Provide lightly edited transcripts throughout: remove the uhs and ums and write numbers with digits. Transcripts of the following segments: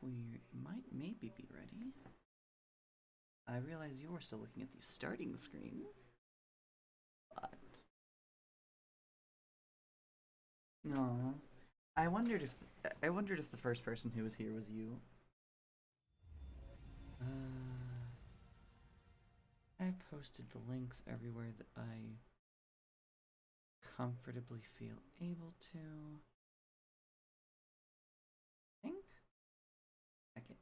we might maybe be ready. I realize you're still looking at the starting screen, but... Aww. I wondered if the first person who was here was you. I've posted the links everywhere that I comfortably feel able to. Think? Okay.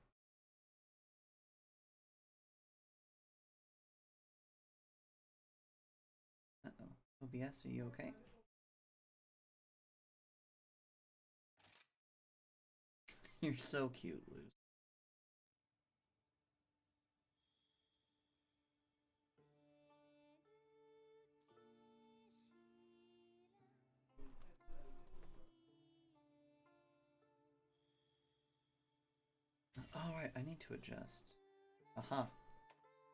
Uh-oh. OBS, are you okay? You're so cute, Luz. Alright, I need to adjust. Aha.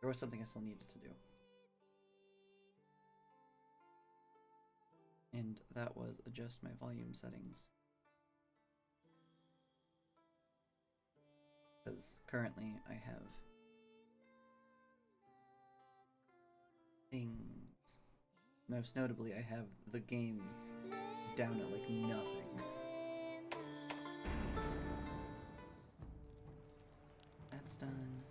There was something I still needed to do. And that was adjust my volume settings. Because currently I have things. Most notably, I have the game down at like nothing. That's done.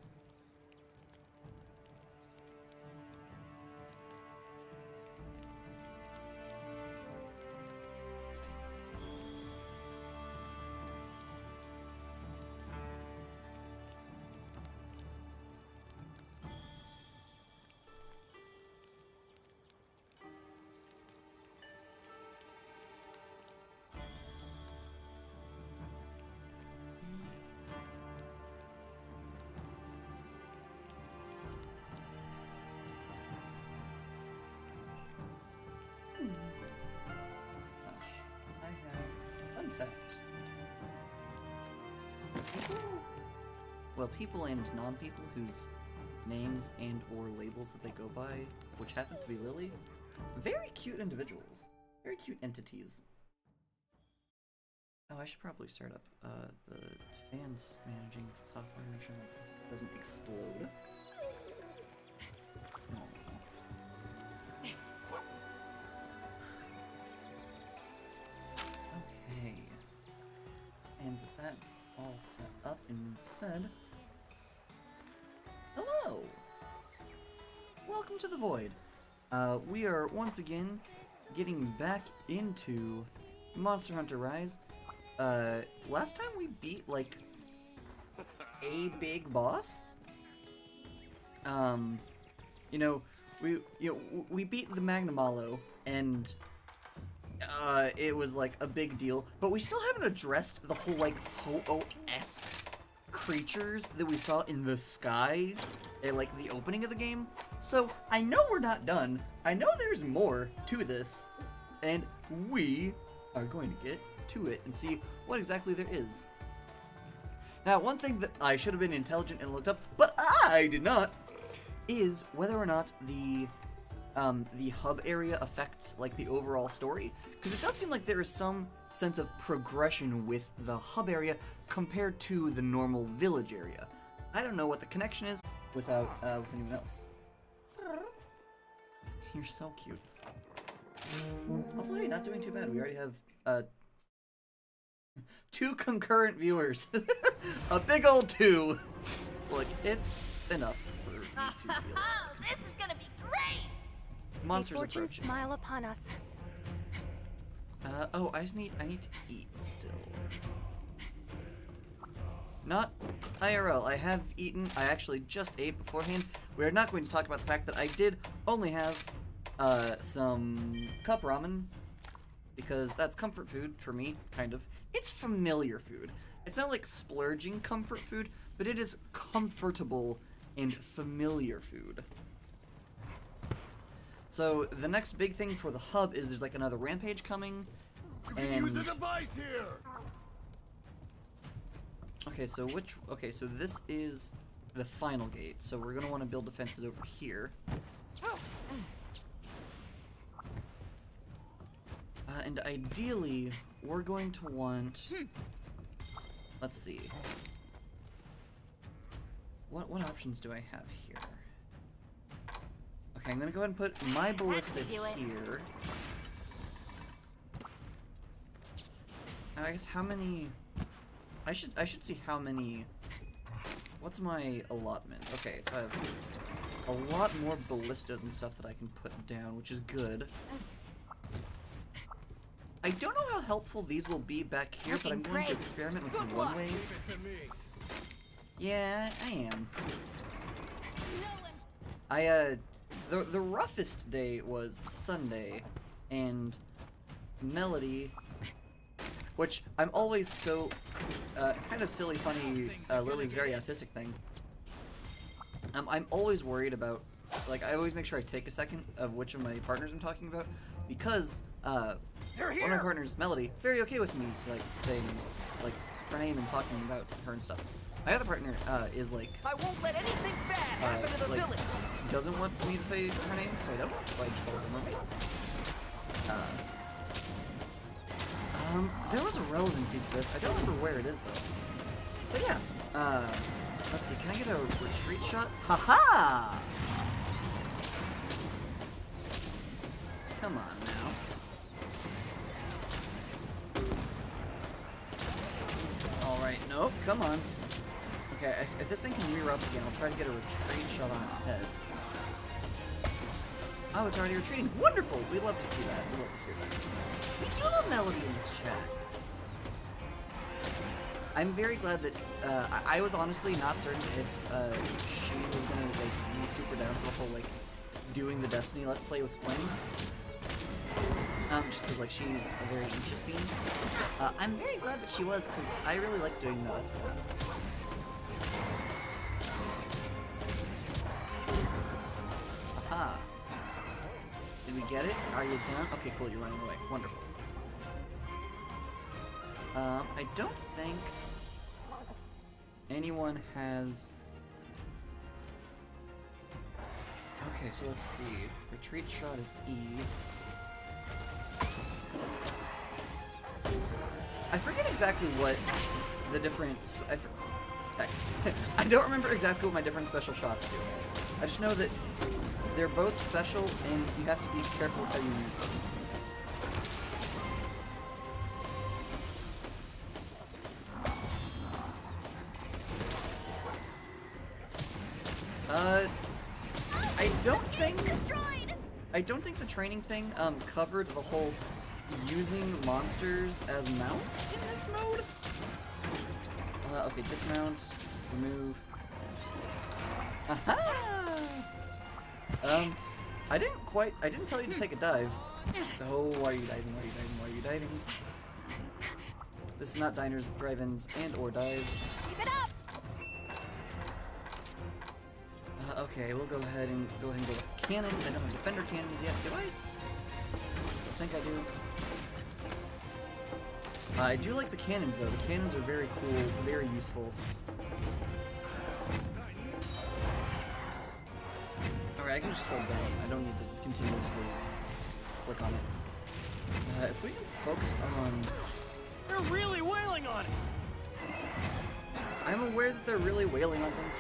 Well, people and non-people whose names and or labels that they go by, which happen to be Lily, very cute individuals. Very cute entities. Oh, I should probably start up the fans managing software, make sure it doesn't explode. Okay. And with that all set up and said, hello! Welcome to the Void. We are once again getting back into Monster Hunter Rise. Last time we beat, like, a big boss. We beat the Magnamalo, and it was like a big deal, but we still haven't addressed the whole like Ho-Oh-esque creatures that we saw in the sky at like the opening of the game. So I know we're not done. I know there's more to this, and we are going to get to it and see what exactly there is. Now, one thing that I should have been intelligent and looked up, but I did not, is whether or not the hub area affects like the overall story, because it does seem like there is some sense of progression with the hub area compared to the normal village area. I don't know what the connection is with anyone else. You're so cute. Also, hey, not doing too bad. We already have 2 concurrent viewers. A big old 2. Look, it's enough for these 2 viewers. This is gonna be great! Monsters May fortune approaching. smile upon us. Oh, I need to eat still. Not IRL. I have eaten. I actually just ate beforehand. We are not going to talk about the fact that I did only have some cup ramen, because that's comfort food for me, kind of. It's familiar food. It's not like splurging comfort food, but it is comfortable and familiar food. So the next big thing for the hub is there's like another rampage coming. You can use a device here. Okay, so this is the final gate. So we're gonna want to build defenses over here. And ideally, we're going to want. Let's see. what options do I have here? Okay, I'm gonna go ahead and put my ballista here. I guess how many... I should see how many... What's my allotment? Okay, so I have a lot more ballistas and stuff that I can put down, which is good. I don't know how helpful these will be back here, but I'm going to experiment with the one way. Yeah, I am. The roughest day was Sunday, and Melody, which I'm always so, kind of silly, funny, Lily's very autistic thing. I'm always worried about, like, I always make sure I take a second of which of my partners I'm talking about, because, one of my partners, Melody, very okay with me, like, saying, like, her name and talking about her and stuff. My other partner, is like... I won't let anything bad happen to the like, village! Doesn't want me to say her name, so I don't. So I just call her mermaid. There was a relevancy to this. I don't remember where it is, though. But yeah, let's see, can I get a retreat shot? Haha! Come on now. Alright, nope, come on. Okay, if this thing can rear up again, I'll try to get a retreat shot on its head. Oh, it's already retreating. Wonderful! We love to see that. We love to hear that. We do love Melody in this chat. I'm very glad that, I was honestly not certain if, she was gonna, like, be super down for the whole, like, doing the Destiny Let's Play with Quinn. Just because, like, she's a very anxious being. I'm very glad that she was, because I really like doing the Let's Play. Aha. Did we get it? Are you down? Okay, cool, you're running away. Wonderful. I don't think anyone has... Okay, so let's see. Retreat shot is E. I forget exactly what the different... I don't remember exactly what my different special shots do. I just know that they're both special, and you have to be careful with how you use them. I don't think the training thing covered the whole using monsters as mounts in this mode. Okay, dismount, remove. Aha! I didn't tell you to take a dive. Oh, why are you diving? Why are you diving? Why are you diving? This is not diners, drive-ins, and or dives. Keep it up! Okay, we'll go ahead and go with cannon. I don't have defender cannons yet, do I? I think I do. I do like the cannons though. The cannons are very cool, very useful. Alright, I can just hold down. I don't need to continuously click on it. If we can focus on... They're really wailing on it! I'm aware that they're really wailing on things.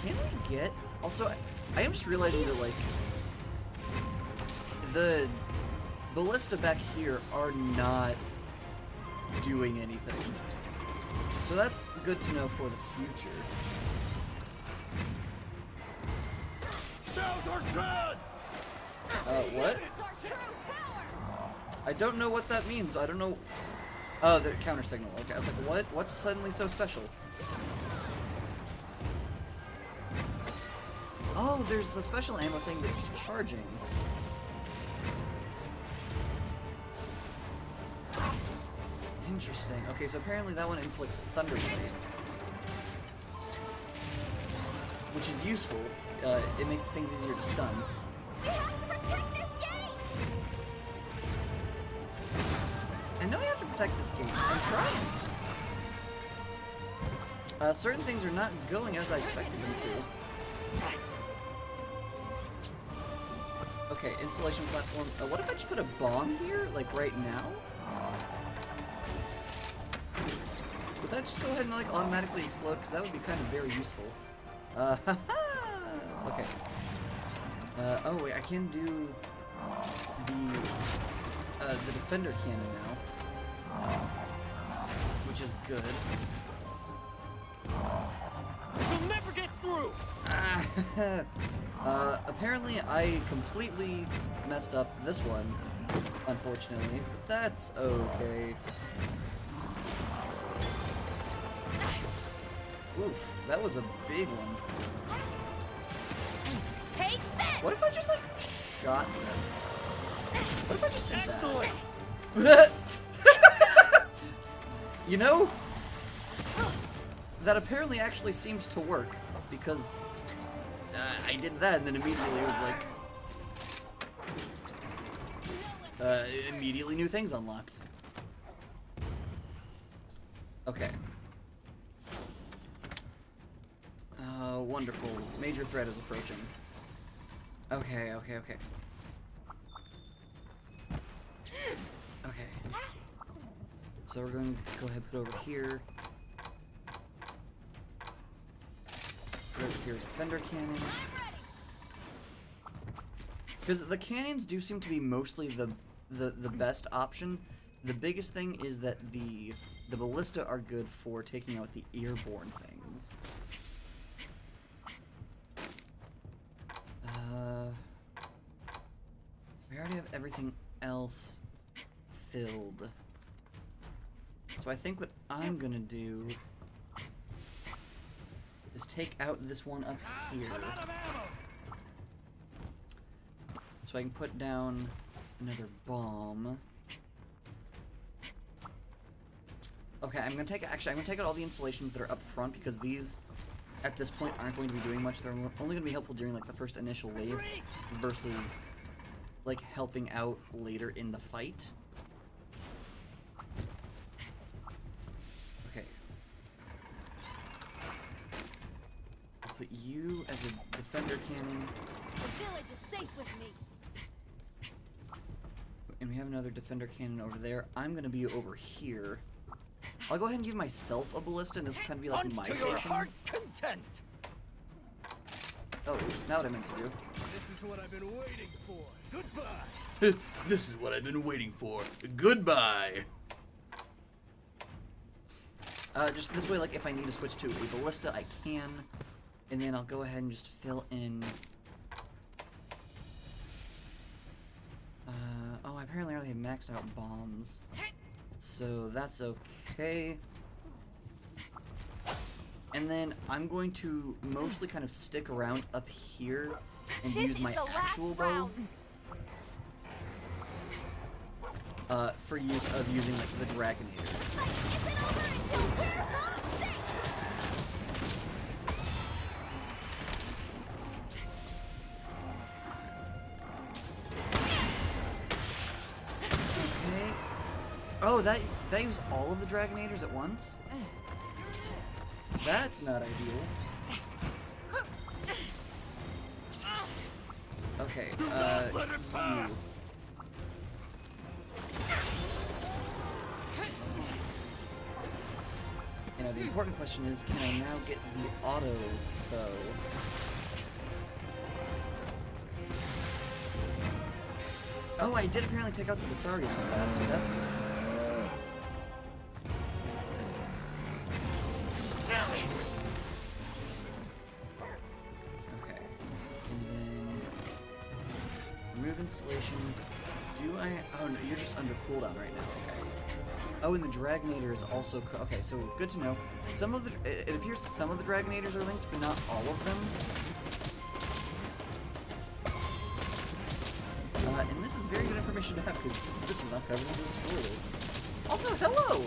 Can we get... Also, I am just realizing that, like, the ballista back here are not doing anything. So that's good to know for the future. Now's our chance! What? I don't know what that means. I don't know... Oh, the counter signal. Okay, I was like, what? What's suddenly so special? Oh, there's a special ammo thing that's charging. Interesting. Okay, so apparently that one inflicts Thunder Blade, which is useful. It makes things easier to stun. We have to protect this gate! I know we have to protect this gate. I'm trying. Certain things are not going as I expected them to. Okay, installation platform. What if I just put a bomb here, like right now? Would that just go ahead and like automatically explode? Because that would be kind of very useful. Okay. Oh wait, I can do the defender cannon now, which is good. You'll never get through! Apparently I completely messed up this one, unfortunately, but that's okay. Oof, that was a big one. Take this! What if I just, like, shot them? What if I just did Excellent! that? You know, that apparently actually seems to work, because I did that and then immediately it was like, immediately new things unlocked. Okay. Wonderful. Major threat is approaching. Okay. Okay. So we're going to go ahead and put over here. Put over here defender cannon. Because the cannons do seem to be mostly the best option. The biggest thing is that the ballista are good for taking out the airborne things. We already have everything else filled. So I think what I'm gonna do is take out this one up here. So I can put down another bomb. Okay, I'm gonna take out all the installations that are up front because these at this point aren't going to be doing much. They're only gonna be helpful during like the first initial wave versus like helping out later in the fight. Okay. I'll put you as a defender cannon. The village is safe with me. And we have another defender cannon over there. I'm gonna be over here. I'll go ahead and give myself a ballista, and this will kind of be like Punch my to your station. heart's content! Oh, oops, not what I meant to do. This is what I've been waiting for. Goodbye. This is what I've been waiting for. Goodbye. Just this way, like, if I need to switch to a ballista, I can. And then I'll go ahead and just fill in... oh, I apparently already have maxed out bombs. So that's okay. And then I'm going to mostly kind of stick around up here and This use is my the last actual bow. round. For use of using like the Dragonator. Isn't over until we're home safe. Okay. Oh, did that use all of the Dragonators at once? That's not ideal. Okay, Let it pass. You know, the important question is, can I now get the auto bow? Oh, I did apparently take out the Basarius with that, so that's good. Okay. And then... remove installation. Do I... oh, no, you're just under cooldown right now, okay. Oh, and the Dragonator is also... okay, so good to know. Some of the... it appears that some of the Dragonators are linked, but not all of them. And this is very good information to have, because this was not covered in the tutorial. Also, hello!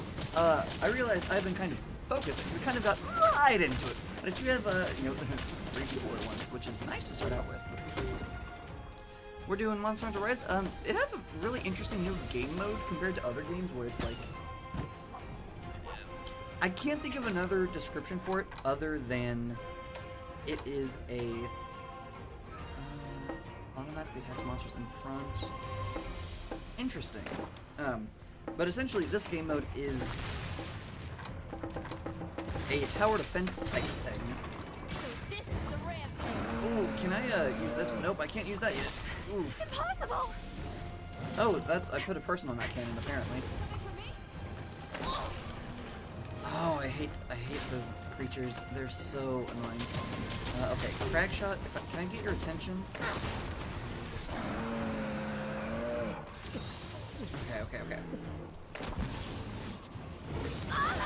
I realized I've been kind of focused. We kind of got right into it. And I see we have, you know, 3 people at once, which is nice to start out with. We're doing Monster Hunter Rise. It has a really interesting new game mode compared to other games where it's like... I can't think of another description for it other than it is a... automatically attack monsters in front. Interesting. But essentially this game mode is a tower defense type thing. So this is Oh, can I use this? Nope, I can't use that yet. Oof. Impossible! Oh, I put a person on that cannon apparently. Oh, I hate those creatures. They're so annoying. Okay, frag shot. Can I get your attention? Okay.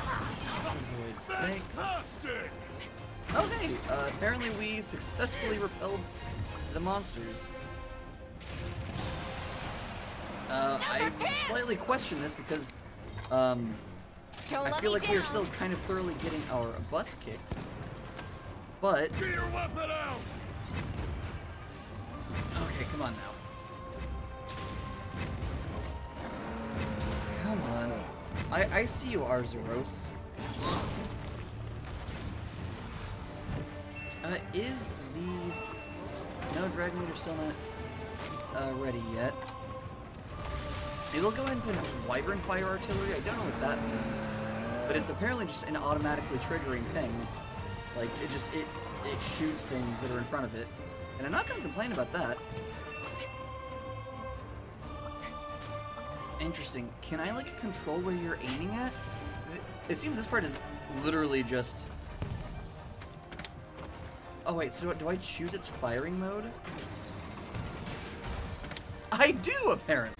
For Void's sake. Fantastic! Okay, apparently we successfully repelled the monsters. I slightly question this because, Don't I let feel me like we are down. still kind of thoroughly getting our butts kicked. But, Get your weapon out! okay, come on now. Come on. I see you, Arzuros. Is the... No, Dragonator's still not ready yet. Maybe we'll go ahead and put Wyvern Fire Artillery. I don't know what that means. But it's apparently just an automatically triggering thing. Like, it shoots things that are in front of it. And I'm not going to complain about that. Interesting. Can I, like, control where you're aiming at? It seems this part is literally just... Oh, wait, so do I choose its firing mode? I do, apparently!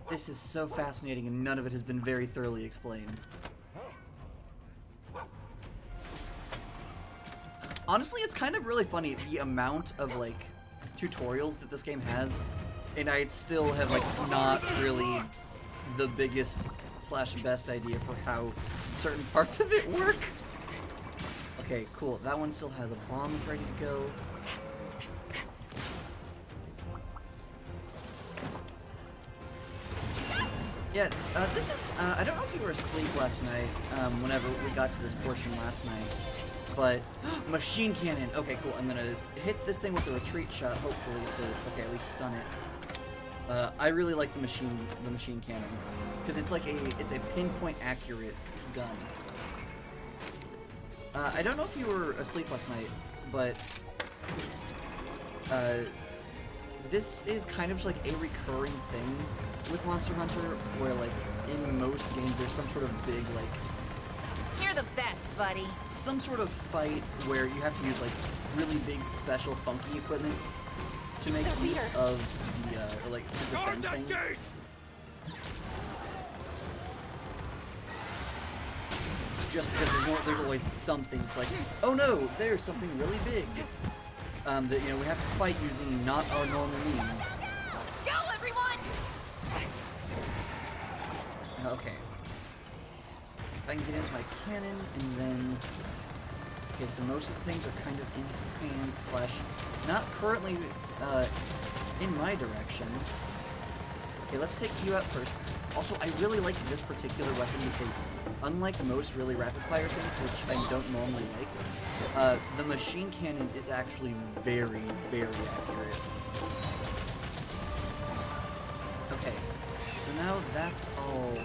This is so fascinating, and none of it has been very thoroughly explained. Honestly, it's kind of really funny, the amount of, like, tutorials that this game has, and I still have, like, not really the biggest / best idea for how certain parts of it work. Okay, cool. That one still has a bomb that's ready to go. Yeah, this is, I don't know if you were asleep last night, whenever we got to this portion last night, but, machine cannon! Okay, cool, I'm gonna hit this thing with a retreat shot, hopefully, to, okay, at least stun it. I really like the machine cannon, because it's like it's a pinpoint accurate gun. I don't know if you were asleep last night, but, this is kind of just like a recurring thing with Monster Hunter, where like in most games there's some sort of big like You're the best, buddy. some sort of fight where you have to use like really big special funky equipment to make the use leader. of the or like to Guard defend that things. gate! Just because there's always something. It's like, oh no, there's something really big that we have to fight using not our normal means. Let's go, everyone! Okay. If I can get into my cannon, and then... Okay, so most of the things are kind of in hand / not currently in my direction. Okay, let's take you out first. Also, I really like this particular weapon because, unlike most really rapid-fire things, which I don't normally like, the machine cannon is actually very, very accurate. Okay, so now that's all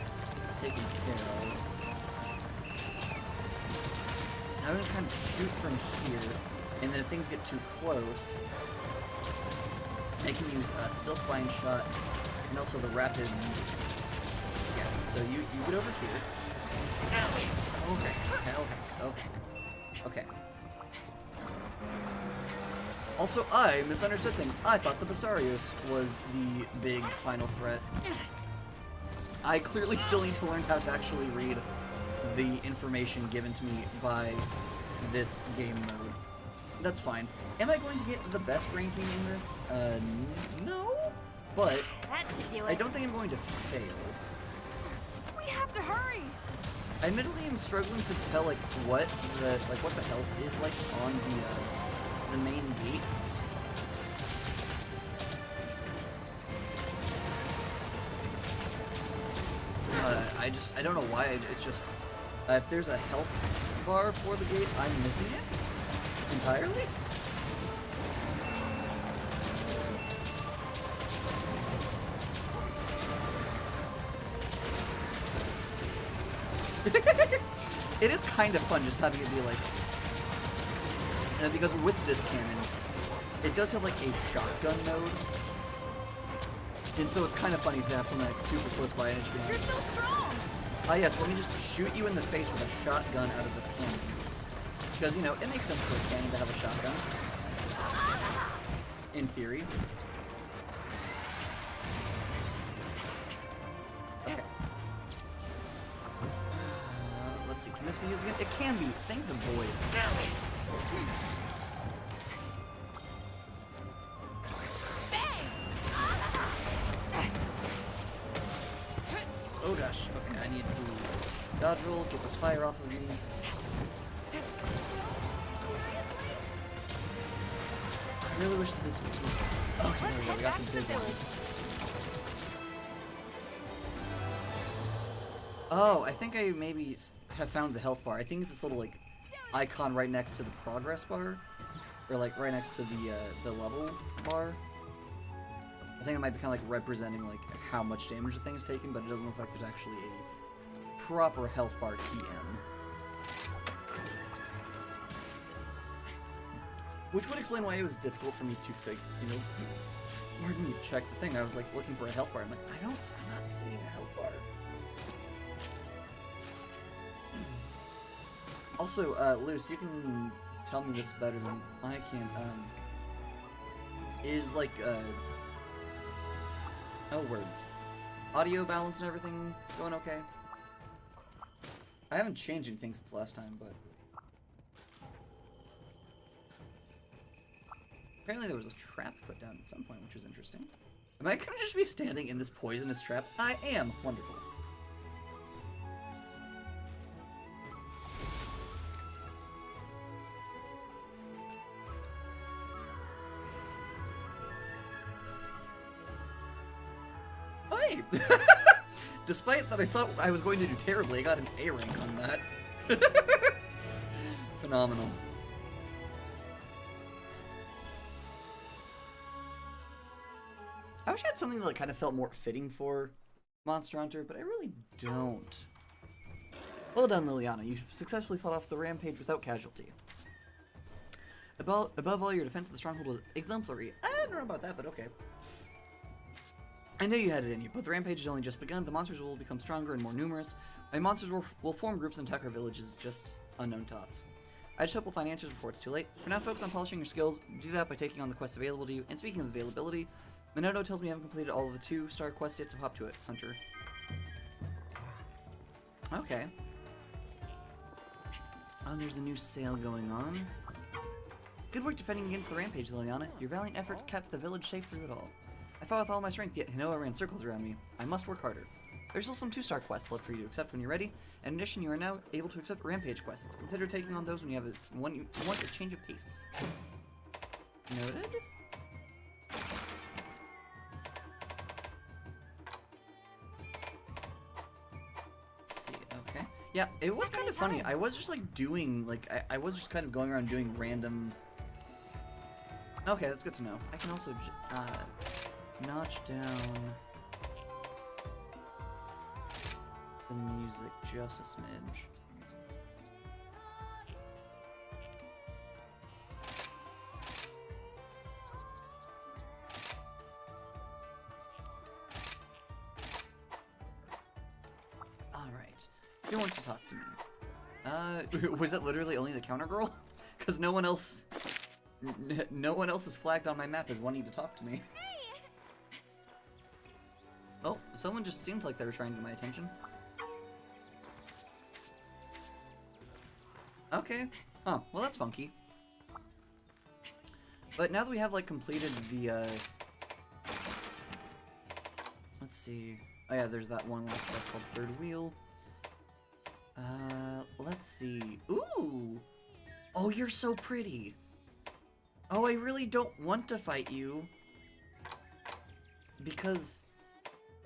taken care of. Now I'm gonna kind of shoot from here, and then if things get too close, I can use a Silkbind shot, and also the rapid... Yeah, so you get over here. Okay. Also, I misunderstood things. I thought the Basarios was the big final threat. I clearly still need to learn how to actually read the information given to me by this game mode. That's fine. Am I going to get the best ranking in this? No. But That should do it. I don't think I'm going to fail. We have to hurry. Admittedly, I'm struggling to tell what the health is like on the main gate. I don't know why. It's just if there's a health bar for the gate, I'm missing it entirely. it is kind of fun just having it be like, because with this cannon, it does have like a shotgun mode, and so it's kind of funny to have something like super close by and You're so strong! ah yes, let me just shoot you in the face with a shotgun out of this cannon. Because, you know, it makes sense for a cannon to have a shotgun. In theory. Okay. Let's see, can this be used again? It can be. Thank the void. Oh gosh, okay, I need to dodge roll, get this fire off of me. I really wish this was... Okay, there we go, we got the big one. Oh, I think I maybe have found the health bar. I think it's this little, like, icon right next to the progress bar. Or, like, right next to the level bar. I think it might be kind of like representing like how much damage the thing is taking, but it doesn't look like there's actually a proper health bar TM. Which would explain why it was difficult for me to pardon me, check the thing. I was like looking for a health bar. I'm like, I'm not seeing a health bar. Also, Luce, you can tell me this better than I can. Is like oh, words. Audio balance and everything going okay? I haven't changed anything since last time, but... Apparently there was a trap put down at some point, which is interesting. Am I gonna just be standing in this poisonous trap? I am! Wonderful. Despite that I thought I was going to do terribly, I got an A rank on that. Phenomenal. I wish I had something that like, kind of felt more fitting for Monster Hunter, but I really don't. Well done, Liliana. You successfully fought off the rampage without casualty. Above all, your defense of the stronghold was exemplary. I don't know about that, but okay. I knew you had it in you, but the rampage has only just begun. The monsters will become stronger and more numerous. My monsters will form groups and attack our villages, just unknown to us. I just hope we'll find answers before it's too late. For now, focus on polishing your skills. Do that by taking on the quests available to you. And speaking of availability, Minoto tells me I haven't completed all of the 2-star quests yet, so hop to it, Hunter. Okay. Oh, there's a new sale going on. Good work defending against the rampage, Liliana. Your valiant effort kept the village safe through it all. I fought with all my strength, yet Hinoa ran circles around me. I must work harder. There's still some 2-star quests left for you to accept when you're ready. In addition, you are now able to accept rampage quests. Consider taking on those when you have want a change of pace. Noted. Let's see. Okay. Yeah, it was kind of funny. I was just like doing like I was just kind of going around doing random. Okay, that's good to know. I can also notch down the music just a smidge. Alright. Who wants to talk to me? Was that literally only the counter girl? Because no one else is flagged on my map as wanting to talk to me. Oh, someone just seemed like they were trying to get my attention. Okay. Oh, well that's funky. But now that we have, like, completed the, let's see. Oh yeah, there's that one last quest called Third Wheel. Let's see. Ooh! Oh, you're so pretty! Oh, I really don't want to fight you. Because...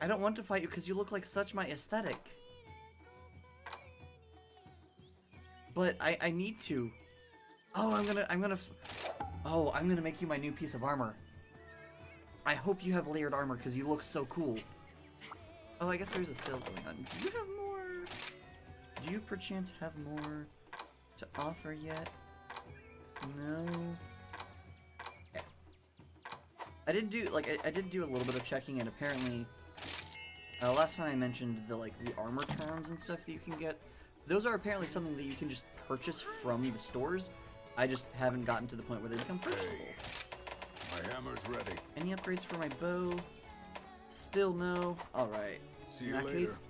I don't want to fight you because you look like such my aesthetic. But I need to. Oh, I'm gonna make you my new piece of armor. I hope you have layered armor because you look so cool. Oh, I guess there's a sale going on. Do you have more? Do you perchance have more to offer yet? No. Okay. I did do I did do a little bit of checking, and apparently last time I mentioned the armor charms and stuff that you can get. Those are apparently something that you can just purchase from the stores. I just haven't gotten to the point where they become purchasable. My hammer's ready. Any upgrades for my bow? Still no. Alright. See In you that later. case,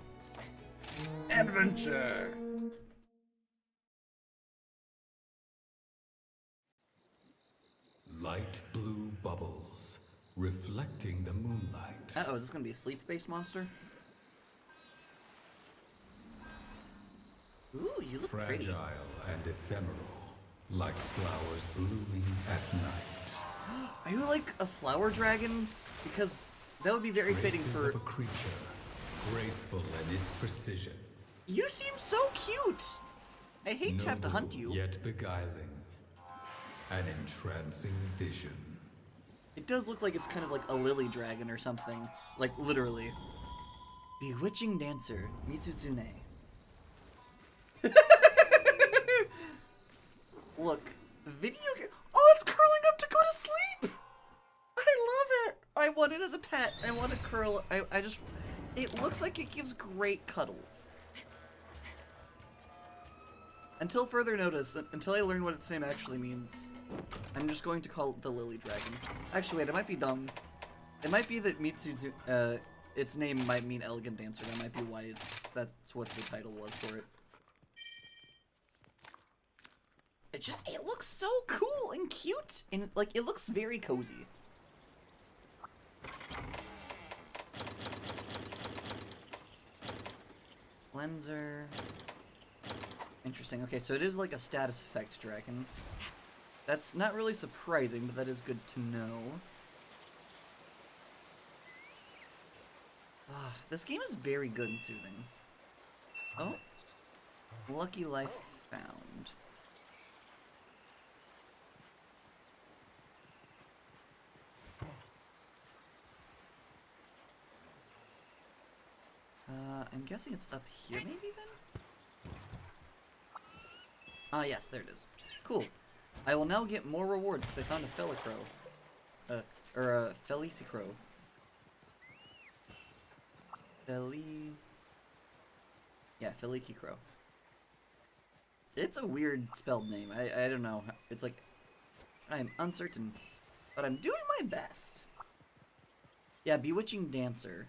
adventure! Light blue bubbles, reflecting the moonlight. Uh-oh, is this gonna be a sleep-based monster? Ooh, you look Fragile pretty. and ephemeral, like flowers blooming at night. Are you like a flower dragon? Because that would be very fitting Traces for... of a creature, graceful in its precision. You seem so cute! I hate to have to hunt you. Yet beguiling. An entrancing vision. It does look like it's kind of like a lily dragon or something. Like, literally. Bewitching dancer, Mitsuzune. Look, video game. Oh, it's curling up to go to sleep! I love it! I want it as a pet. I want to curl. I just. It looks like it gives great cuddles. Until further notice, until I learn what its name actually means, I'm just going to call it the Lily Dragon. Actually, wait, it might be dumb. It might be that its name might mean Elegant Dancer. That might be why that's what the title was for it. It looks so cool and cute, and like, it looks very cozy. Cleanser. Interesting. Okay, so it is like a status effect dragon. That's not really surprising, but that is good to know. This game is very good and soothing. Oh. Lucky life found. I'm guessing it's up here maybe then? Ah, yes, there it is. Cool. I will now get more rewards because I found a Felicrow. Or a Felicicrow. Yeah, Felicicrow. It's a weird spelled name. I don't know. It's like, I am uncertain, but I'm doing my best. Yeah, Bewitching Dancer.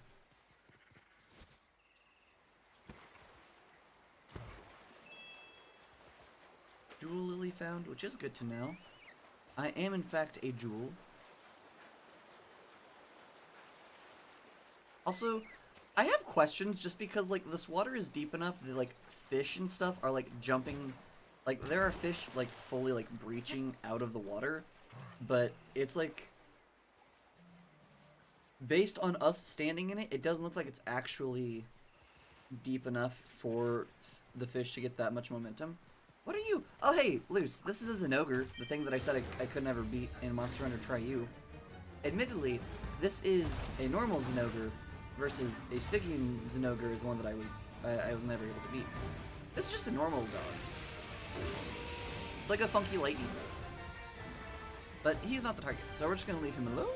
Jewel Lily found, which is good to know. I am in fact a jewel. Also, I have questions just because like this water is deep enough that like fish and stuff are like jumping, like there are fish like fully like breaching out of the water, but it's like based on us standing in it, it doesn't look like it's actually deep enough for the fish to get that much momentum. What are you? Oh, hey, Luce. This is a Zinogre, the thing that I said I could never beat in Monster Hunter Tri U. Admittedly, this is a normal Zinogre versus a sticky Zinogre is one that I was never able to beat. This is just a normal dog. It's like a funky lightning wolf. But he's not the target, so we're just gonna leave him alone.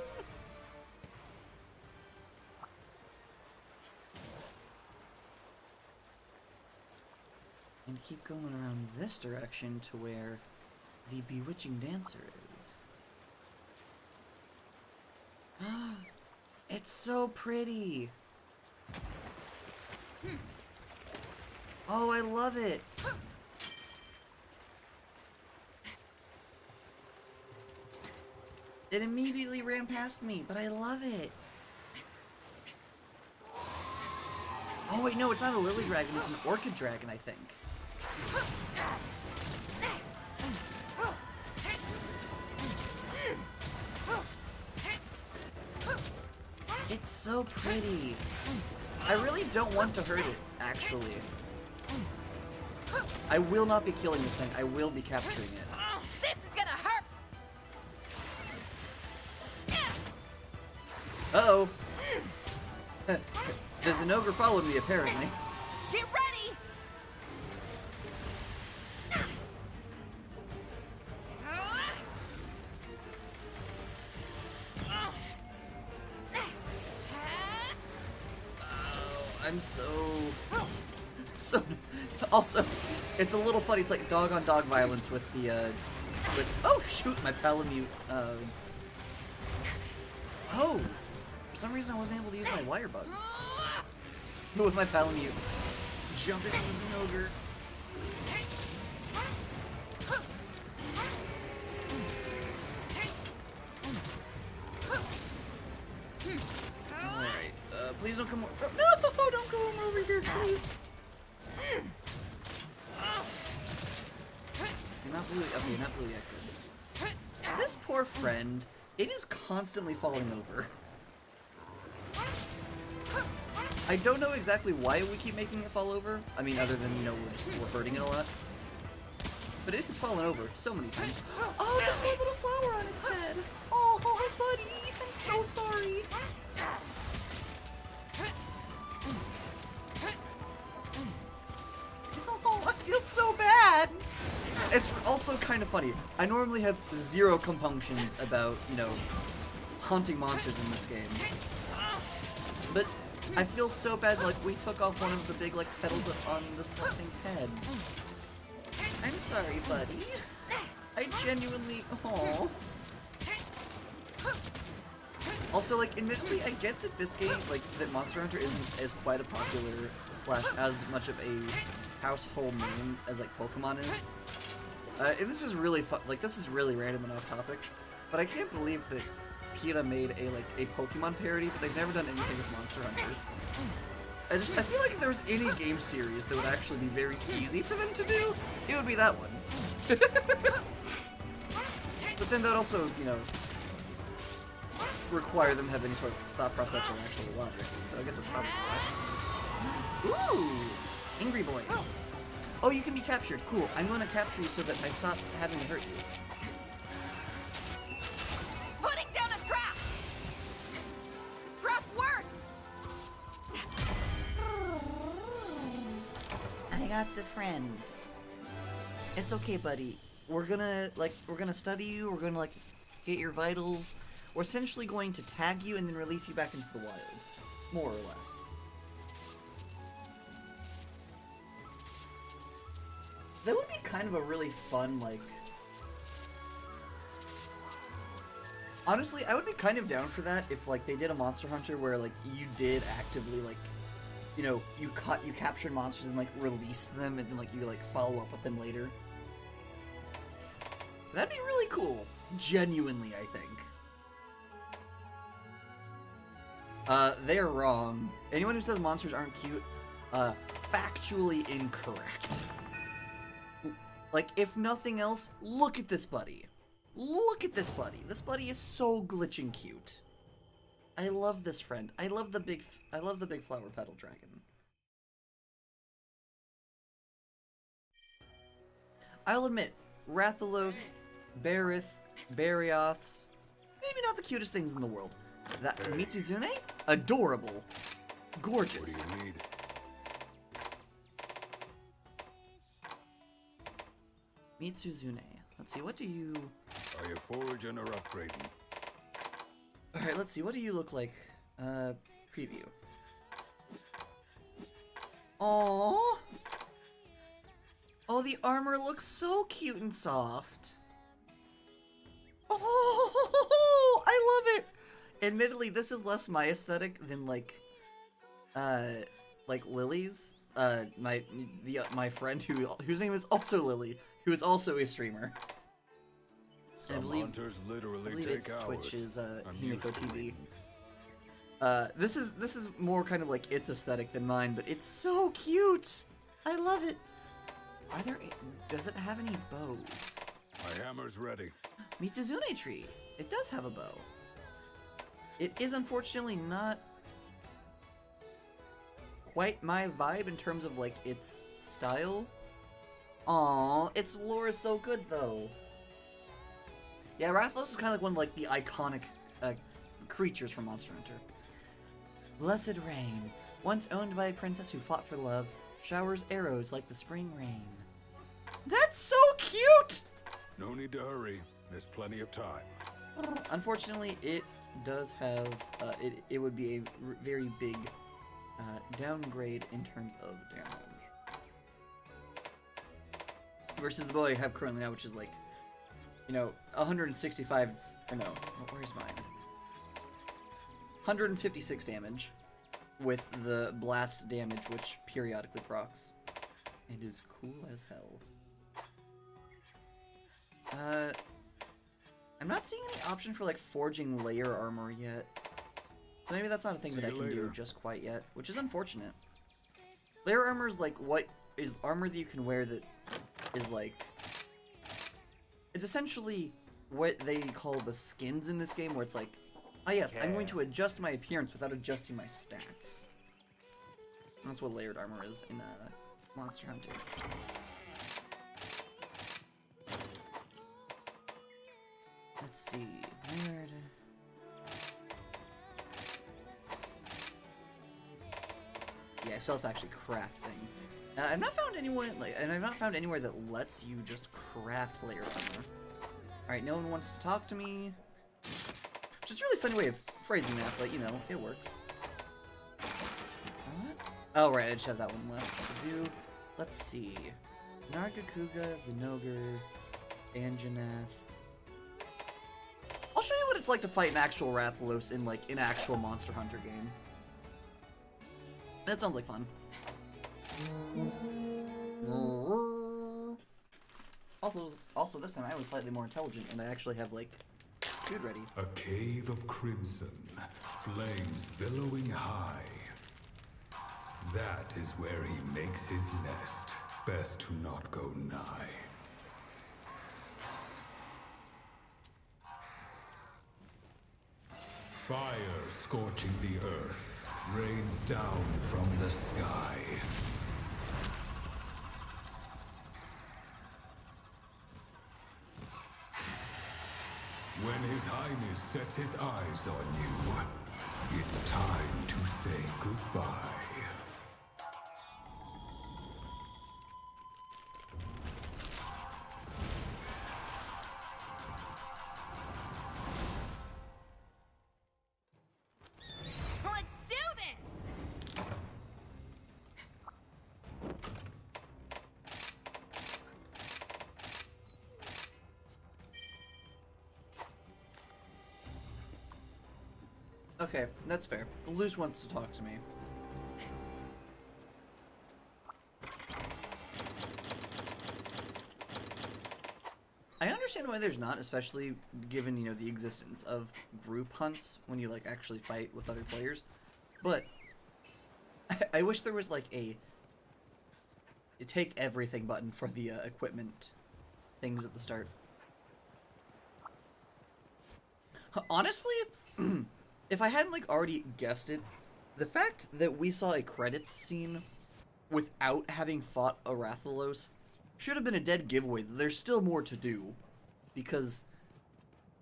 And keep going around this direction to where the Bewitching Dancer is. It's so pretty! Oh, I love it! It immediately ran past me, but I love it! Oh wait, no, it's not a lily dragon, it's an orchid dragon, I think. It's so pretty. I really don't want to hurt it, actually. I will not be killing this thing. I will be capturing it. This is gonna hurt! Uh-oh. The Zinogre followed me, apparently. Get ready! I'm so... So... Also, it's a little funny. It's like dog-on-dog violence with the, with... Oh, shoot! My Palamute, Oh! For some reason I wasn't able to use my wire bugs. But with my Palamute jumping on the Zinogre. Alright, please don't come over. No, don't go over here, please. You're not blue. Okay, you're not blue yet. Good. This poor friend, it is constantly falling over. I don't know exactly why we keep making it fall over. I mean, other than, you know, we're hurting it a lot. But it has fallen over so many times. Oh, the poor little flower on its head. Oh, buddy, I'm so sorry. Oh, I feel so bad. It's also kind of funny. I normally have zero compunctions about, you know, hunting monsters in this game. But I feel so bad, like, we took off one of the big, like, petals on this thing's head. I'm sorry, buddy. I genuinely... Aww. Also, like, admittedly, I get that this game, like, that Monster Hunter isn't as quite a popular / as much of a household name as, like, Pokemon is. And this is really fun. Like, this is really random and off topic. But I can't believe that PETA made a Pokemon parody, but they've never done anything with Monster Hunter. I feel like if there was any game series that would actually be very easy for them to do, it would be that one. But then that also, you know, require them to have any sort of thought process or actual logic. So I guess it's probably not. Ooh! Angry Boy. Oh, you can be captured. Cool. I'm going to capture you so that I stop having to hurt you. Putting down a trap! Trap worked! I got the friend. It's okay, buddy. We're gonna study you. We're gonna, get your vitals. We're essentially going to tag you and then release you back into the wild. More or less. That would be kind of a really fun, honestly, I would be kind of down for that if, they did a Monster Hunter where, you did actively, you know, you captured monsters and, released them and then, you, follow up with them later. That'd be really cool. Genuinely, I think. They're wrong. Anyone who says monsters aren't cute, factually incorrect. If nothing else, look at this buddy. Look at this buddy. This buddy is so glitching cute. I love this friend. I love the big flower petal dragon. I'll admit, Rathalos, Barith, Barioths, maybe not the cutest things in the world. That Mitsuzune? Adorable. Gorgeous. What do you need? Mitsuzune. Let's see, what do you... Are you foraging or upgrading? Alright, let's see, what do you look like? Preview. Aww. Oh, the armor looks so cute and soft. Oh, I love it! Admittedly, this is less my aesthetic than, Lily's. My friend whose name is also Lily, who is also a streamer. Some hunters literally take it's hours. Twitch's I'm Himiko used to TV. waiting. This is more kind of its aesthetic than mine, but it's so cute. I love it. Does it have any bows? My hammer's ready. Mitsuzune tree. It does have a bow. It is unfortunately not quite my vibe in terms of its style. Aww, its lore is so good though. Yeah, Rathalos is kind of one of the iconic creatures from Monster Hunter. Blessed rain, once owned by a princess who fought for love, showers arrows like the spring rain. That's so cute! No need to hurry. There's plenty of time. Unfortunately, it does have, it would be a very big downgrade in terms of damage. Versus the bow I have currently now, which is like, you know, 165, or no, where's mine? 156 damage with the blast damage, which periodically procs. And is cool as hell. I'm not seeing any option for like forging layer armor yet. So maybe that's not a thing that I can do just quite yet, which is unfortunate. Layer armor is like what is armor that you can wear that is like... It's essentially what they call the skins in this game, where it's like, ah yes, I'm going to adjust my appearance without adjusting my stats. That's what layered armor is in Monster Hunter. Let's see, layered... Yeah, I still have to actually craft things. I've not found anyone and I've not found anywhere that lets you just craft layer armor. All right, no one wants to talk to me. Which is a really funny way of phrasing that, but you know, it works. What? Oh right, I just have that one left to do. Let's see, Nargacuga, Zenogre, Anjanath. I'll show you what it's like to fight an actual Rathalos in like an actual Monster Hunter game. That sounds like fun. Also this time I was slightly more intelligent and I actually have like food ready. A cave of crimson, flames billowing high. That is where he makes his nest. Best to not go nigh. Fire scorching the earth, rains down from the sky. When His Highness sets his eyes on you, it's time to say goodbye. Let's do this! Okay, that's fair. Luz wants to talk to me. I understand why there's not, especially given, you know, the existence of group hunts when you, like, actually fight with other players. But I wish there was, like, a take everything button for the equipment things at the start. Honestly, if I hadn't, like, already guessed it, the fact that we saw a credits scene without having fought a Rathalos should have been a dead giveaway. There's still more to do, because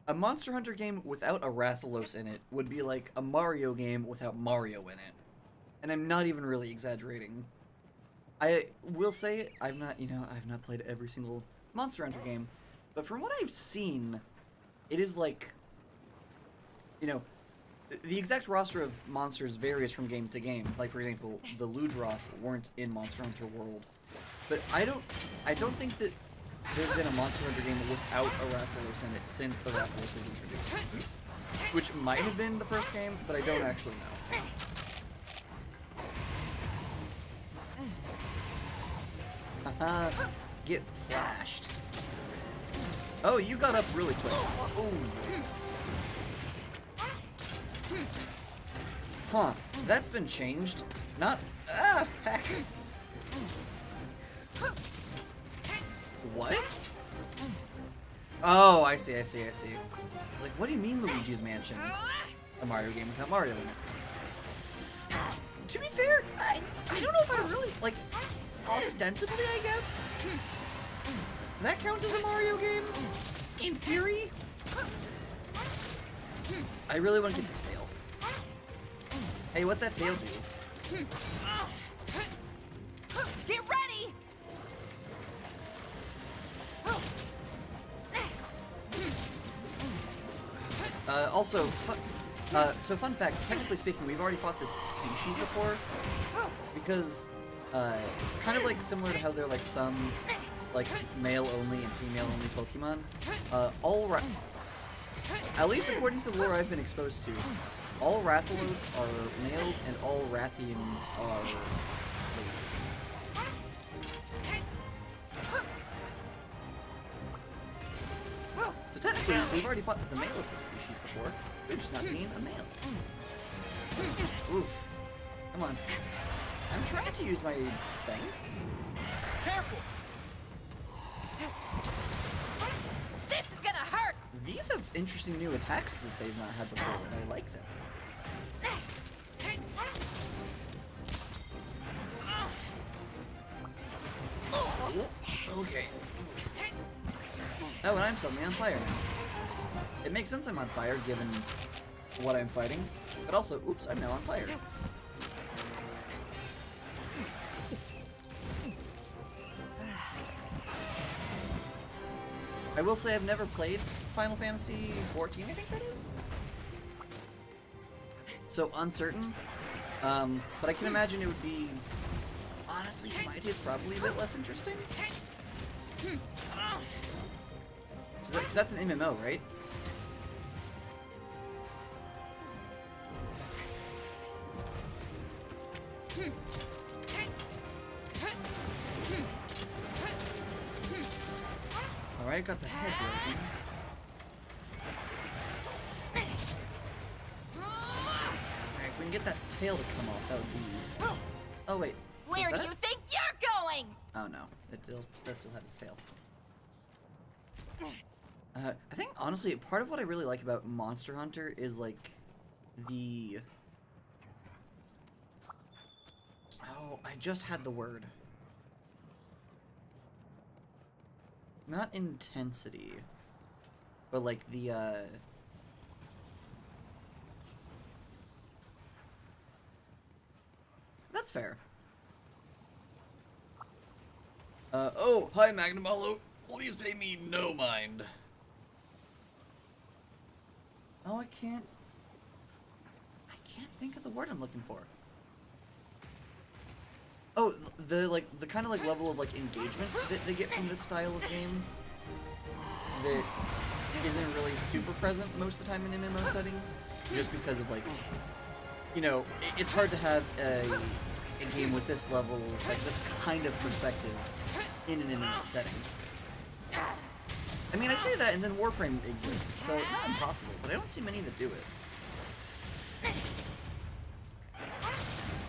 a Monster Hunter game without a Rathalos in it would be like a Mario game without Mario in it. And I'm not even really exaggerating. I will say, I've not played every single Monster Hunter game, but from what I've seen, it is like, you know, the exact roster of monsters varies from game to game. Like, for example, the Ludroth weren't in Monster Hunter World. But I don't think that there's been a Monster Hunter game without a Rathalos in it since the Rathalos was introduced. Which might have been the first game, but I don't actually know. Haha, get flashed. Oh, you got up really quick. Ooh. Huh, that's been changed. Not... Ah, heck. What? Oh, I see. I was like, what do you mean Luigi's Mansion? A Mario game without Mario in it. To be fair, I don't know if I really, like, ostensibly, I guess? That counts as a Mario game? In theory? I really want to get this tail. Hey, what'd that tail do? Get ready! Also, So fun fact, technically speaking, we've already fought this species before, because, kind of like similar to how there are like some, like, male-only and female-only Pokemon, at least according to the lore I've been exposed to, all Rathalos are males and all Rathians are ladies. So technically, we've already fought with the male of this species before. We've just not seen a male. Oof. Come on. I'm trying to use my thing. Careful! This is gonna hurt! These have interesting new attacks that they've not had before, and I like them. Okay. Oh, and I'm suddenly on fire now. It makes sense I'm on fire, given what I'm fighting, but also, oops, I'm now on fire. I will say I've never played Final Fantasy XIV, I think that is? So, uncertain. But I can imagine it would be, honestly, to my taste, probably a bit less interesting. Because that's an MMO, right? Alright, got the head broken. Alright, if we can get that tail to come off, that would be... Oh, wait. Where do you think you're going? Oh, no. It does still have its tail. I think, honestly, part of what I really like about Monster Hunter is, like, the... Oh, I just had the word. Not intensity, but, like, the, That's fair. Oh, hi, Magnum Hollow. Please pay me no mind. Oh, I can't think of the word I'm looking for. Oh, the kind of like level of like engagement that they get from this style of game that isn't really super present most of the time in MMO settings, just because of like, you know, it's hard to have a game with this level, like this kind of perspective in an MMO setting. I mean, I say that, and then Warframe exists, so it's not impossible, but I don't see many that do it.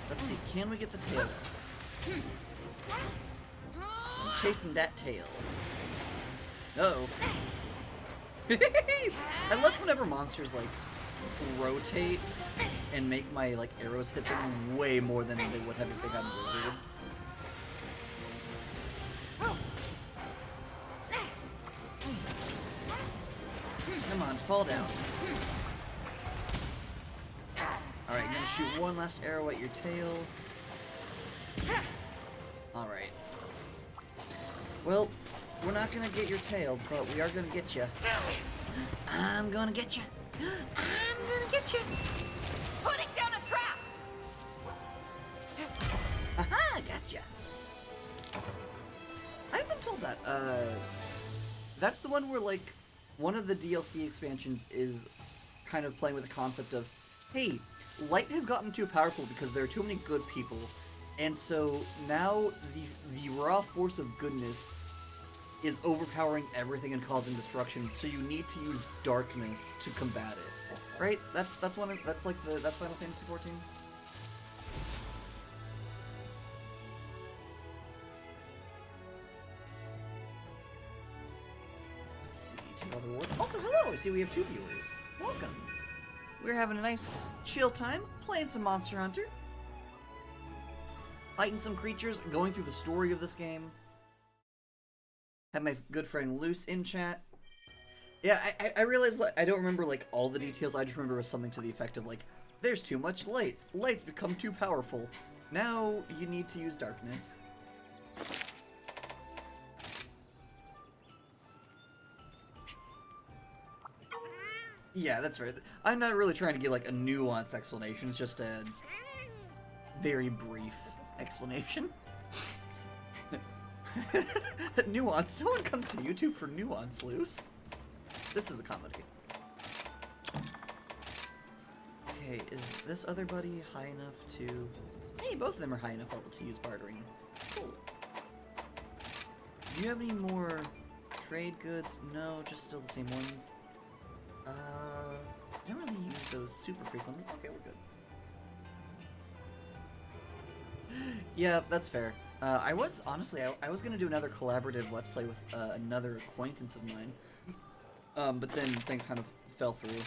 Let's see, can we get the tail off? I'm chasing that tail. Uh-oh. I love whenever monsters, like, rotate and make my, like, arrows hit them way more than they would have if they hadn't rotated. Come on, fall down. Alright, I'm gonna shoot one last arrow at your tail. Alright. Well, we're not gonna get your tail, but we are gonna get you. I'm gonna get you. I'm gonna get you. Putting down a trap! Aha, gotcha. I've been told that. That's the one where, like, one of the DLC expansions is kind of playing with the concept of, hey, light has gotten too powerful because there are too many good people, and so now the raw force of goodness is overpowering everything and causing destruction, so you need to use darkness to combat it. Right? That's Final Fantasy XIV? Let's see, take all the rewards. Also, hello! I see we have 2 viewers. Welcome! We're having a nice chill time, playing some Monster Hunter, fighting some creatures, going through the story of this game. Have my good friend Luce in chat. Yeah, I realized I don't remember like all the details. I just remember it was something to the effect of like, there's too much light. Light's become too powerful. Now you need to use darkness. Yeah, that's right. I'm not really trying to give like a nuanced explanation. It's just a very brief explanation. Nuance. No one comes to YouTube for nuance, Luce. This is a comedy. Okay, is this other buddy high enough to... Hey, both of them are high enough level to use bartering. Cool. Do you have any more trade goods? No, just still the same ones. I don't really use those super frequently. Okay, we're good. Yeah, that's fair. I was, honestly, I was gonna do another collaborative Let's Play with another acquaintance of mine. But then things kind of fell through.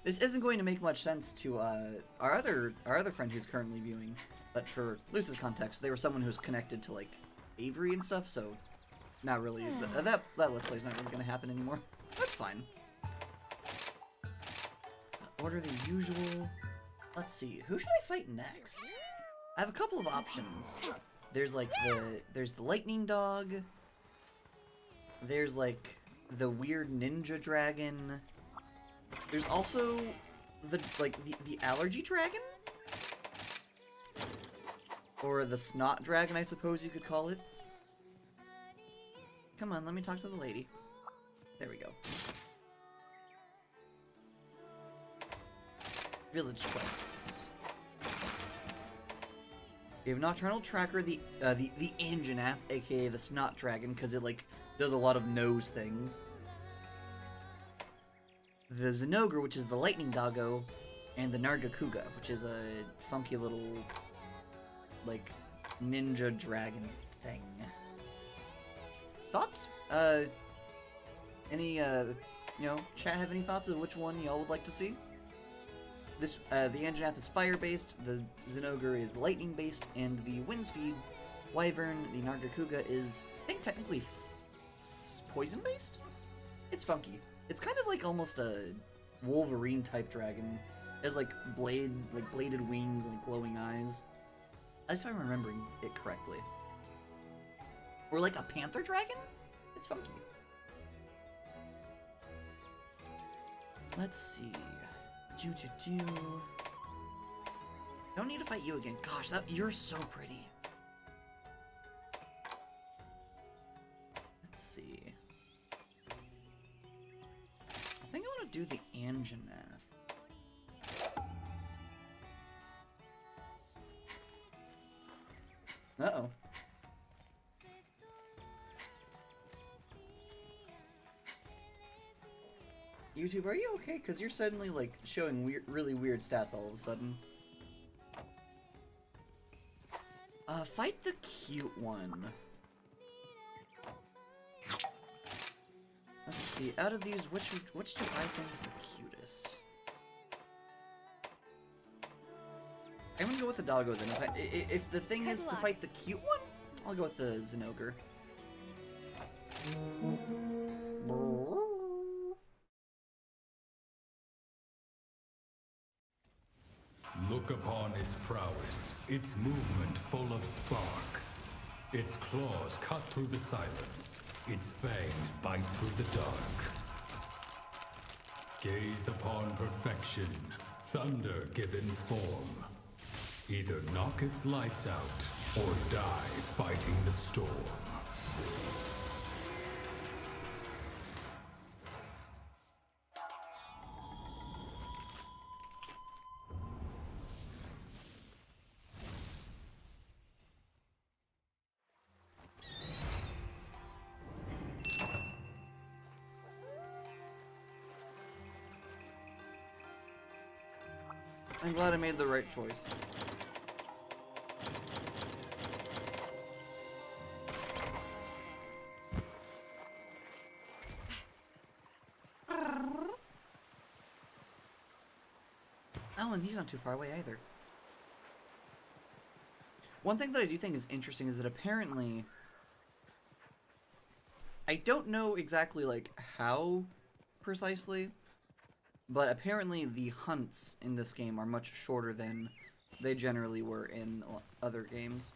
This isn't going to make much sense to our other friend who's currently viewing, but for Luce's context, they were someone who's connected to like Avery and stuff, so not really. That Let's Play's not really gonna happen anymore. That's fine. Order the usual. Let's see, who should I fight next? I have a couple of options. There's like there's the lightning dog. There's like the weird ninja dragon. There's also the allergy dragon? Or the snot dragon, I suppose you could call it. Come on, let me talk to the lady. There we go. Village quests. We have Nocturnal Tracker, the Anjanath, aka the Snot Dragon, because it like does a lot of nose things. The Zinogre, which is the Lightning Doggo, and the Nargacuga, which is a funky little like ninja dragon thing. Thoughts? Any you know, chat have any thoughts of which one y'all would like to see? This the Anjanath is fire-based, the Zinogre is lightning-based, and the Windspeed Wyvern, the Nargacuga, is, I think, technically poison-based? It's funky. It's kind of like almost a Wolverine-type dragon. It has, like, bladed wings and like, glowing eyes. I just hope I'm remembering it correctly. Or like a panther dragon? It's funky. Let's see. Don't need to fight you again. Gosh, you're so pretty. Let's see. I think I want to do the Anjanath. Uh-oh. YouTube, are you okay? Because you're suddenly, like, showing really weird stats all of a sudden. Fight the cute one. Let's see, out of these, which do I think is the cutest? I'm gonna go with the doggo then. If the thing is to fight the cute one, I'll go with the Zinogre. Look upon its prowess, its movement full of spark. Its claws cut through the silence, its fangs bite through the dark. Gaze upon perfection, thunder given form. Either knock its lights out, or die fighting the storm. I'm glad I made the right choice. Oh, and he's not too far away either. One thing that I do think is interesting is that apparently... I don't know exactly, like, how precisely, but apparently the hunts in this game are much shorter than they generally were in other games.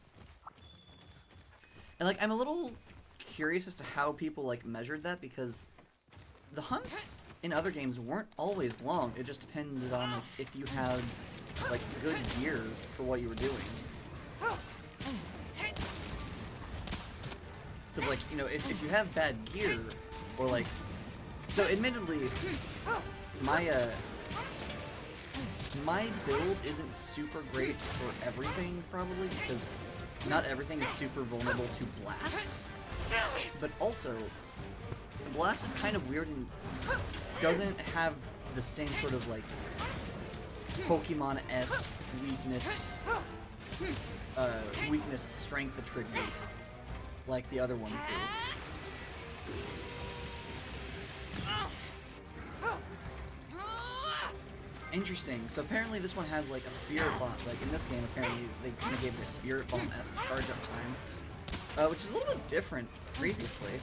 And, like, I'm a little curious as to how people, like, measured that, because the hunts in other games weren't always long. It just depended on like, if you had like good gear for what you were doing. Because like, you know, if you have bad gear, or like, so admittedly, my build isn't super great for everything, probably, because not everything is super vulnerable to blast. But also, blast is kind of weird and doesn't have the same sort of like Pokemon-esque weakness strength attribute like the other ones do. Interesting. So apparently this one has like a spirit bomb. Like in this game, apparently they kind of gave it a spirit bomb-esque charge up time, which is a little bit different previously.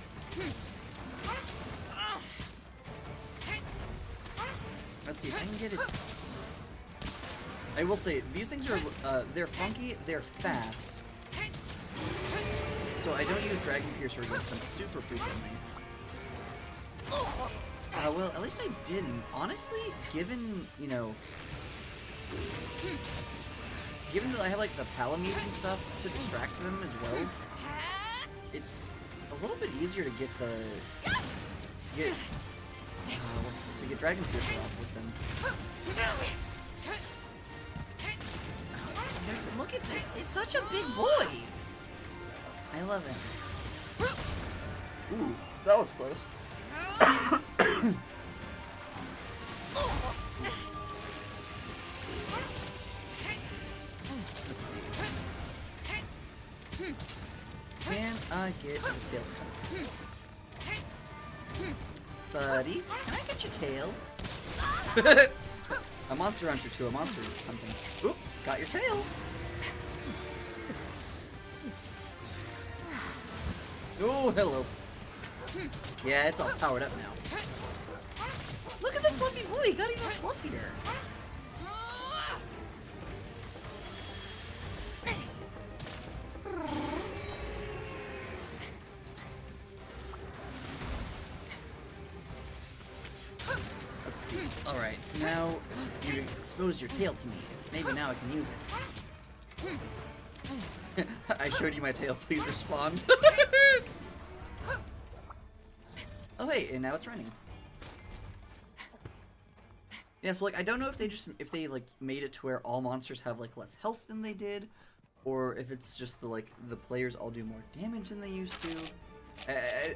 Let's see if I can get it. I will say these things are they're funky, they're fast. So I don't use Dragon Piercer against them super frequently. Well, at least I didn't. Honestly, given, you know, given that I have, like, the Palamute and stuff to distract them as well, it's a little bit easier to get Dragon Piercer off with them. Look at this! He's such a big boy! I love him. Ooh, that was close. Let's see. Can I get your tail cut? Buddy, can I get your tail? A monster hunter to a monster is hunting. Oops, got your tail. Oh, hello. Yeah, it's all powered up now. Look at the fluffy boy, he got even fluffier. Let's see. Alright, now you exposed your tail to me. Maybe now I can use it. I showed you my tail, please respond. Oh hey, and now it's running. Yeah, so like I don't know if they like made it to where all monsters have like less health than they did, or if it's just the players all do more damage than they used to.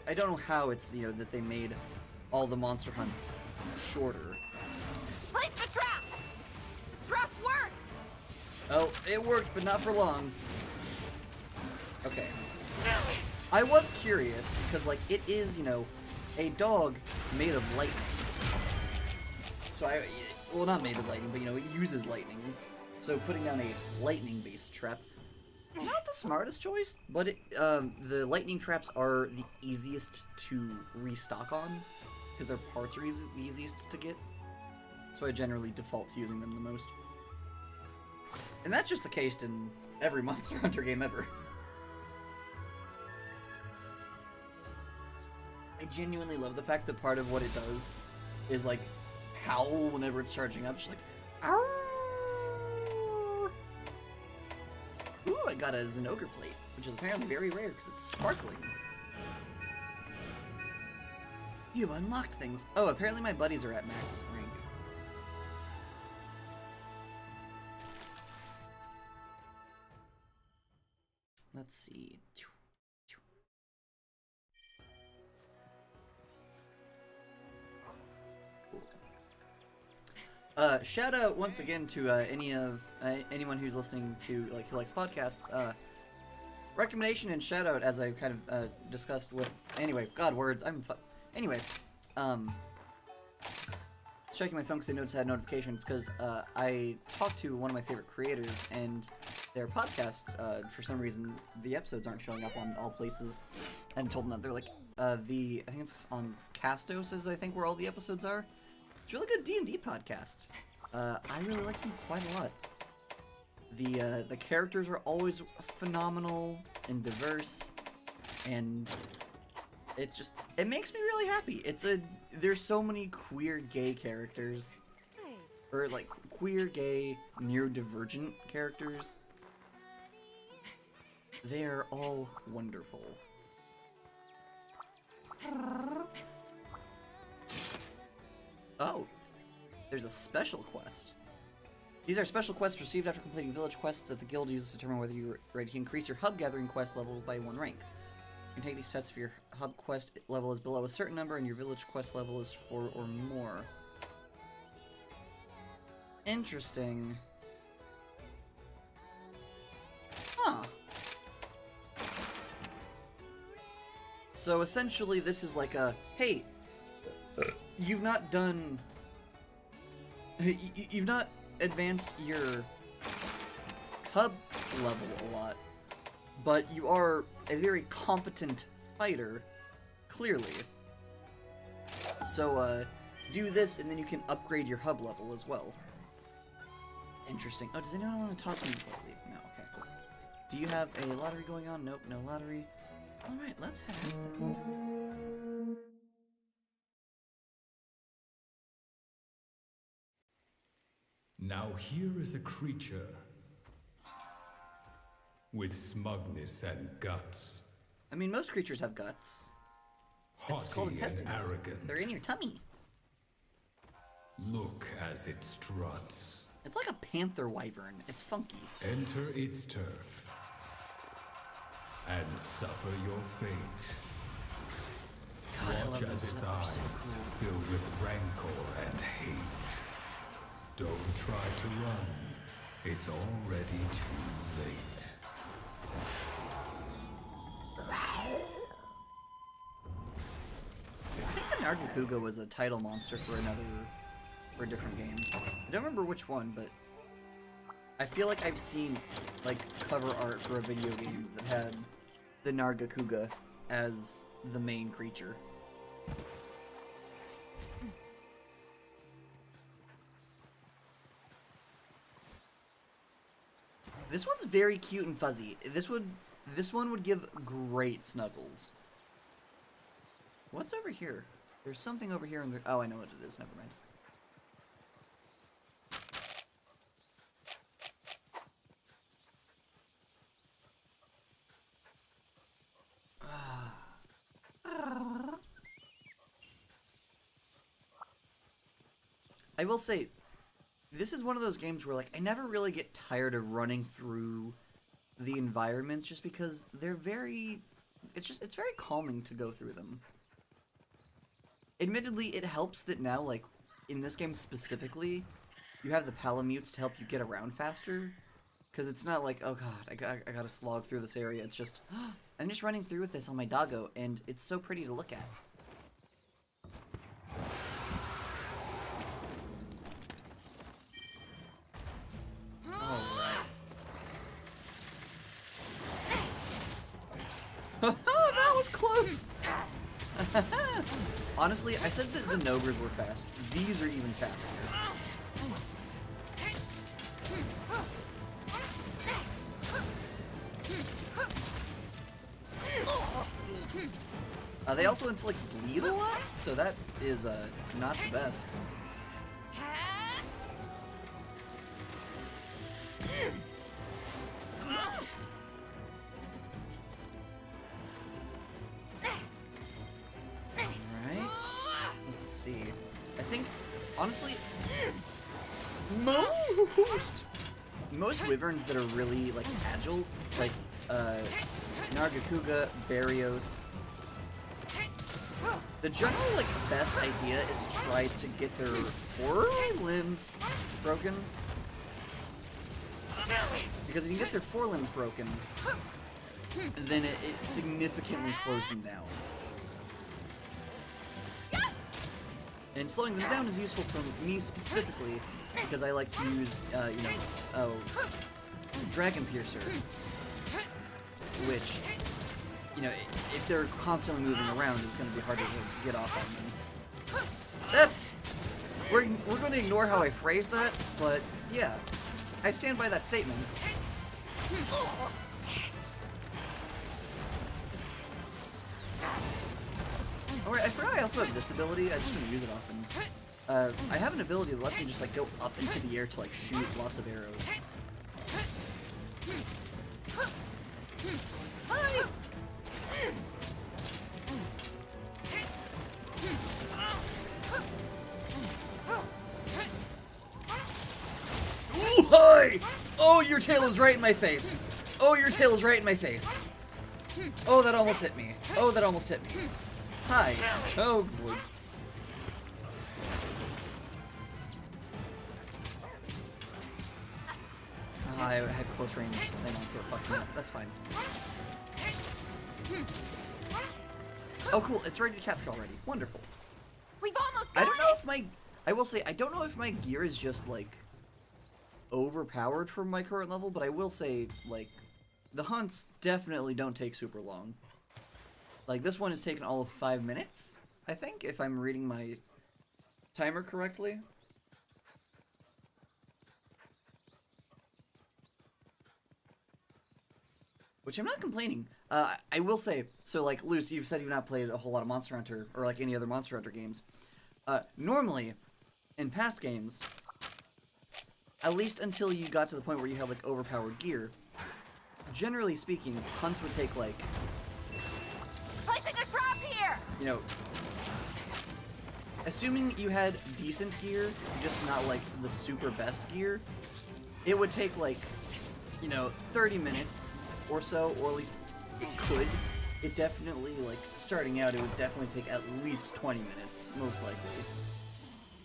I don't know how it's, you know, that they made all the monster hunts shorter. Place the trap! The trap worked! Oh, it worked, but not for long. Okay. I was curious because like it is, you know, a dog made of lightning. So well, not made of lightning, but you know, it uses lightning. So putting down a lightning-based trap, not the smartest choice, but the lightning traps are the easiest to restock on, because their parts are the easiest to get. So I generally default to using them the most. And that's just the case in every Monster Hunter game ever. I genuinely love the fact that part of what it does is like howl whenever it's charging up. Just like, ow! Ooh, I got a Zinogre plate, which is apparently very rare because it's sparkling. You've unlocked things. Oh, apparently my buddies are at max rank. Let's see. Shout out once again to anyone who's listening to, like, who likes podcasts. Recommendation and shout out, as I kind of discussed with. Anyway, God, words. Anyway, checking my phone because I noticed I had notifications because I talked to one of my favorite creators and their podcast. For some reason, the episodes aren't showing up on all places, and I told them that they're like I think it's on Castos, is I think where all the episodes are. It's a really good D&D podcast. I really like them quite a lot. The characters are always phenomenal and diverse, and it makes me really happy. There's so many queer gay characters, or like queer gay neurodivergent characters. They are all wonderful. Oh, there's a special quest. These are special quests received after completing village quests that the guild uses to determine whether you're ready to increase your hub gathering quest level by 1 rank. You can take these tests if your hub quest level is below a certain number and your village quest level is 4 or more. Interesting. Huh. So essentially this is like a, hey, you've not done... You've not advanced your hub level a lot, but you are a very competent fighter, clearly. So, do this and then you can upgrade your hub level as well. Interesting. Oh, does anyone want to talk to me before I leave? No, okay, cool. Do you have a lottery going on? Nope, no lottery. Alright, let's head out then. Now here is a creature with smugness and guts. I mean, most creatures have guts. It's called Haughty and intestines. arrogant. They're in your tummy. Look as it struts. It's like a panther wyvern. It's funky. Enter its turf and suffer your fate. God, I Watch love as those its suckers, so eyes cool. fill with rancor and hate. Don't try to run. It's already too late. I think the Nargacuga was a title monster for a different game. I don't remember which one, but I feel like I've seen like cover art for a video game that had the Nargacuga as the main creature. This one's very cute and fuzzy. This one would give great snuggles. What's over here? There's something over here in the... Oh, I know what it is. Never mind. I will say, this is one of those games where, like, I never really get tired of running through the environments just because they're very... It's very calming to go through them. Admittedly, it helps that now, like, in this game specifically, you have the palamutes to help you get around faster. Because it's not like, oh god, I gotta slog through this area. It's just, I'm just running through with this on my doggo, and it's so pretty to look at. Alright. That was close! Honestly, I said that Zenogres were fast. These are even faster. They also inflict bleed a lot, so that is not the best. Alright. Let's see. I think, honestly, most wyverns that are really, like, agile, like, Nargacuga, Barrios, the general, like, best idea is to try to get their forelimbs broken. Because if you get their forelimbs broken, then it significantly slows them down. And slowing them down is useful for me specifically, because I like to use, Dragon Piercer, which, if they're constantly moving around, it's going to be harder to get off on them. We're going to ignore how I phrased that, but yeah, I stand by that statement. Alright, I forgot I also have this ability. I just don't use it often. I have an ability that lets me just like go up into the air to like shoot lots of arrows. Hi! Ooh, hi! Oh, your tail is right in my face. Oh, your tail is right in my face. Oh, that almost hit me. Oh, that almost hit me. Hi. Oh, boy. I had close range thing on, so it fucked me up. That's fine. Oh, cool. It's ready to capture already. Wonderful. We've almost got I don't know if my... I will say, I don't know if my gear is just, like, overpowered for my current level, but I will say, like, the hunts definitely don't take super long. Like, this one has taken all of 5 minutes, I think, if I'm reading my timer correctly. Which I'm not complaining. I will say, so like, Luce, you've said you've not played a whole lot of Monster Hunter, or like any other Monster Hunter games. Normally, in past games, at least until you got to the point where you had like overpowered gear, generally speaking, hunts would take like, placing a trap here. you know, assuming you had decent gear, just not like the super best gear, it would take like, you know, 30 minutes or so, or at least it could. It definitely, like, starting out, it would definitely take at least 20 minutes, most likely.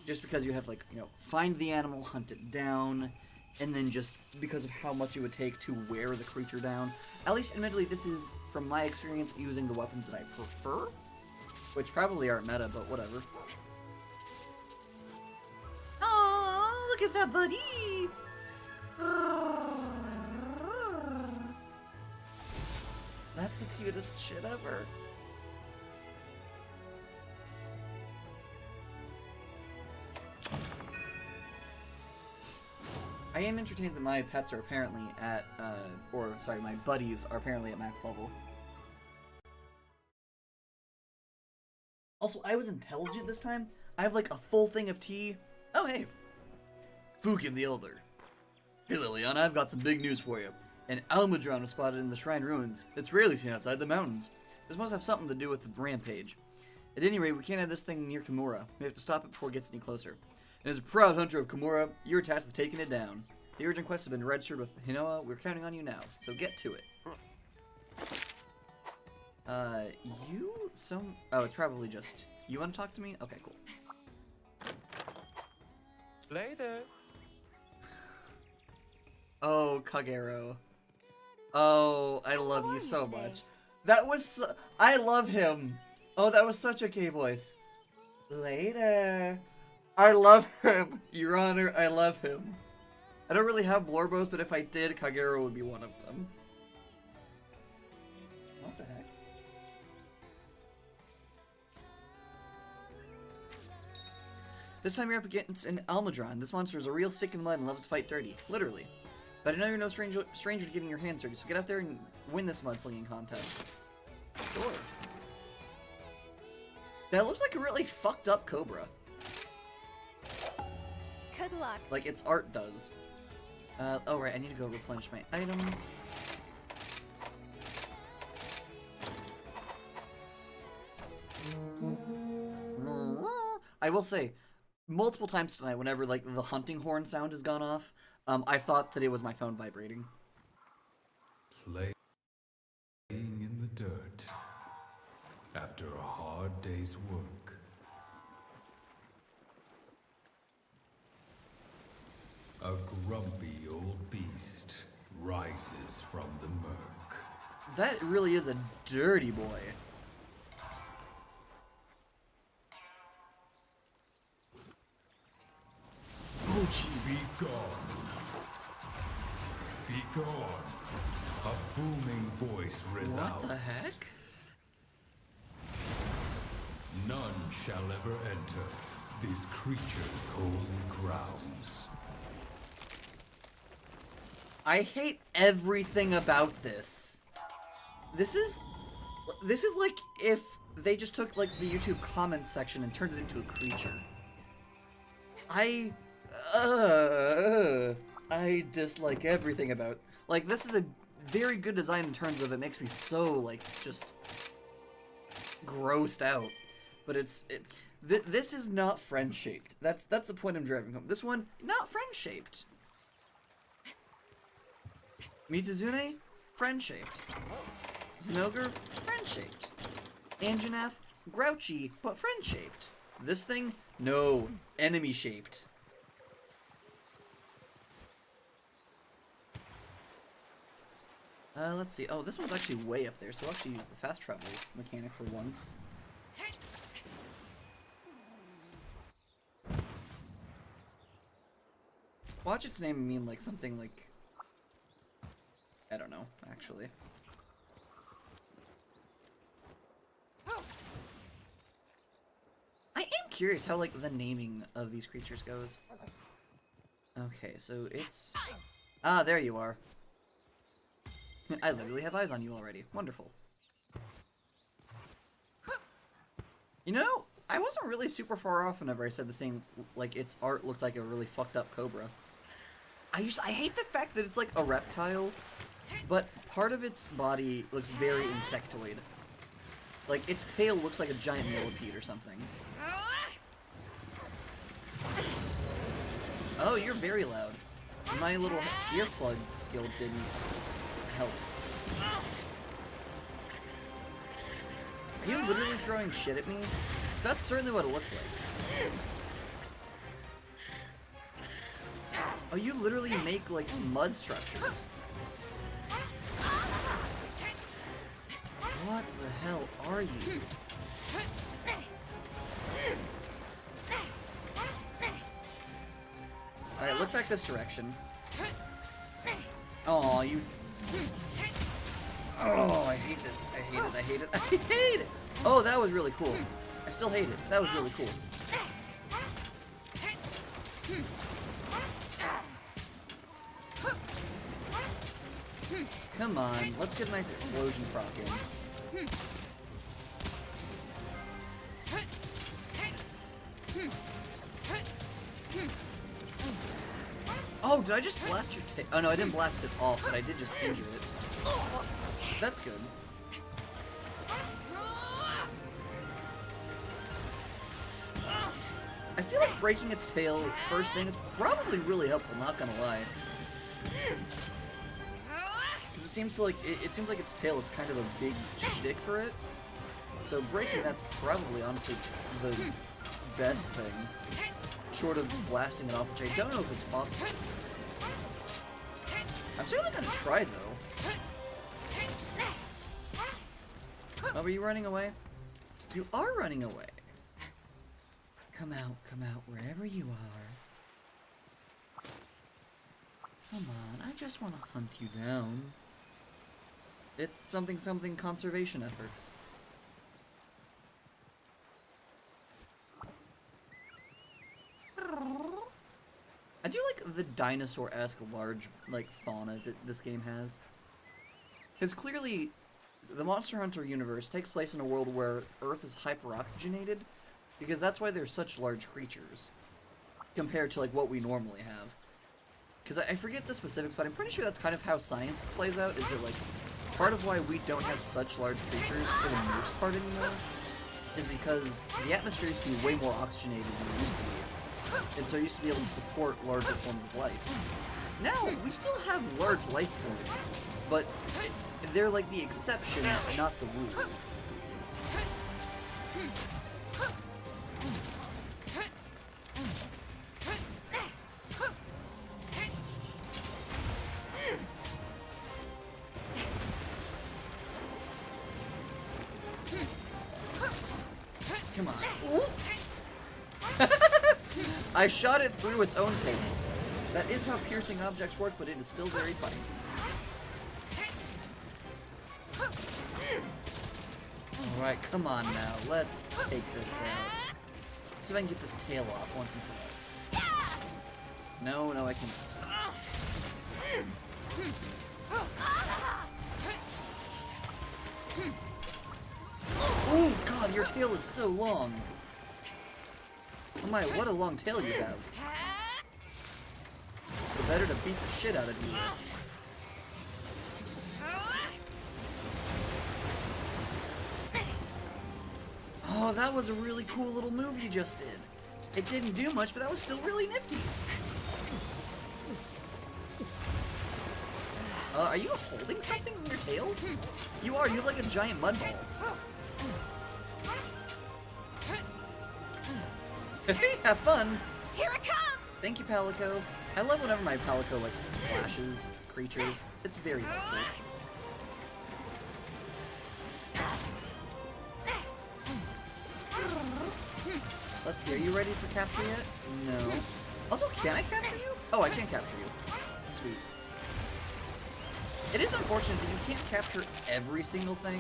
Just because you have, like, you know, find the animal, hunt it down, and then just because of how much it would take to wear the creature down. At least, admittedly, this is, from my experience, using the weapons that I prefer, which probably aren't meta, but whatever. Oh, look at that, buddy! That's the cutest shit ever. I am entertained that my pets are apparently at, my buddies are apparently at max level. Also, I was intelligent this time. I have like a full thing of tea. Oh, hey. Fukin the Elder. Hey, Liliana, I've got some big news for you. An Almudron was spotted in the Shrine Ruins. It's rarely seen outside the mountains. This must have something to do with the rampage. At any rate, we can't have this thing near Kimura. We have to stop it before it gets any closer. And as a proud hunter of Kimura, you're tasked with taking it down. The urgent quest has been registered with Hinoa. We're counting on you now, so get to it. Oh, it's probably just... You want to talk to me? Okay, cool. Later. Oh, Kagero. Oh, I love you so much. That was... I love him. Oh, that was such a K voice. Later. I love him. Your Honor, I love him. I don't really have Blorbos, but if I did, Kagero would be one of them. What the heck? This time you're up against an Almudron. This monster is a real stick in the mud and loves to fight dirty. Literally. But I know you're no stranger to getting your hands dirty, so get out there and win this mudslinging contest. Sure. That looks like a really fucked up cobra. Good luck. Like its art does. Oh right, I need to go replenish my items. I will say, multiple times tonight, whenever like the hunting horn sound has gone off, I thought that it was my phone vibrating. Playing in the dirt after a hard day's work. A grumpy old beast rises from the murk. That really is a dirty boy. Oh jeez. Be gone. Be gone. A booming voice resounds. What the heck? None shall ever enter this creature's holy grounds. I hate everything about this. This is like if they just took, like, the YouTube comments section and turned it into a creature. I dislike everything about... Like, this is a very good design in terms of it makes me so, like, just grossed out. But this is not friend-shaped. That's the point I'm driving home. This one, not friend-shaped. Mitsuzune, friend-shaped. Zinogre, friend-shaped. Anjanath, grouchy, but friend-shaped. This thing, no, enemy-shaped. Let's see. Oh, this one's actually way up there, so I'll actually use the fast travel mechanic for once. Watch its name mean, like, something like... I don't know, actually. I am curious how, like, the naming of these creatures goes. Okay, so it's... Ah, there you are. I literally have eyes on you already. Wonderful. You know, I wasn't really super far off whenever I said the same, like, its art looked like a really fucked up cobra. I hate the fact that it's like a reptile, but part of its body looks very insectoid. Like, its tail looks like a giant millipede or something. Oh, you're very loud. My little earplug skill didn't help. Are you literally throwing shit at me? 'Cause that's certainly what it looks like. Oh, you literally make, like, mud structures. What the hell are you? Alright, look back this direction. Oh, you... Oh, I hate this. I hate it. I hate it. I hate it! Oh, that was really cool. I still hate it. That was really cool. Come on, let's get a nice explosion proc in. Oh, did I just blast your tail? Oh no, I didn't blast it off, but I did just injure it. That's good. I feel like breaking its tail first thing is probably really helpful, not gonna lie. Because it seems to, like, it seems like its tail, it's kind of a big shtick for it. So breaking that's probably honestly the best thing. Short of blasting it off, which I don't know if it's possible. I'm certainly gonna try though. Oh, are you running away? You are running away. Come out, wherever you are. Come on, I just want to hunt you down. It's something conservation efforts. I do like the dinosaur-esque large, like, fauna that this game has. Because clearly, the Monster Hunter universe takes place in a world where Earth is hyper-oxygenated, because that's why there's such large creatures, compared to, like, what we normally have. Because I forget the specifics, but I'm pretty sure that's kind of how science plays out, is that, like, part of why we don't have such large creatures, for the most part anymore, is because the atmosphere used to be way more oxygenated than it used to be. And so it used to be able to support larger forms of life. Now, we still have large life forms, but they're like the exception, not the rule. Come on. I shot it through its own tail. That is how piercing objects work, but it is still very funny. Alright, come on now. Let's take this out. Let's see if I can get this tail off once and for all. No, I cannot. Oh god, God, your tail is so long. Oh my, what a long tail you have. The better to beat the shit out of you. Oh, that was a really cool little move you just did. It didn't do much, but that was still really nifty. Are you holding something in your tail? You are. You have like a giant mud ball. Hey, have fun. Here it comes! Thank you, Palico. I love whenever my Palico like flashes creatures. It's very helpful. Let's see, are you ready for capture yet? No. Also, can I capture you? Oh, I can capture you. Sweet. It is unfortunate that you can't capture every single thing,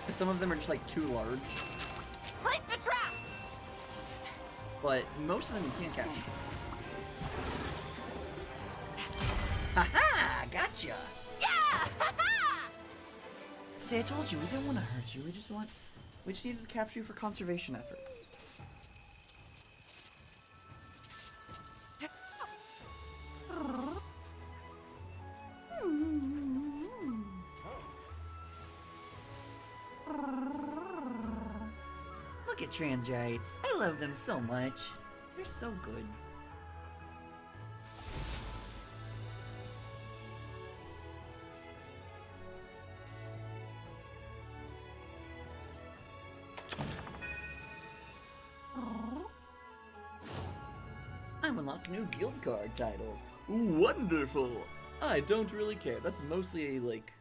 because some of them are just like too large. Place the trap! But most of them you can capture. Haha! Gotcha! Yeah! Ha-ha! See, I told you, we didn't want to hurt you. We just needed to capture you for conservation efforts. Look at transrites. I love them so much. They're so good. I'm unlocking new guild card titles. Wonderful! I don't really care. That's mostly a, like,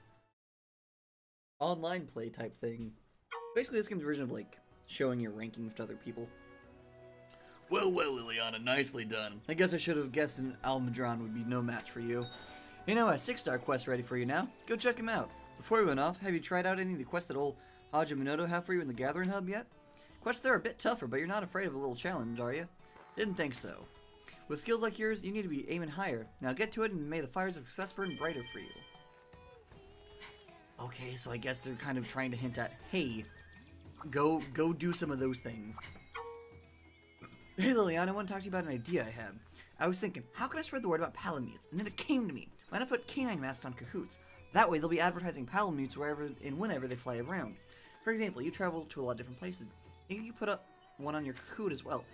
online play type thing. Basically, this game's version of, like, showing your ranking to other people. Well, Liliana, nicely done. I guess I should have guessed an Almudron would be no match for you. You know, a 6-star quest ready for you now. Go check him out. Before we went off, have you tried out any of the quests that old Hajiminoto have for you in the Gathering Hub yet? Quests there are a bit tougher, but you're not afraid of a little challenge, are you? Didn't think so. With skills like yours, you need to be aiming higher. Now get to it and may the fires of success burn brighter for you. Okay, so I guess they're kind of trying to hint at, hey, go do some of those things. Hey Liliana, I want to talk to you about an idea I had. I was thinking, how can I spread the word about Palamutes? And then it came to me. Why not put canine masks on Kahoots? That way they'll be advertising Palamutes wherever and whenever they fly around. For example, you travel to a lot of different places. You can put up one on your Kahoot as well.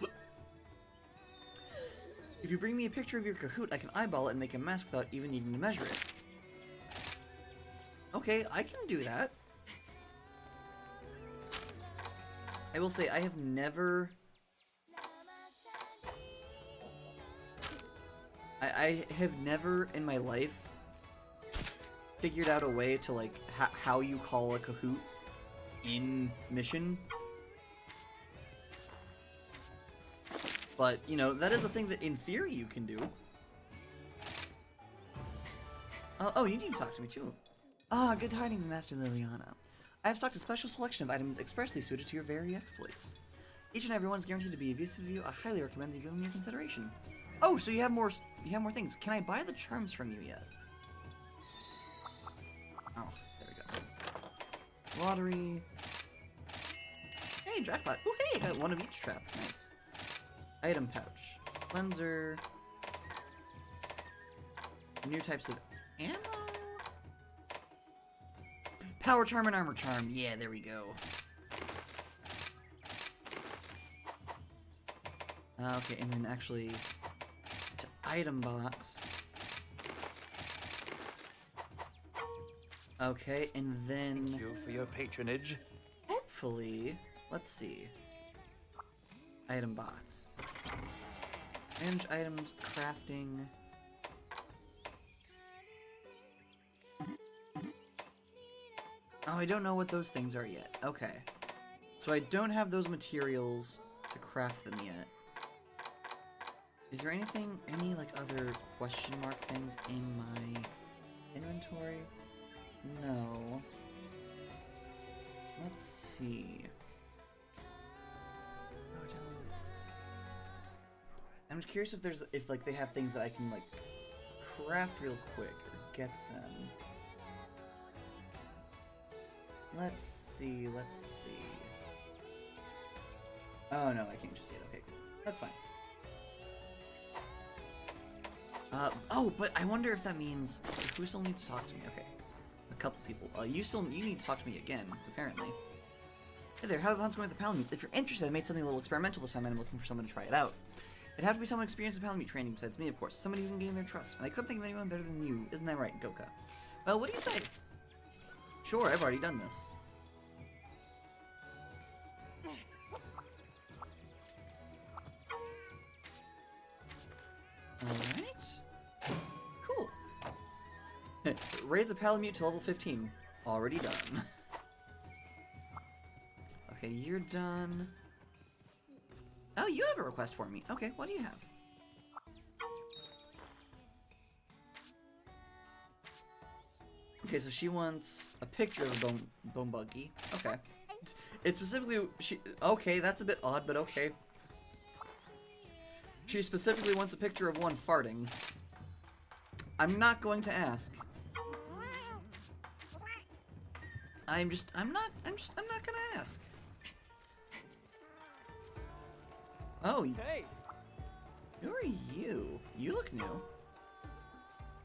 If you bring me a picture of your Kahoot, I can eyeball it and make a mask without even needing to measure it. Okay, I can do that. I will say, I have never... I have never in my life figured out a way to, like, how you call a Kahoot in Mission. But, you know, that is a thing that in theory you can do. Oh, you need to talk to me too. Ah, good tidings, Master Liliana. I have stocked a special selection of items expressly suited to your very exploits. Each and every one is guaranteed to be of use to you. I highly recommend that you give them your consideration. Oh, so you have more things. Can I buy the charms from you yet? Oh, there we go. Lottery. Hey, jackpot. Oh, hey, I got one of each trap. Nice. Item pouch. Cleanser. New types of ammo. Power charm and armor charm. Yeah, there we go. Okay, and then actually to item box. Okay, and then Thank you for your patronage. hopefully, let's see. Item box. Manage items, crafting. Oh, I don't know what those things are yet. Okay. So I don't have those materials to craft them yet. Is there anything, any like other question mark things in my inventory? No. Let's see. I'm just curious if like they have things that I can like craft real quick or get them. Let's see. Oh no, I can't just see it. Okay, cool. That's fine. Oh, but I wonder if that means... So who still needs to talk to me? Okay. A couple people. You need to talk to me again, apparently. Hey there, how the hunt's going with the Palamutes? If you're interested, I made something a little experimental this time and I'm looking for someone to try it out. It'd have to be someone experienced in Palamute training besides me, of course. Somebody who can gain their trust. And I couldn't think of anyone better than you. Isn't that right, Goka? Well, what do you say? Sure, I've already done this. Alright. Cool. Raise a Palamute to level 15. Already done. Okay, you're done. Oh, you have a request for me. Okay, what do you have? Okay, so she wants a picture of a bone buggy. Okay. It's specifically... Okay, that's a bit odd, but okay. She specifically wants a picture of one farting. I'm not going to ask. I'm not gonna ask. Oh, Hey! who are you? You look new.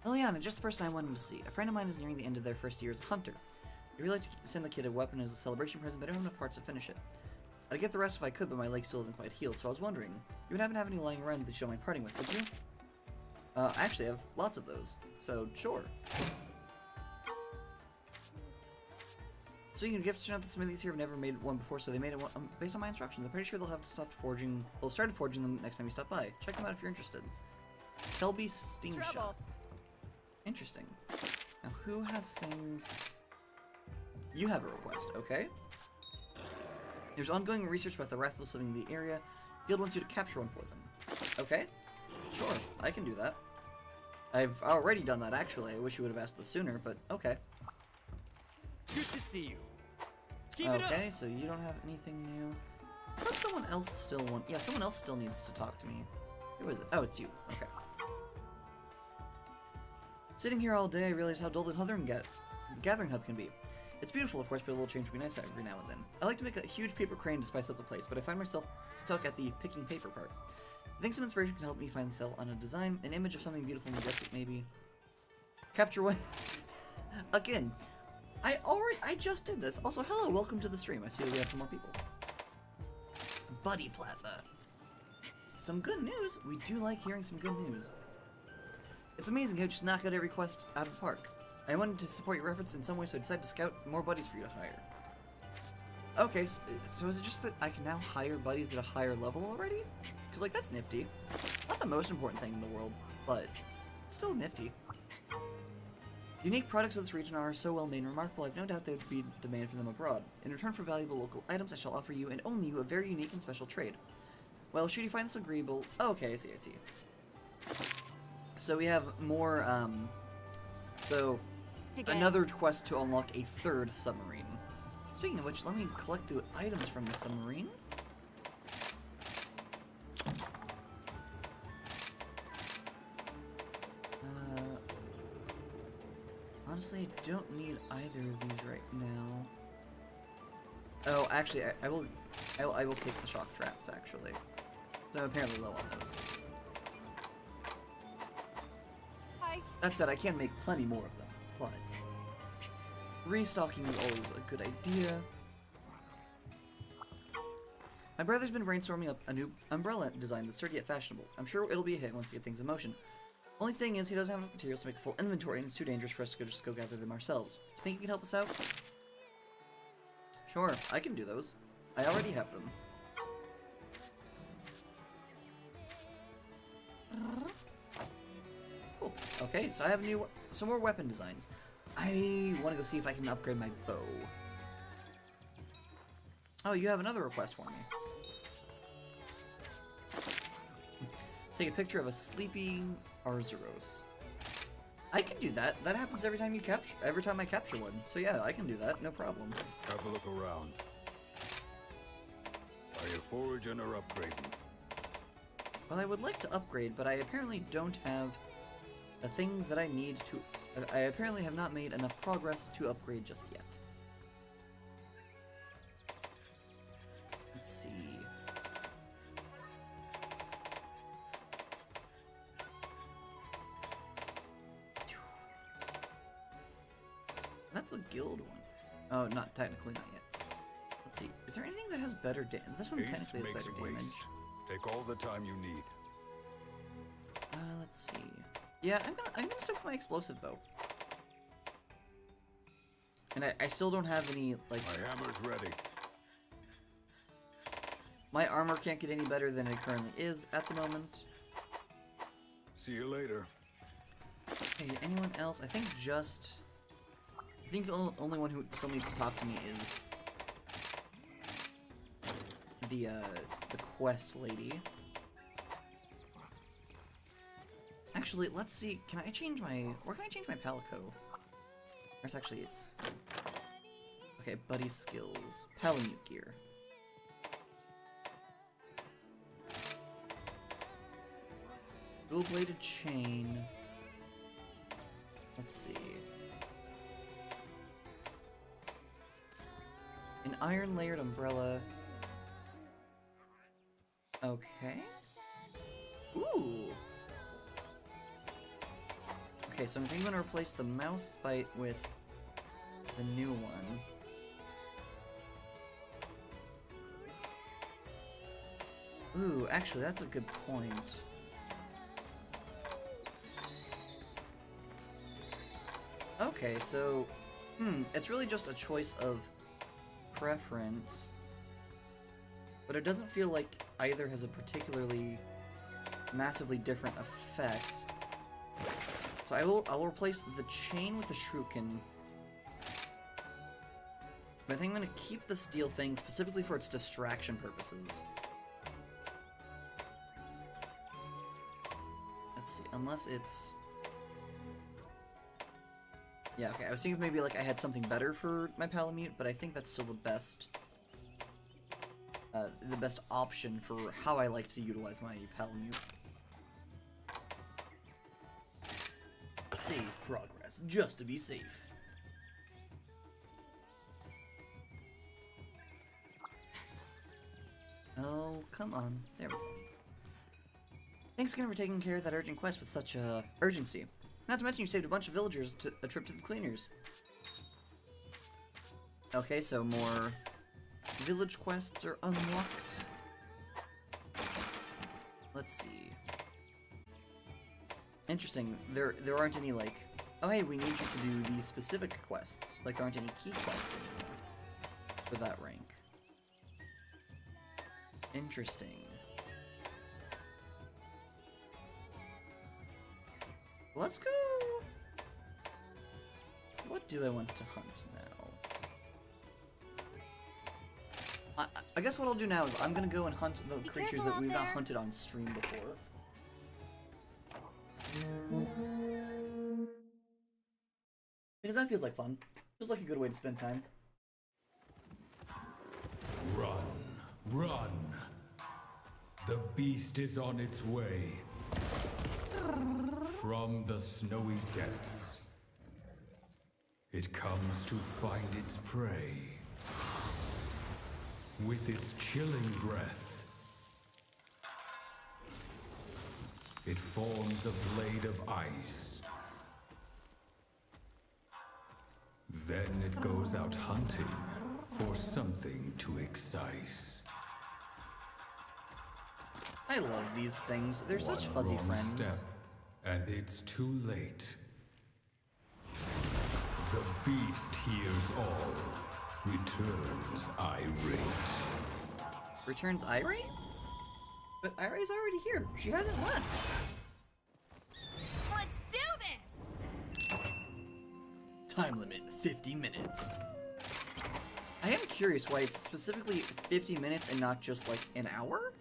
Liliana, just the person I wanted to see. A friend of mine is nearing the end of their first year as a hunter. I'd really like to send the kid a weapon as a celebration present, but I don't have enough parts to finish it. I'd get the rest if I could, but my leg still isn't quite healed, so I was wondering, you would happen to have any lying around that you don't mind parting with, would you? Actually, I have lots of those, so sure. Speaking of gifts, turn out the Smithies here have never made one before, so they made it based on my instructions. I'm pretty sure they'll have to stop forging. They'll start forging them next time you stop by. Check them out if you're interested. Shelby Steam Trouble. Shop. Interesting. Now, who has things? You have a request, okay? There's ongoing research about the Wrathless living in the area. Guild wants you to capture one for them. Okay? Sure, I can do that. I've already done that, actually. I wish you would have asked this sooner, but okay. Good to see you. Keep it up. Okay, so you don't have anything new. I thought someone else still yeah, someone else still needs to talk to me. Who is it? Oh, it's you. Okay. Sitting here all day, I realized how dull the gathering hub can be. It's beautiful, of course, but a little change would be nice every now and then. I like to make a huge paper crane to spice up the place, but I find myself stuck at the picking paper part. I think some inspiration can help me find Cell on a design, an image of something beautiful and majestic, maybe. Capture one. Again, I just did this. Also, hello, welcome to the stream. I see that we have some more people. Buddy Plaza. Some good news. We do like hearing some good news. It's amazing how you just knock out every quest out of the park. I wanted to support your efforts in some way, so I decided to scout more buddies for you to hire. Okay, so is it just that I can now hire buddies at a higher level already? Because, like, that's nifty. Not the most important thing in the world, but it's still nifty. Unique products of this region are so well made and remarkable, I've no doubt there would be demand for them abroad. In return for valuable local items, I shall offer you, and only you, a very unique and special trade. Well, should you find this agreeable... Okay, I see. So we have more, another quest to unlock a third submarine. Speaking of which, let me collect the items from the submarine. Honestly, I don't need either of these right now. Oh, actually, I will take the shock traps, actually. So I'm apparently low on those. Hi. That said, I can make plenty more of them, but restocking is always a good idea. My brother's been brainstorming up a new umbrella design that's sturdy yet fashionable. I'm sure it'll be a hit once we get things in motion. Only thing is, he doesn't have enough materials to make a full inventory, and it's too dangerous for us to just go gather them ourselves. Do you think you can help us out? Sure, I can do those. I already have them. Cool. Okay, so I have some more weapon designs. I want to go see if I can upgrade my bow. Oh, you have another request for me. Take a picture of a sleeping Arzuros. I can do that. That happens every time I capture one. So yeah, I can do that. No problem. Have a look around. Are you foraging or upgrading? Well, I would like to upgrade, but I apparently don't have the things that I need to... I apparently have not made enough progress to upgrade just yet. Let's see. That's the guild one. Oh, not technically, not yet. Let's see. Is there anything that has better damage? This one Haste technically has makes better damage. waste. Take all the time you need. Let's see. Yeah, I'm gonna stick with my explosive bow. And I still don't have any, like... My hammer's ready. My armor can't get any better than it currently is at the moment. See you later. Okay, anyone else? I think the only one who still needs to talk to me is the quest lady. Actually, let's see. Can I change my... Where can I change my palico? There's actually, it's... Okay, buddy skills. Palamute gear. Dual-bladed chain. Let's see. An iron-layered umbrella. Okay. Ooh. Okay, so I think I'm gonna replace the mouth bite with the new one. Ooh, actually, that's a good point. Okay, so, it's really just a choice of preference, but it doesn't feel like either has a particularly massively different effect. So I'll replace the chain with the shuriken, but I think I'm gonna keep the steel thing specifically for its distraction purposes. Let's see, unless it's... Yeah, okay, I was thinking if maybe like I had something better for my palamute, but I think that's still the best option for how I like to utilize my palamute. Save progress, just to be safe. Oh, come on. There we go. Thanks again for taking care of that urgent quest with such urgency. Not to mention you saved a bunch of villagers to a trip to the cleaners. Okay, so more village quests are unlocked. Let's see. Interesting. There aren't any like, oh hey, we need you to do these specific quests. Like there aren't any key quests anymore for that rank. Interesting. Let's go! What do I want to hunt now? I guess what I'll do now is I'm gonna go and hunt the creatures that we've not hunted on stream before. Because that feels like fun. Feels like a good way to spend time. Run, run. The beast is on its way. From the snowy depths, it comes to find its prey. With its chilling breath, it forms a blade of ice. Then it goes out hunting for something to excise. I love these things. They're such One fuzzy wrong friends. Step, and it's too late. The beast hears all, returns irate. Returns Irate? But Irate's already here. She hasn't left. Let's do this! Time limit, 50 minutes. I am curious why it's specifically 50 minutes and not just like an hour?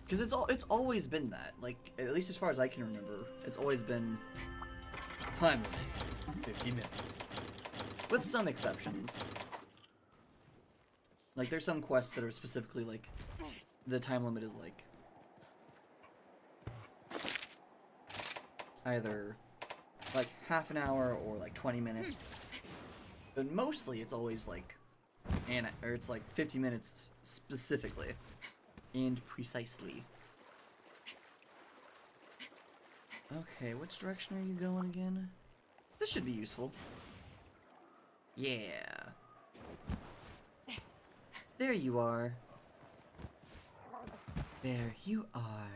Because it's always been that. Like, at least as far as I can remember, it's always been time limit, 50 minutes. With some exceptions. Like, there's some quests that are specifically like, the time limit is like either like half an hour or like 20 minutes. But mostly it's always like, or it's like 50 minutes specifically. And precisely. Okay, which direction are you going again? This should be useful. Yeah. There you are. There you are.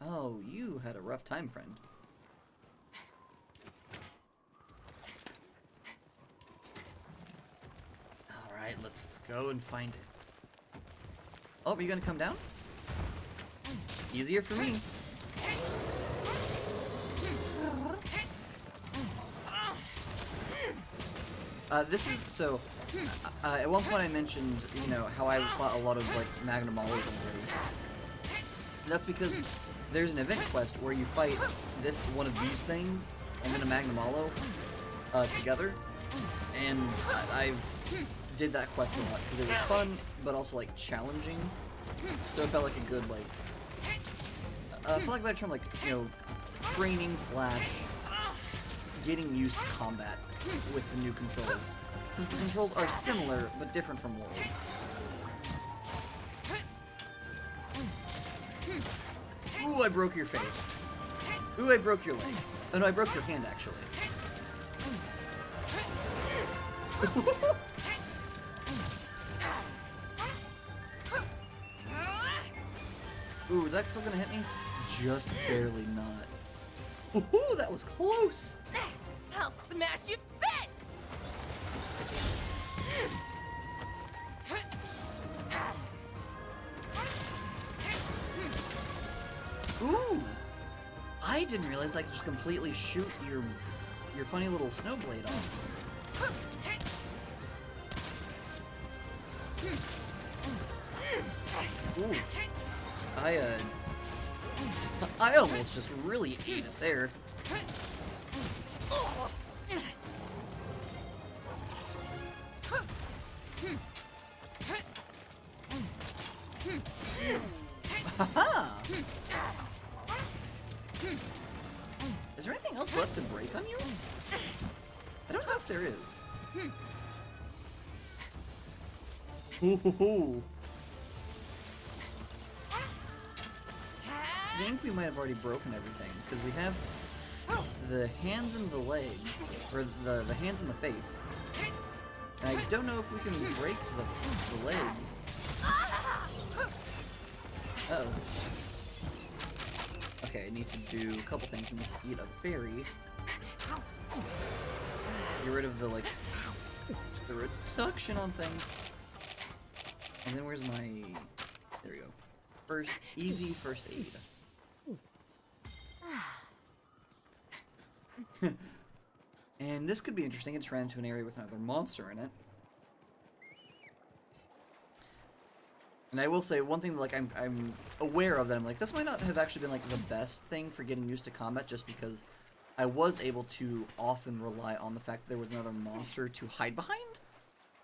Oh, you had a rough time, friend. Alright, let's go and find it. Oh, are you gonna come down? Easier for me. This is, so, at one point I mentioned, you know, how I fought a lot of, like, Magnum Mollos already. That's because there's an event quest where you fight one of these things, and then a Magnum Mollo, together, and I did that quest a lot, because it was fun, but also, like, challenging, so it felt like a good, like, for lack of a better term, like, you know, training / getting used to combat with the new controls. Since the controls are similar, but different from World. Ooh, I broke your face. Ooh, I broke your leg. Oh no, I broke your hand, actually. Ooh, is that still gonna hit me? Just barely not. Ooh, that was close! I'll smash you bits! Ooh! I didn't realize I could just completely shoot your funny little snow blade off. Ooh. I almost just really ate it there. Haha! Is there anything else left to break on you? I don't know if there is. Ooh. I think we might have already broken everything, because we have the hands and the legs, or the hands and the face. And I don't know if we can break the legs. Uh-oh. Okay, I need to do a couple things. I need to eat a berry. Get rid of the, like, the reduction on things. And then where's my... There we go. Easy first aid. And this could be interesting. I just ran into an area with another monster in it. And I will say one thing that, like, I'm aware of that I'm like, this might not have actually been like the best thing for getting used to combat, just because I was able to often rely on the fact that there was another monster to hide behind.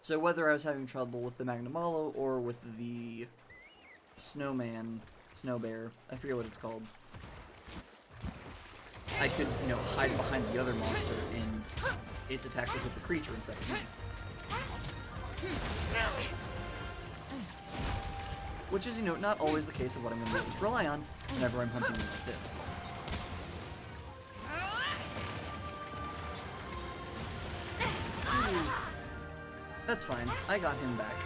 So whether I was having trouble with the Magnum Mollo or with the snowman, snow bear, I forget what it's called, I could, you know, hide behind the other monster and its attacks would hit the creature instead of me. Which is, you know, not always the case of what I'm going to be able to rely on whenever I'm hunting like this. Ooh. That's fine. I got him back.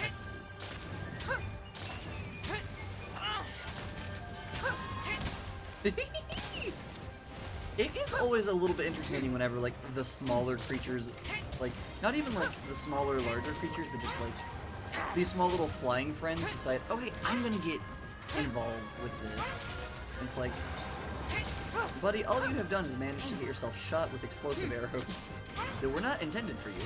Let's see. It is always a little bit entertaining whenever, like, the smaller creatures, like, not even, like, the smaller, larger creatures, but just, like, these small little flying friends decide, okay, I'm gonna get involved with this. And it's like, buddy, all you have done is manage to get yourself shot with explosive arrows that were not intended for you.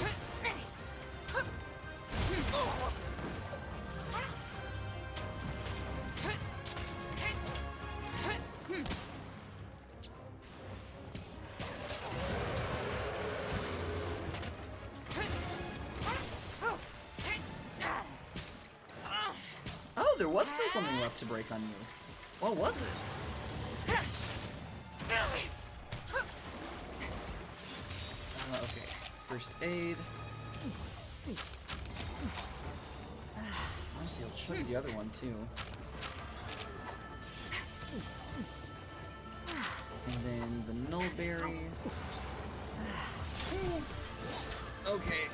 Oh, there was still something left to break on you. What was it? Okay, first aid. Honestly, I'll show you the other one too. And then the nullberry. Okay.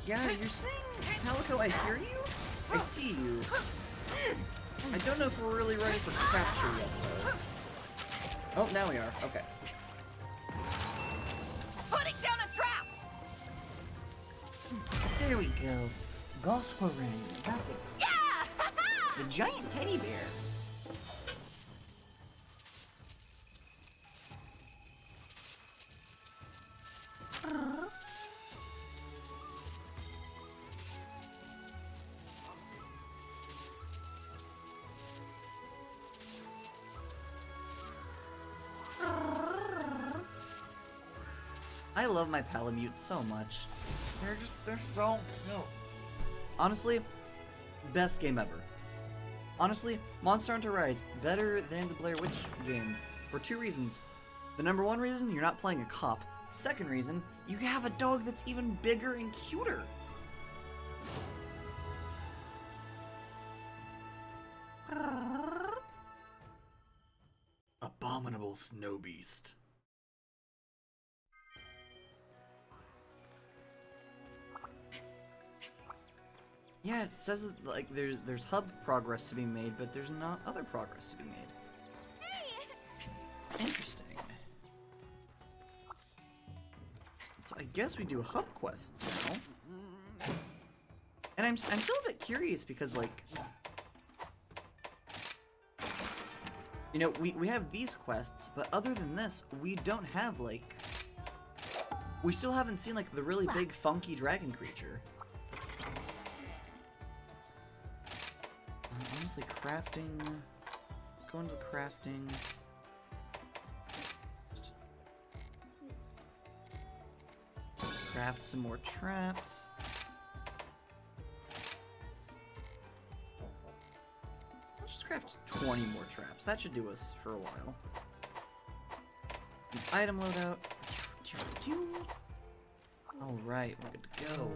Yeah, you're saying, Palico, I hear you? I see you. I don't know if we're really ready for capture yet, though. Oh, now we are. Okay. Putting down a trap! There we go. Gospel ring. Got it. Yeah! The giant teddy bear. I love my Palamutes so much. They're so cute. Honestly, best game ever. Honestly, Monster Hunter Rise, better than the Blair Witch game. For two reasons. The number one reason, you're not playing a cop. Second reason, you have a dog that's even bigger and cuter. Abominable Snow Beast. Yeah, it says that, like, there's hub progress to be made, but there's not other progress to be made. Interesting. So I guess we do hub quests now. And I'm still a bit curious because, like, you know, we have these quests, but other than this, we don't have, like, we still haven't seen, like, the really big funky dragon creature. Honestly, crafting. Let's go into crafting. Craft some more traps. Let's just craft 20 more traps. That should do us for a while. Item loadout. Alright, we're good to go.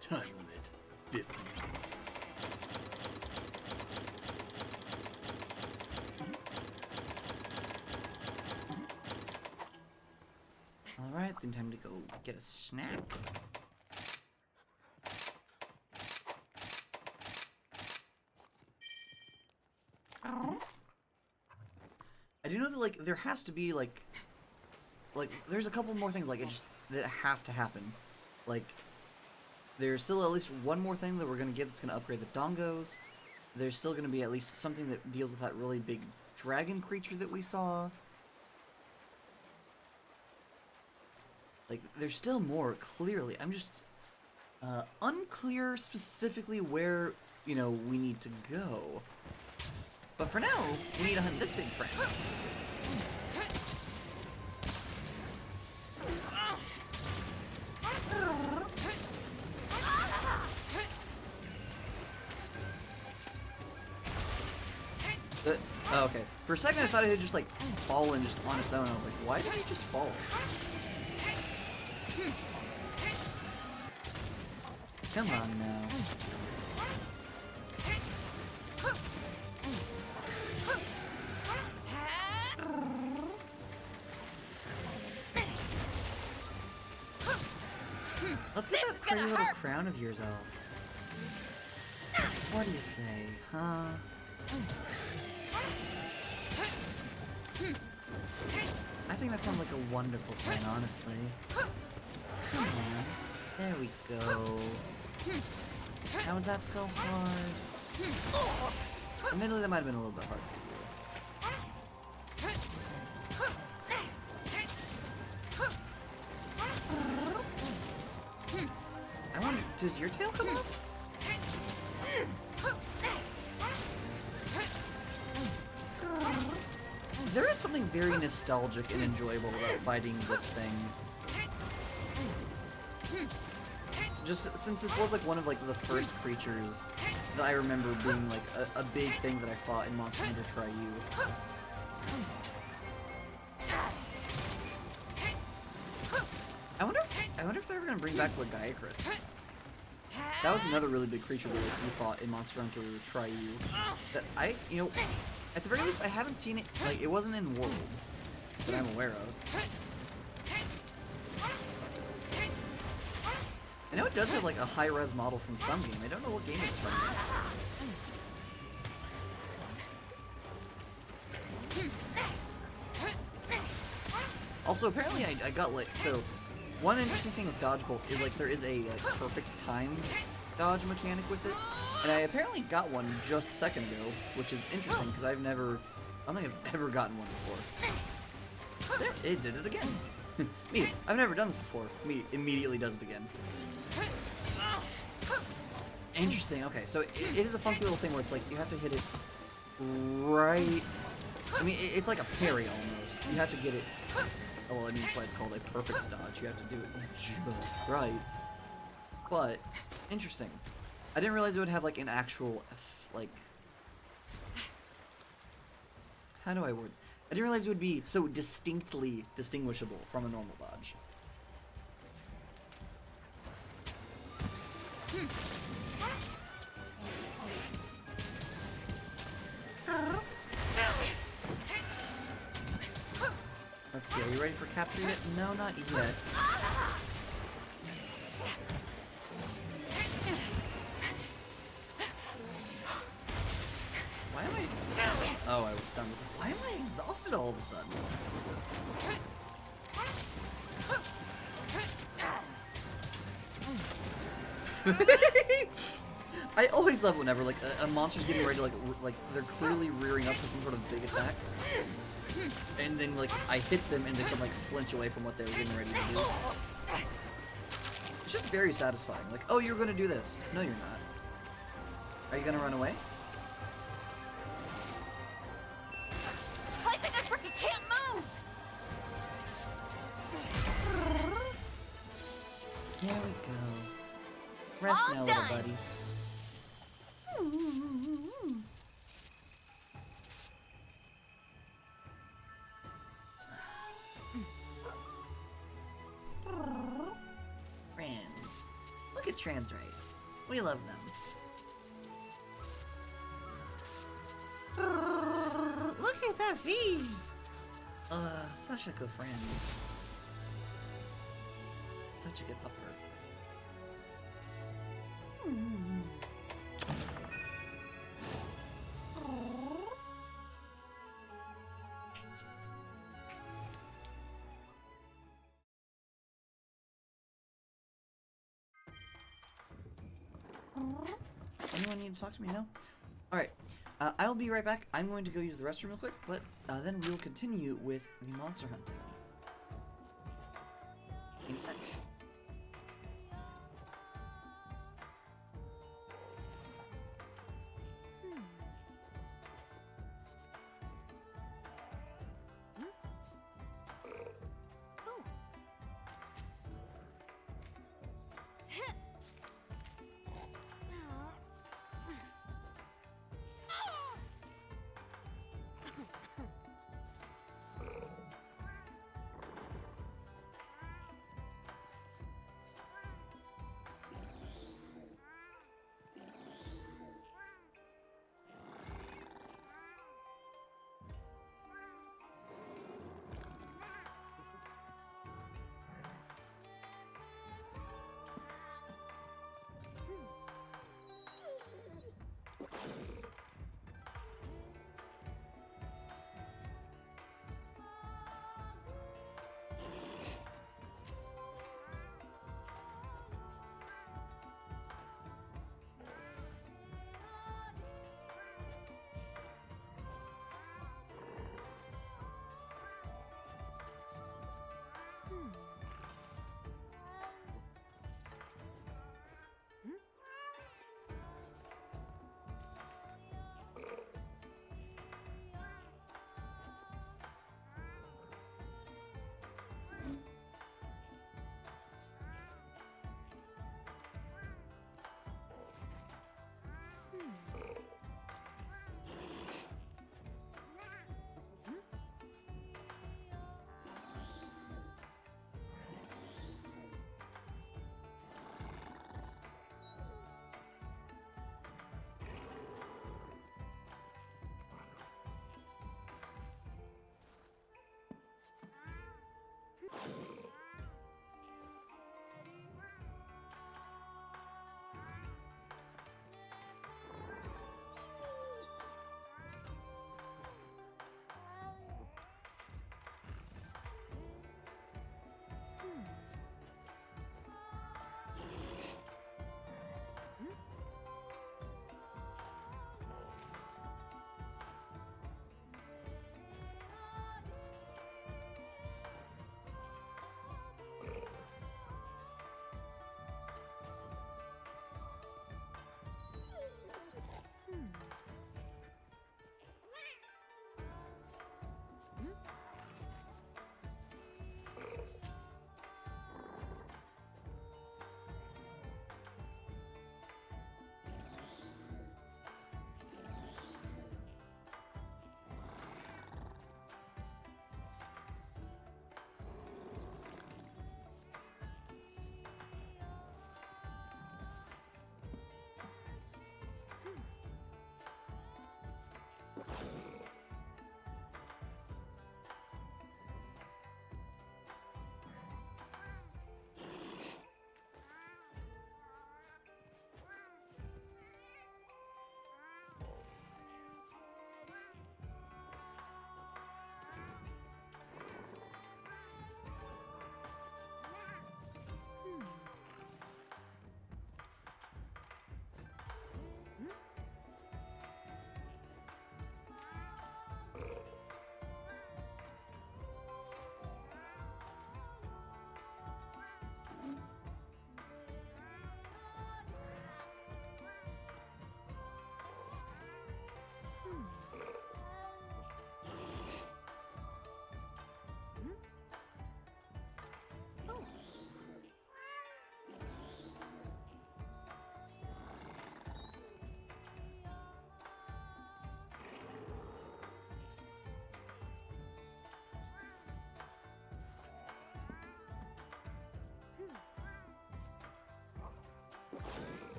Time limit, 50 minutes. Alright, then time to go get a snack. I do know that, like, there has to be, like, there's a couple more things, like, that have to happen. Like, there's still at least one more thing that we're gonna get that's gonna upgrade the dongos. There's still gonna be at least something that deals with that really big dragon creature that we saw. Like, there's still more, clearly. I'm just unclear specifically where, you know, we need to go. But for now, we need to hunt this big friend. Oh, okay. For a second, I thought it had just, like, fallen just on its own. I was like, why did it just fall? Come on now. Let's get that pretty little crown of yours off. What do you say, huh? I think that sounds like a wonderful plan, honestly. Come on. There we go. How was that so hard? Admittedly, that might have been a little bit hard to do. I wonder, does your tail come off? There is something very nostalgic and enjoyable about fighting this thing. just since this was like one of like the first creatures that I remember being like a big thing that I fought in Monster Hunter Try You. I wonder if they're ever gonna bring back Legiacris. That was another really big creature that we fought in Monster Hunter Try You. That you know, at the very least, I haven't seen it. Like, it wasn't in World that I'm aware of. I know it does have like a high-res model from some game. I don't know what game it's from. Also, apparently I got like, so one interesting thing with Dodge Bolt is like there is a like, perfect time dodge mechanic with it. And I apparently got one just a second ago, which is interesting because I don't think I've ever gotten one before. There, it did it again. Me, I've never done this before. Me immediately does it again. Interesting, okay, so it is a funky little thing where it's like you have to hit it right. I mean, it's like a parry almost. You have to get it. Oh, well, I mean, that's why it's called a perfect dodge. You have to do it just right. But, interesting. I didn't realize it would have like an actual, like, how do I word? I didn't realize it would be so distinctly distinguishable from a normal dodge. Let's see, are you ready for capture yet? No, not yet. Why am I... Oh, I was stunned. Why am I exhausted all of a sudden? I always love whenever like a monster's getting ready to like they're clearly rearing up for some sort of big attack, and then like I hit them and they sort of like flinch away from what they were getting ready to do. It's just very satisfying. Like, oh, you're gonna do this. No, you're not. Are you gonna run away? I think I freaking can't move! There we go. Rest All now, done. little buddy. Friends. Look at trans rights. We love them. Look at that face! Such a good friend. Such a good pupper. Anyone need to talk to me? No? Alright. I'll be right back. I'm going to go use the restroom real quick, but then we'll continue with the monster hunting. In a sec.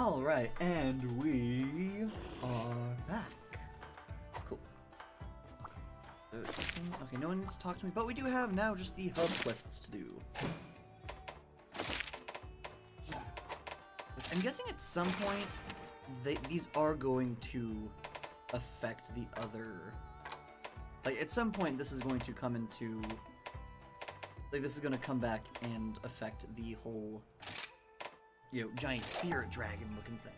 Alright, and we are back. Cool. Okay, no one needs to talk to me, but we do have now just the hub quests to do. I'm guessing at some point, these are going to affect the other... Like, at some point, this is going to come into... Like, this is going to come back and affect the whole, you know, giant spirit dragon-looking thing.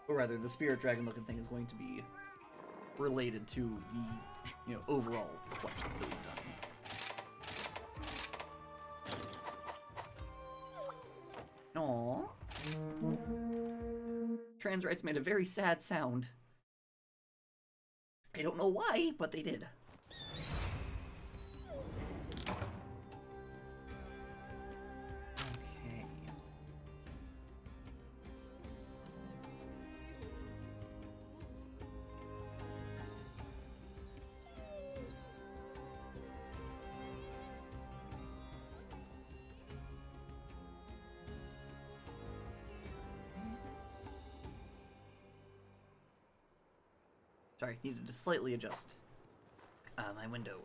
Or rather, the spirit dragon-looking thing is going to be related to the, you know, overall quests that we've done. Aww. Transrites made a very sad sound. I don't know why, but they did. Okay. Sorry, needed to slightly adjust my window.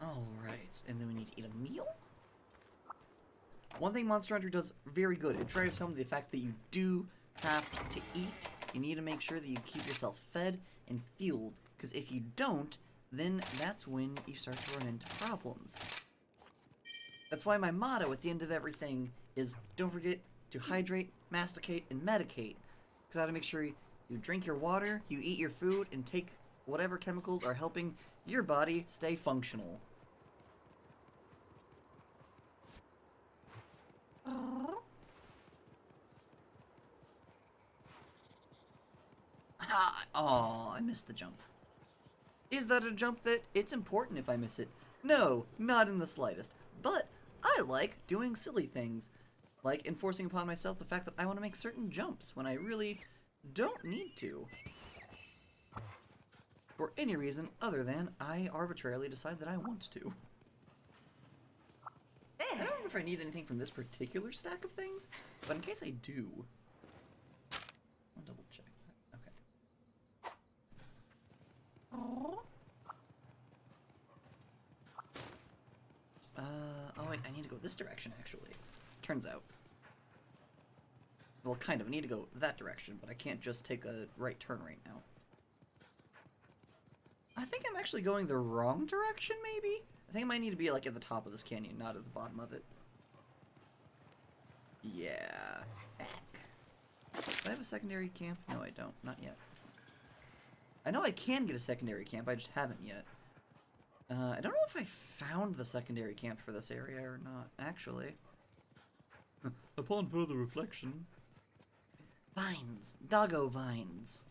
Alright, and then we need to eat a meal? One thing Monster Hunter does very good, it drives home the fact that you do have to eat. You need to make sure that you keep yourself fed and fueled, because if you don't, then that's when you start to run into problems. That's why my motto at the end of everything is don't forget to hydrate, masticate, and medicate. Because I gotta make sure you drink your water, you eat your food, and take whatever chemicals are helping your body stay functional. Oh, I missed the jump. Is that a jump that it's important if I miss it? No, not in the slightest. But I like doing silly things, like enforcing upon myself the fact that I want to make certain jumps when I really don't need to. For any reason other than I arbitrarily decide that I want to. I don't know if I need anything from this particular stack of things, but in case I do, I'll double check that. Okay. Aww. Oh wait, I need to go this direction, actually. Turns out. Well, kind of. I need to go that direction, but I can't just take a right turn right now. I think I'm actually going the wrong direction, maybe? I think I might need to be, like, at the top of this canyon, not at the bottom of it. Yeah. Heck. Do I have a secondary camp? No, I don't. Not yet. I know I can get a secondary camp, I just haven't yet. I don't know if I found the secondary camp for this area or not, actually. Upon further reflection. Vines. Doggo vines.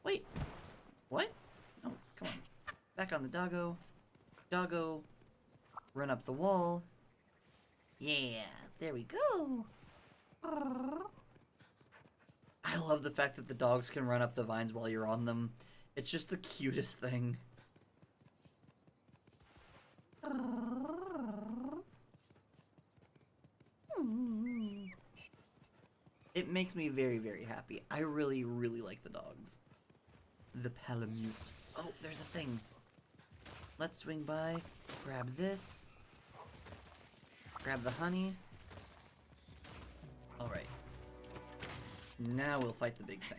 Wait. What? Oh, come on. Back on the doggo. Doggo. Run up the wall. Yeah, there we go. I love the fact that the dogs can run up the vines while you're on them. It's just the cutest thing. It makes me very, very happy. I really, really like the dogs. The Palamutes. Oh, there's a thing. Let's swing by, grab this, grab the honey. Alright. Now we'll fight the big thing.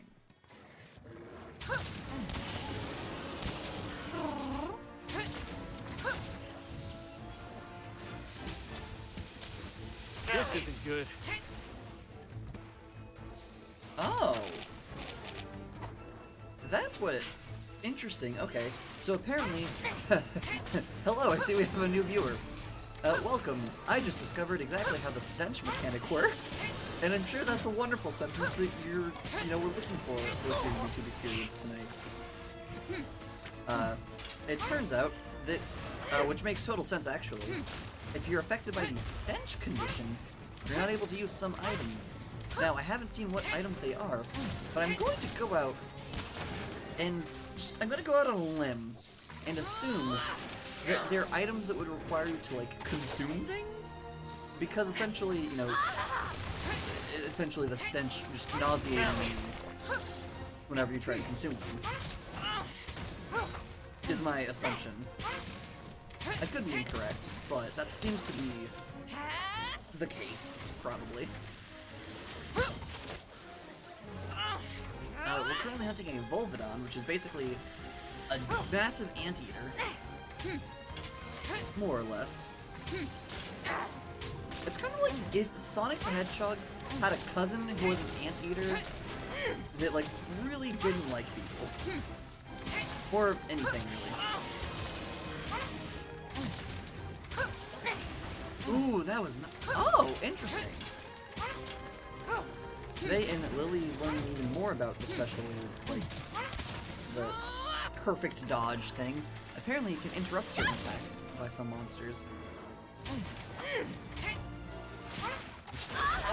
This isn't good. Oh! That's what it's... Interesting, okay. So apparently... Hello, I see we have a new viewer. Welcome. I just discovered exactly how the stench mechanic works. And I'm sure that's a wonderful sentence that we're looking for with your YouTube experience tonight. It turns out that, which makes total sense actually, if you're affected by the stench condition, you're not able to use some items. Now, I haven't seen what items they are, but I'm going to go out and I'm going to go out on a limb and assume that they're items that would require you to, like, consume things? Because essentially, you know, essentially the stench just nauseating you whenever you try to consume them. Is my assumption. I could be incorrect, but that seems to be the case, probably. We're currently hunting a Volvidon, which is basically a massive anteater. More or less. It's kind of like if Sonic the Hedgehog had a cousin who was an anteater that, like, really didn't like people. Or anything, really. Ooh, that was oh, interesting. Today, and Lily is learning even more about the special, like, the perfect dodge thing. Apparently, you can interrupt certain attacks by some monsters.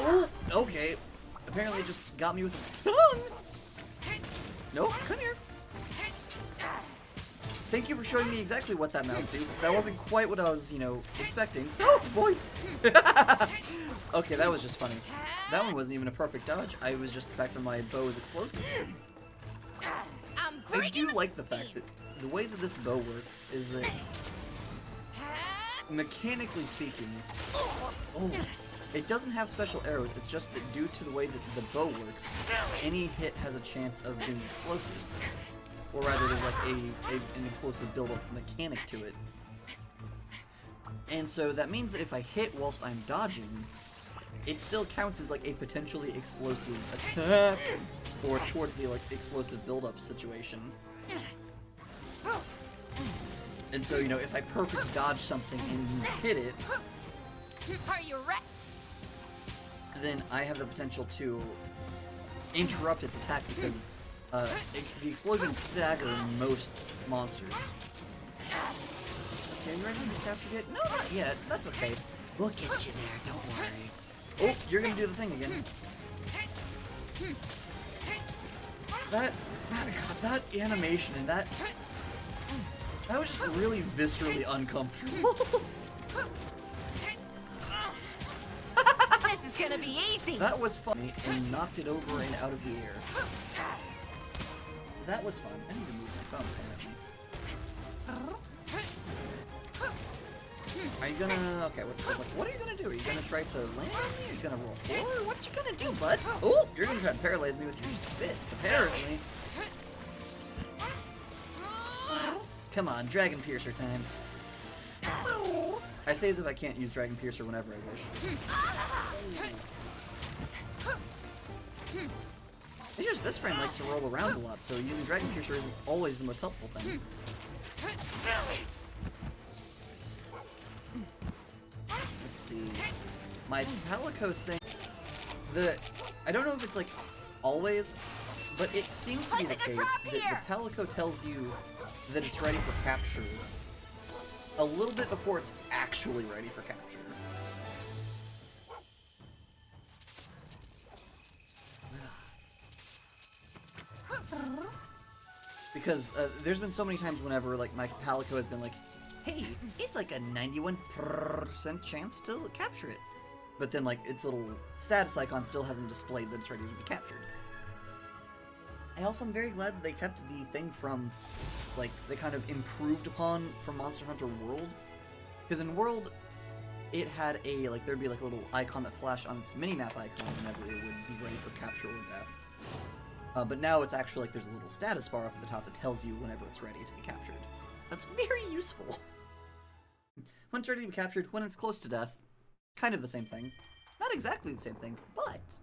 Oh, okay. Apparently, it just got me with its tongue. Nope, come here. Thank you for showing me exactly what that mouse did. That wasn't quite what I was, you know, expecting. Oh, boy! Okay, that was just funny. That one wasn't even a perfect dodge. I was just the fact that my bow is explosive. I do like the fact that the way that this bow works is that, mechanically speaking, it doesn't have special arrows. It's just that due to the way that the bow works, any hit has a chance of being explosive. Or rather, there's like an explosive build-up mechanic to it. And so that means that if I hit whilst I'm dodging, it still counts as like a potentially explosive attack, or towards the like explosive build-up situation. And so, you know, if I perfect dodge something and hit it, Are you ready? then I have the potential to interrupt its attack because the explosions stagger most monsters. Let's see, are you ready to capture it? No, not yet. That's okay. We'll get you there, don't worry. Oh, you're gonna do the thing again. That animation and that was just really viscerally uncomfortable. This is gonna be easy. That was funny and knocked it over and out of the air. That was fun. I need to move my thumb, apparently. Are you gonna... Okay, what are you gonna do? Are you gonna try to land on me? Are you gonna roll forward? What you gonna do, bud? Oh, you're gonna try to paralyze me with your spit, apparently. Come on, Dragon Piercer time. I say as if I can't use Dragon Piercer whenever I wish. It's just this friend likes to roll around a lot, so using Dragon Piercer isn't always the most helpful thing. Let's see. My Palico's saying that I don't know if it's like always, but it seems to be the case that the Palico tells you that it's ready for capture a little bit before it's actually ready for capture. Because there's been so many times whenever like my Palico has been like, hey, it's like a 91% chance to capture it. But then like its little status icon still hasn't displayed that it's ready to be captured. I also am very glad that they kept the thing from, like, they kind of improved upon from Monster Hunter World. Because in World, it had a, like, there'd be like a little icon that flashed on its minimap icon whenever it would be ready for capture or death. But now it's actually like there's a little status bar up at the top that tells you whenever it's ready to be captured. That's very useful. When it's ready to be captured, when it's close to death, kind of the same thing. Not exactly the same thing, but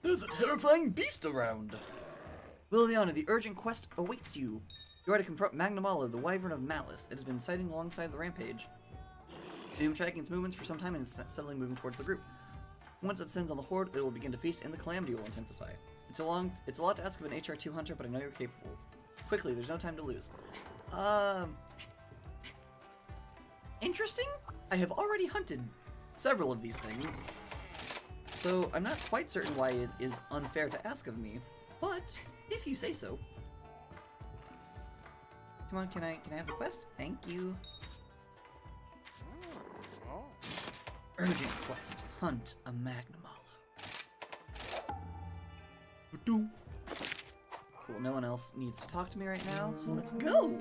there's a terrifying beast around. Liliana, the urgent quest awaits you. You are to confront Magnamalo, the Wyvern of Malice. It has been sighting alongside the rampage. You've been tracking its movements for some time and it's steadily moving towards the group. Once it sends on the horde, it will begin to feast and the calamity will intensify. It's a lot to ask of an HR2 hunter, but I know you're capable. Quickly, there's no time to lose. Interesting? I have already hunted several of these things. So I'm not quite certain why it is unfair to ask of me, but if you say so. Come on, can I have the quest? Thank you. Urgent quest. Hunt a Magnamalo. Cool, no one else needs to talk to me right now, so let's go!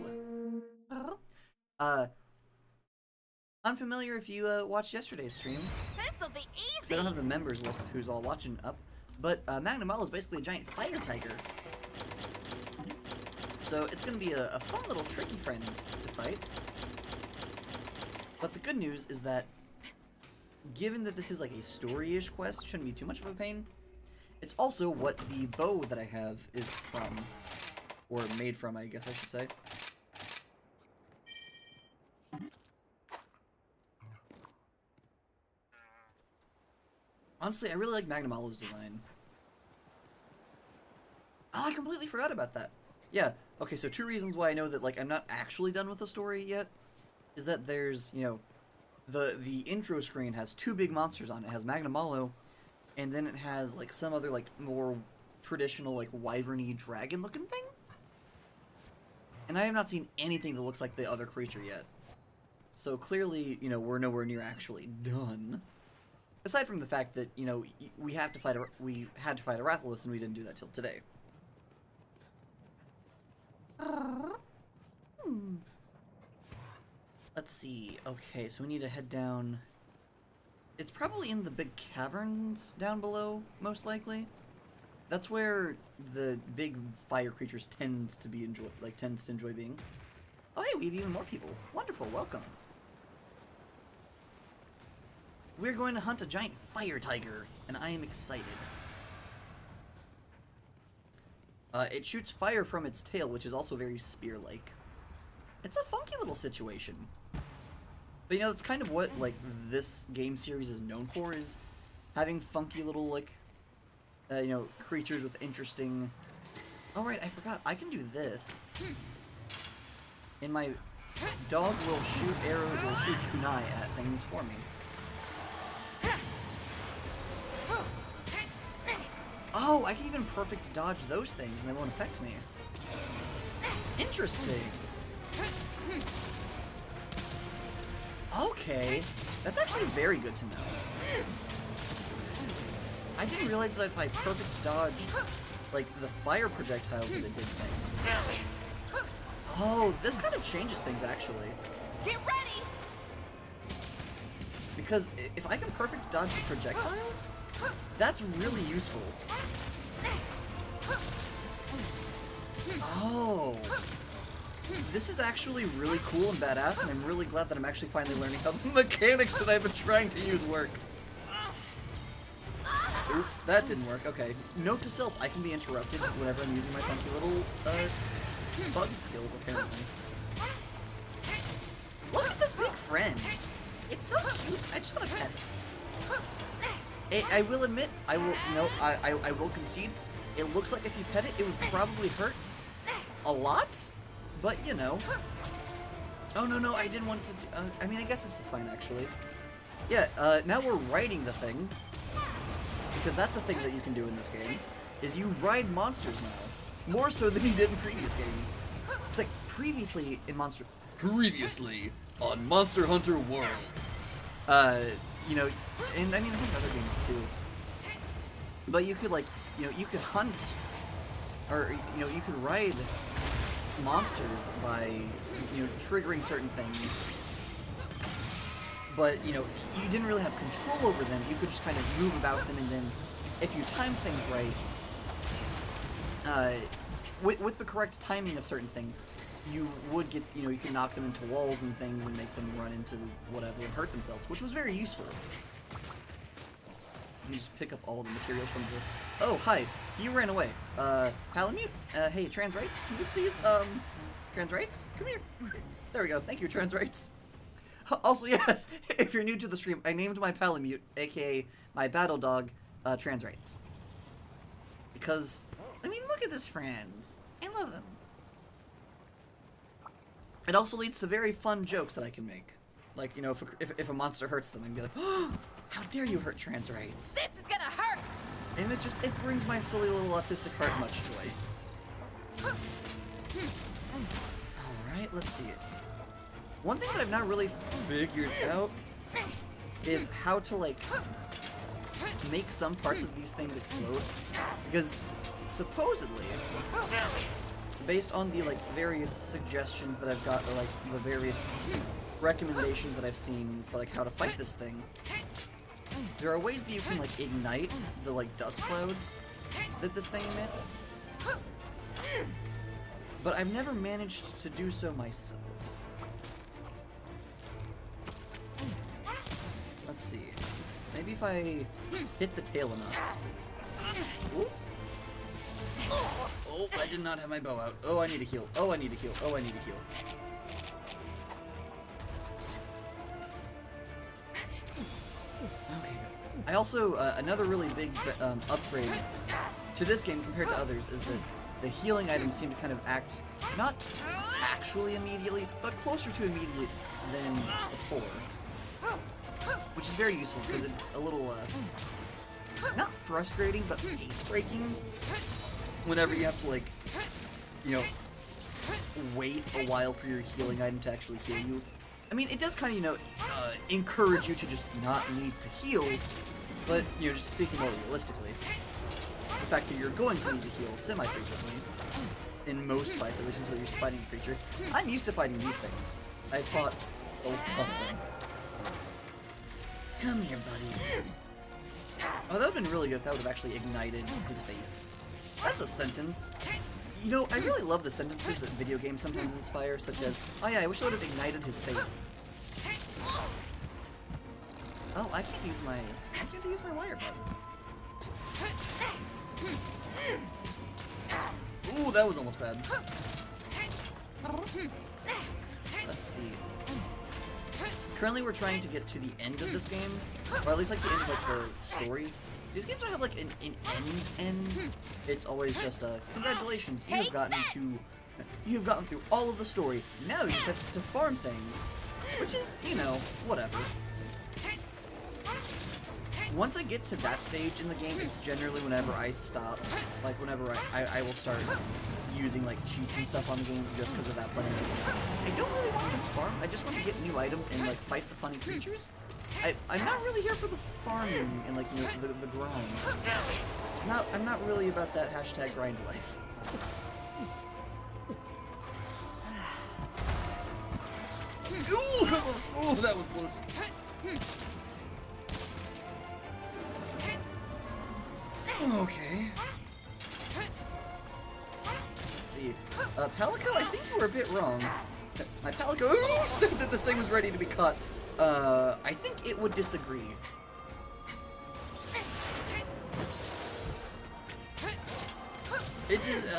Unfamiliar if you watched yesterday's stream. This'll be I easy. don't have the members list of who's all watching up, but Magnamalo is basically a giant fire tiger. So it's going to be a fun little tricky friend to fight. But the good news is that, given that this is like a story-ish quest, shouldn't be too much of a pain. It's also what the bow that I have is from, or made from, I guess I should say. Honestly, I really like Magnamalo's design. Oh, I completely forgot about that. Yeah, okay, so 2 reasons why I know that, like, I'm not actually done with the story yet is that there's, you know, the intro screen has 2 big monsters on it. It has Magnamalo, and then it has, like, some other, like, more traditional, like, wyvern-y dragon-looking thing. And I have not seen anything that looks like the other creature yet. So clearly, you know, we're nowhere near actually done. Aside from the fact that, you know, we had to fight a Rathalos, and we didn't do that till today. Let's see. Okay, so we need to head down. It's probably in the big caverns down below, most likely. That's where the big fire creatures tends to enjoy being. Oh, hey, we have even more people. Wonderful, welcome. We're going to hunt a giant fire tiger, and I am excited. It shoots fire from its tail, which is also very spear-like. It's a funky little situation. But, you know, that's kind of what, like, this game series is known for, is having funky little, like, you know, creatures with interesting... Oh, right, I forgot. I can do this. And my dog will shoot kunai at things for me. Oh, I can even perfect dodge those things and they won't affect me. Interesting. Okay. That's actually very good to know. I didn't realize that if I perfect dodged, like, the fire projectiles that it did things. Oh, this kind of changes things, actually. Get ready. Because if I can perfect dodge the projectiles, that's really useful. Oh. This is actually really cool and badass, and I'm really glad that I'm actually finally learning how the mechanics that I've been trying to use work. Oof, that didn't work. Okay. Note to self, I can be interrupted whenever I'm using my funky little, bug skills, apparently. Look at this big friend. It's so cute. I just want to pet it. I will admit, I will concede, it looks like if you pet it, it would probably hurt a lot, but, you know. Oh, no, I didn't want to do, I mean, I guess this is fine, actually. Yeah, now we're riding the thing, because that's a thing that you can do in this game, is you ride monsters now, more so than you did in previous games. It's like, previously on Monster Hunter World, you know, and I mean, I think other games too. But you could, like, you know, you could hunt, or, you know, you could ride monsters by, you know, triggering certain things. But, you know, you didn't really have control over them. You could just kind of move about them, and then if you time things right, with the correct timing of certain things, you would get, you know, you can knock them into walls and things and make them run into whatever and hurt themselves, which was very useful. You just pick up all the materials from the... Oh, hi. You ran away. Palamute? Hey, Trans Rights? Can you please, Trans Rights? Come here. There we go. Thank you, Trans Rights. Also, yes, if you're new to the stream, I named my Palamute, aka my battle dog, Trans Rights. Because, I mean, look at this friends. I love them. It also leads to very fun jokes that I can make. Like, you know, if a monster hurts them, I'd be like, oh, how dare you hurt Trans Rights? This is gonna hurt. And it brings my silly little autistic heart much joy. Alright, let's see it. One thing that I've not really figured out is how to, like, make some parts of these things explode. Because, supposedly, based on the, like, various suggestions that I've got, or, like, the various recommendations that I've seen for, like, how to fight this thing, there are ways that you can, like, ignite the, like, dust clouds that this thing emits. But I've never managed to do so myself. Let's see. Maybe if I just hit the tail enough. Ooh. Oh, I did not have my bow out. Oh, I need to heal. Oh, I need to heal. Oh, I need to heal. Okay. I also, another really big upgrade to this game compared to others is that the healing items seem to kind of act, not actually immediately, but closer to immediate than before. Which is very useful because it's a little, not frustrating, but pace-breaking whenever you have to, like, you know, wait a while for your healing item to actually heal you. I mean, it does kind of, you know, encourage you to just not need to heal, but, you know, just speaking more realistically, the fact that you're going to need to heal semi-frequently in most fights, at least until you're fighting a creature. I'm used to fighting these things. I fought a lot of them. Come here, buddy. Oh, that would have been really good if that would have actually ignited his face. That's a sentence. You know, I really love the sentences that video games sometimes inspire, such as, oh yeah, I wish I would have ignited his face. Oh, I can't use my wire bugs. Ooh, that was almost bad. Let's see. Currently, we're trying to get to the end of this game, or at least like the end of like the story. These games don't have like an end. It's always just congratulations, you have gotten through all of the story. Now you just have to farm things, which is, you know, whatever. Once I get to that stage in the game, it's generally whenever I stop, like whenever I will start using like cheats and stuff on the game just because of that funny thing. I don't really want to farm, I just want to get new items and like fight the funny creatures. I'm not really here for the farming and like, you know, the grind. I'm not really about that hashtag grind life. Ooh, come on. Ooh, that was close. Okay. Let's see. Palico, I think you were a bit wrong. My Palico said that this thing was ready to be caught. I think it would disagree. It just,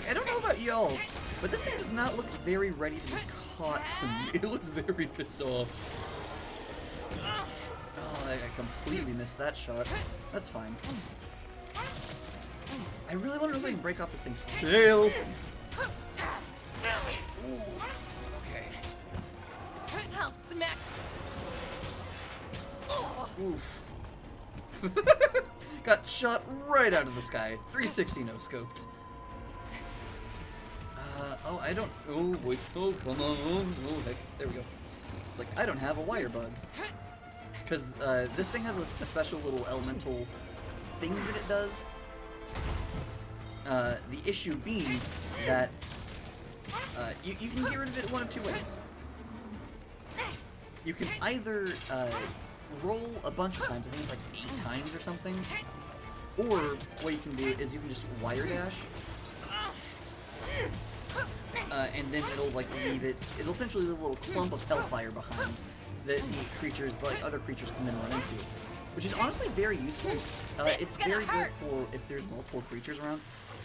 I don't know about y'all, but this thing does not look very ready to be caught to me. It looks very pissed off. Oh, I completely missed that shot. That's fine. I really want to know if I can break off this thing's tail. Ooh. Okay. I'll smack. Oof. Got shot right out of the sky. 360 no scoped. Oh, I don't. Oh, wait. Oh, come on. Oh, heck. There we go. Like, I don't have a wire bug. Because this thing has a special little elemental thing that it does. The issue being that you can get rid of it one of two ways. You can either roll a bunch of times, I think it's like 8 times or something, or what you can do is you can just wire dash, and then it'll like leave it, it'll essentially leave a little clump of hellfire behind that the creatures, like other creatures, can then run into. Which is honestly very useful. It's very good for if there's multiple creatures around.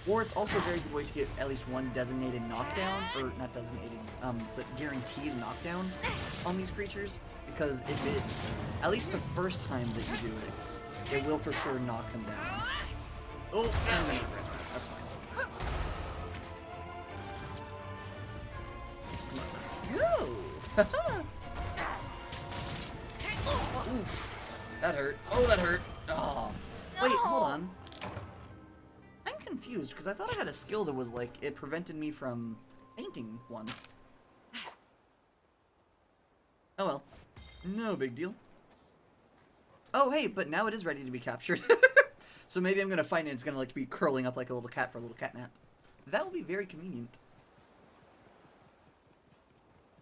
Or it's also a very good way to get at least one designated knockdown, or not designated, but guaranteed knockdown on these creatures. Because if it, at least the first time that you do it, it will for sure knock them down. Oh, I'm gonna get rid of that. That's fine. Come on, let's go! Oof. That hurt. Oh, that hurt. Oh. Wait, hold on. confused because I thought I had a skill that was like it prevented me from fainting once. Oh well, no big deal. Oh hey, but now it is ready to be captured. So maybe I'm gonna find it. It's gonna like be curling up like a little cat for a little cat nap. That will be very convenient.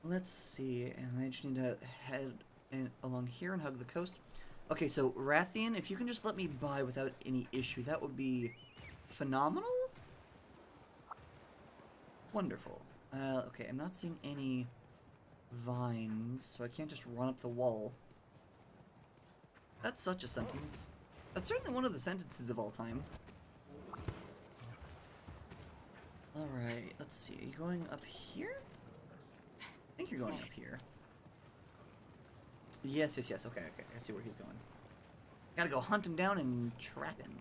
Let's see, and I just need to head along here and hug the coast. Okay, so Rathian, if you can just let me by without any issue, that would be phenomenal. Wonderful. Okay, I'm not seeing any vines, so I can't just run up the wall. That's such a sentence. That's certainly one of the sentences of all time. Alright, let's see. Are you going up here? I think you're going up here. Yes, yes, yes. Okay, okay. I see where he's going. Gotta go hunt him down and trap him.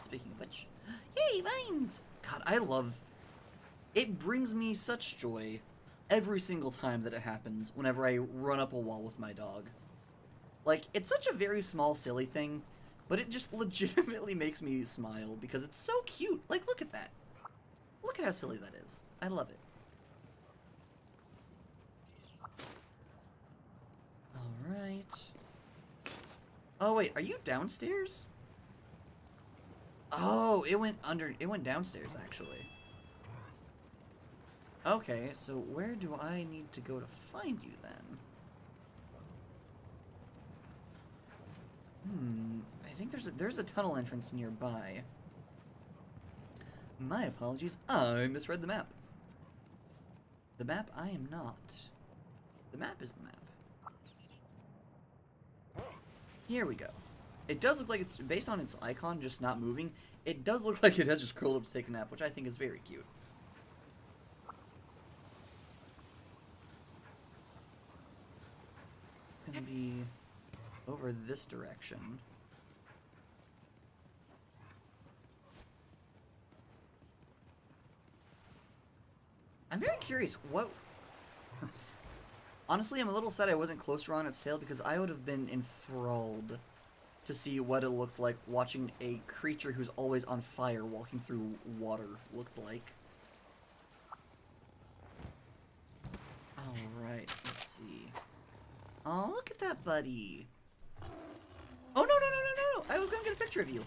Speaking of which... Yay, vines! God, I love... It brings me such joy every single time that it happens whenever I run up a wall with my dog. Like, it's such a very small, silly thing, but it just legitimately makes me smile because it's so cute. Like, look at that. Look at how silly that is. I love it. Alright. Oh, wait, are you downstairs? Oh, it went downstairs, actually. Okay, so where do I need to go to find you, then? I think there's a tunnel entrance nearby. My apologies, I misread the map. The map I am not. The map is the map. Here we go. It does look like it's, based on its icon just not moving, it does look like it has just curled up to take a nap, which I think is very cute. It's gonna be over this direction. I'm very curious, what... Honestly, I'm a little sad I wasn't closer on its tail because I would have been enthralled to see what it looked like watching a creature who's always on fire walking through water looked like. Alright, let's see. Oh, look at that, buddy. Oh, no, no, no, no, no! I was gonna get a picture of you.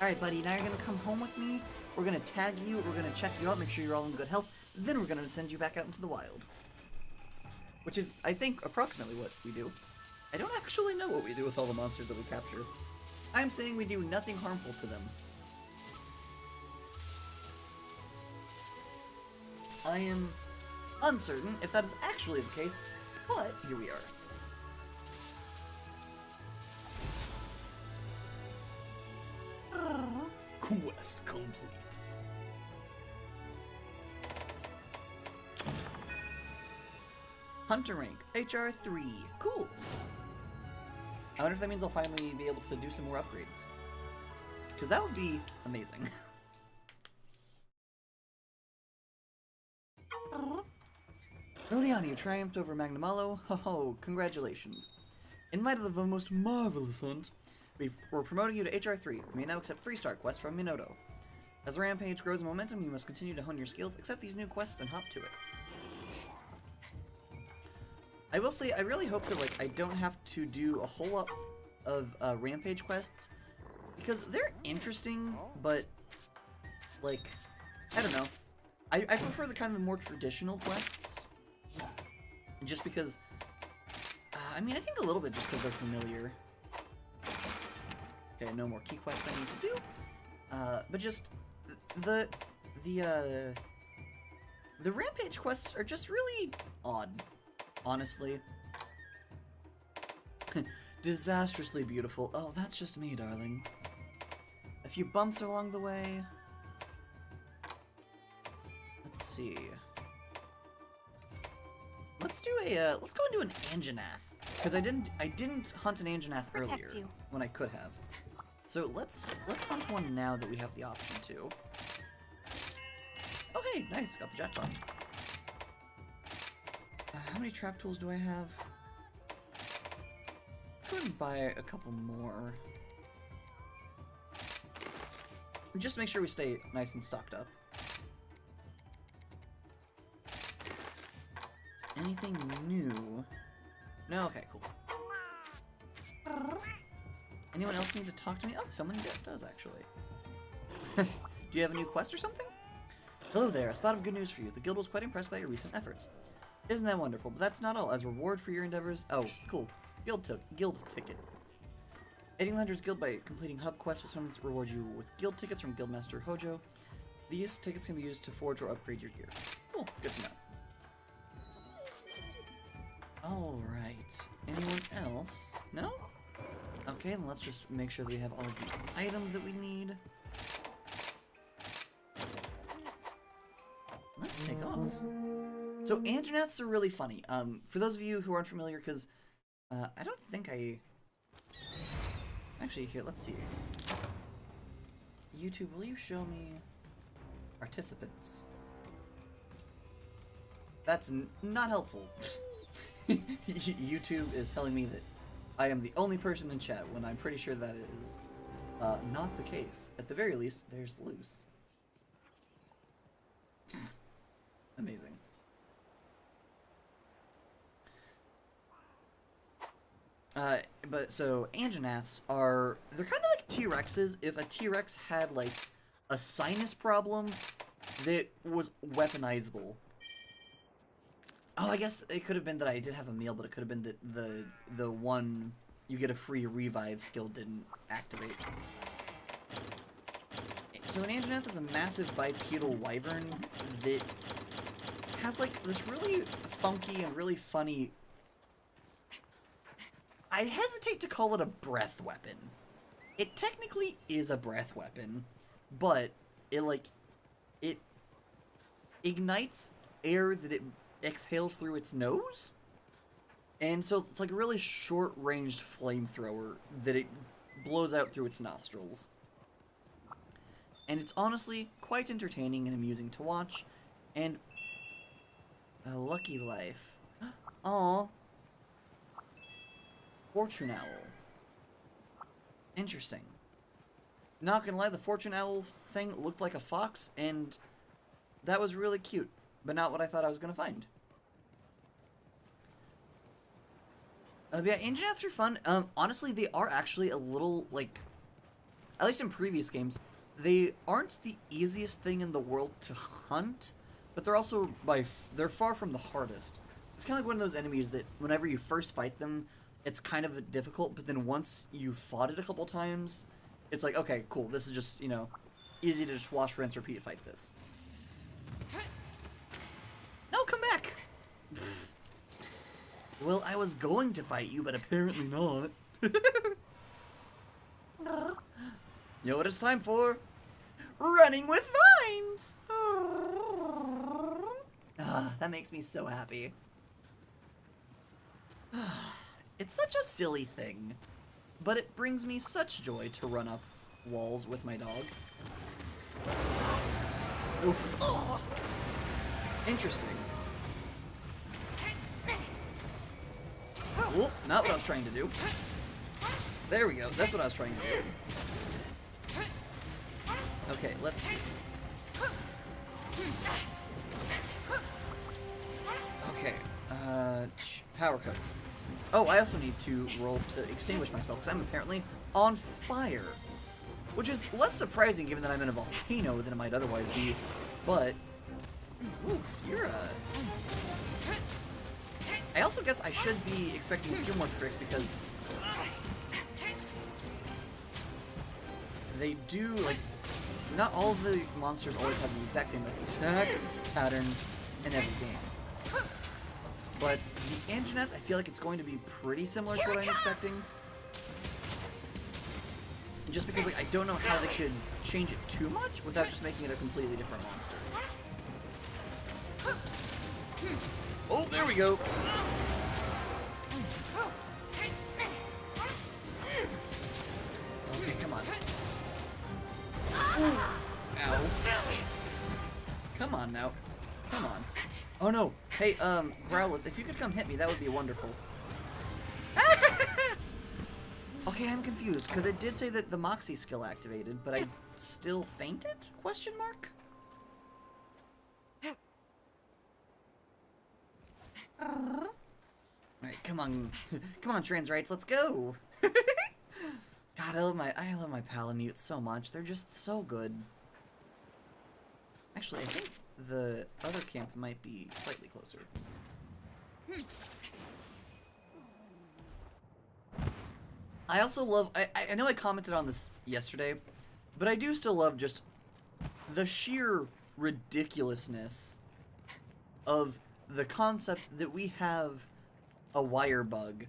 Alright, buddy, now you're gonna come home with me. We're gonna tag you, we're gonna check you out, make sure you're all in good health, then we're gonna send you back out into the wild. Which is, I think, approximately what we do. I don't actually know what we do with all the monsters that we capture. I'm saying we do nothing harmful to them. I am uncertain if that is actually the case, but here we are. Quest complete. Hunter rank, HR 3. Cool. I wonder if that means I'll finally be able to do some more upgrades. Because that would be amazing. Liliana, you triumphed over Magnamalo. Ho, congratulations. In light of the most marvelous hunt, we're promoting you to HR 3. You may now accept 3-star quests from Minoto. As the rampage grows in momentum, you must continue to hone your skills, accept these new quests, and hop to it. I will say, I really hope that, like, I don't have to do a whole lot of rampage quests, because they're interesting, but, like, I don't know. I prefer the kind of more traditional quests, just because, I mean, I think a little bit just because they're familiar. Okay, no more key quests I need to do, but just, the rampage quests are just really odd. Honestly. Disastrously beautiful. Oh, that's just me, darling. A few bumps along the way. Let's see. Let's do a, let's go and do an Anjanath. Because I didn't hunt an Anjanath earlier. When I could have. So let's hunt one now that we have the option to. Okay, nice. Got the jackpot. How many trap tools do I have? Let's go ahead and buy a couple more. Just make sure we stay nice and stocked up. Anything new? No? Okay, cool. Anyone else need to talk to me? Oh, someone does, actually. Do you have a new quest or something? Hello there, a spot of good news for you. The guild was quite impressed by your recent efforts. Isn't that wonderful? But that's not all. As a reward for your endeavors... Oh, cool. Guild ticket. Aiding Lander's Guild by completing hub quests will sometimes reward you with guild tickets from Guildmaster Hojo. These tickets can be used to forge or upgrade your gear. Cool, good to know. Alright. Anyone else? No? Okay, then let's just make sure that we have all of the items that we need. Let's take off. So, Anjanaths are really funny. For those of you who aren't familiar, because I don't think I... Actually, here, let's see. YouTube, will you show me participants? That's not helpful. YouTube is telling me that I am the only person in chat when I'm pretty sure that is not the case. At the very least, there's Luce. Amazing. But so Anjanaths are, they're kind of like T-Rexes if a T-Rex had like a sinus problem that was weaponizable. Oh, I guess it could have been that I did have a meal, but it could have been that the one you get a free revive skill didn't activate. So an Anjanath is a massive bipedal wyvern that has like this really funky and really funny... I hesitate to call it a breath weapon. It technically is a breath weapon, but it ignites air that it exhales through its nose, and so it's like a really short-ranged flamethrower that it blows out through its nostrils. And it's honestly quite entertaining and amusing to watch, and a lucky life. Aww. Fortune Owl. Interesting. Not gonna lie, the Fortune Owl thing looked like a fox, and that was really cute, but not what I thought I was gonna find. Yeah, Anjanaths are fun. Honestly, they are actually a little, like, at least in previous games, they aren't the easiest thing in the world to hunt, but they're also, they're far from the hardest. It's kind of like one of those enemies that whenever you first fight them, it's kind of difficult, but then once you've fought it a couple times, it's like, okay, cool, this is just, you know, easy to just wash, rinse, repeat, fight this. No, come back! Well, I was going to fight you, but apparently not. You know what it's time for? Running with vines! Ah, that makes me so happy. It's such a silly thing, but it brings me such joy to run up walls with my dog. Oof. Oh. Interesting. Oh, not what I was trying to do. There we go, that's what I was trying to do. Okay, let's see. Okay, power code. Oh, I also need to roll to extinguish myself, because I'm apparently on fire. Which is less surprising given that I'm in a volcano than it might otherwise be, but... Oof, you're a... I also guess I should be expecting a few more tricks, because... they do, like... Not all of the monsters always have the exact same attack patterns in every game. But the Anjanath, I feel like it's going to be pretty similar to what I'm expecting. Just because, like, I don't know how they could change it too much without just making it a completely different monster. Oh, there we go! Okay, come on. Ow. Come on now. Come on. Oh no! Hey, Growlithe, if you could come hit me, that would be wonderful. Okay, I'm confused, because it did say that the Moxie skill activated, but I still fainted? Question mark? Alright, come on. Come on, trans rights, let's go! God, I love my Palamutes so much. They're just so good. Actually, I think the other camp might be slightly closer. I also love... I know I commented on this yesterday, but I do still love just the sheer ridiculousness of the concept that we have a wire bug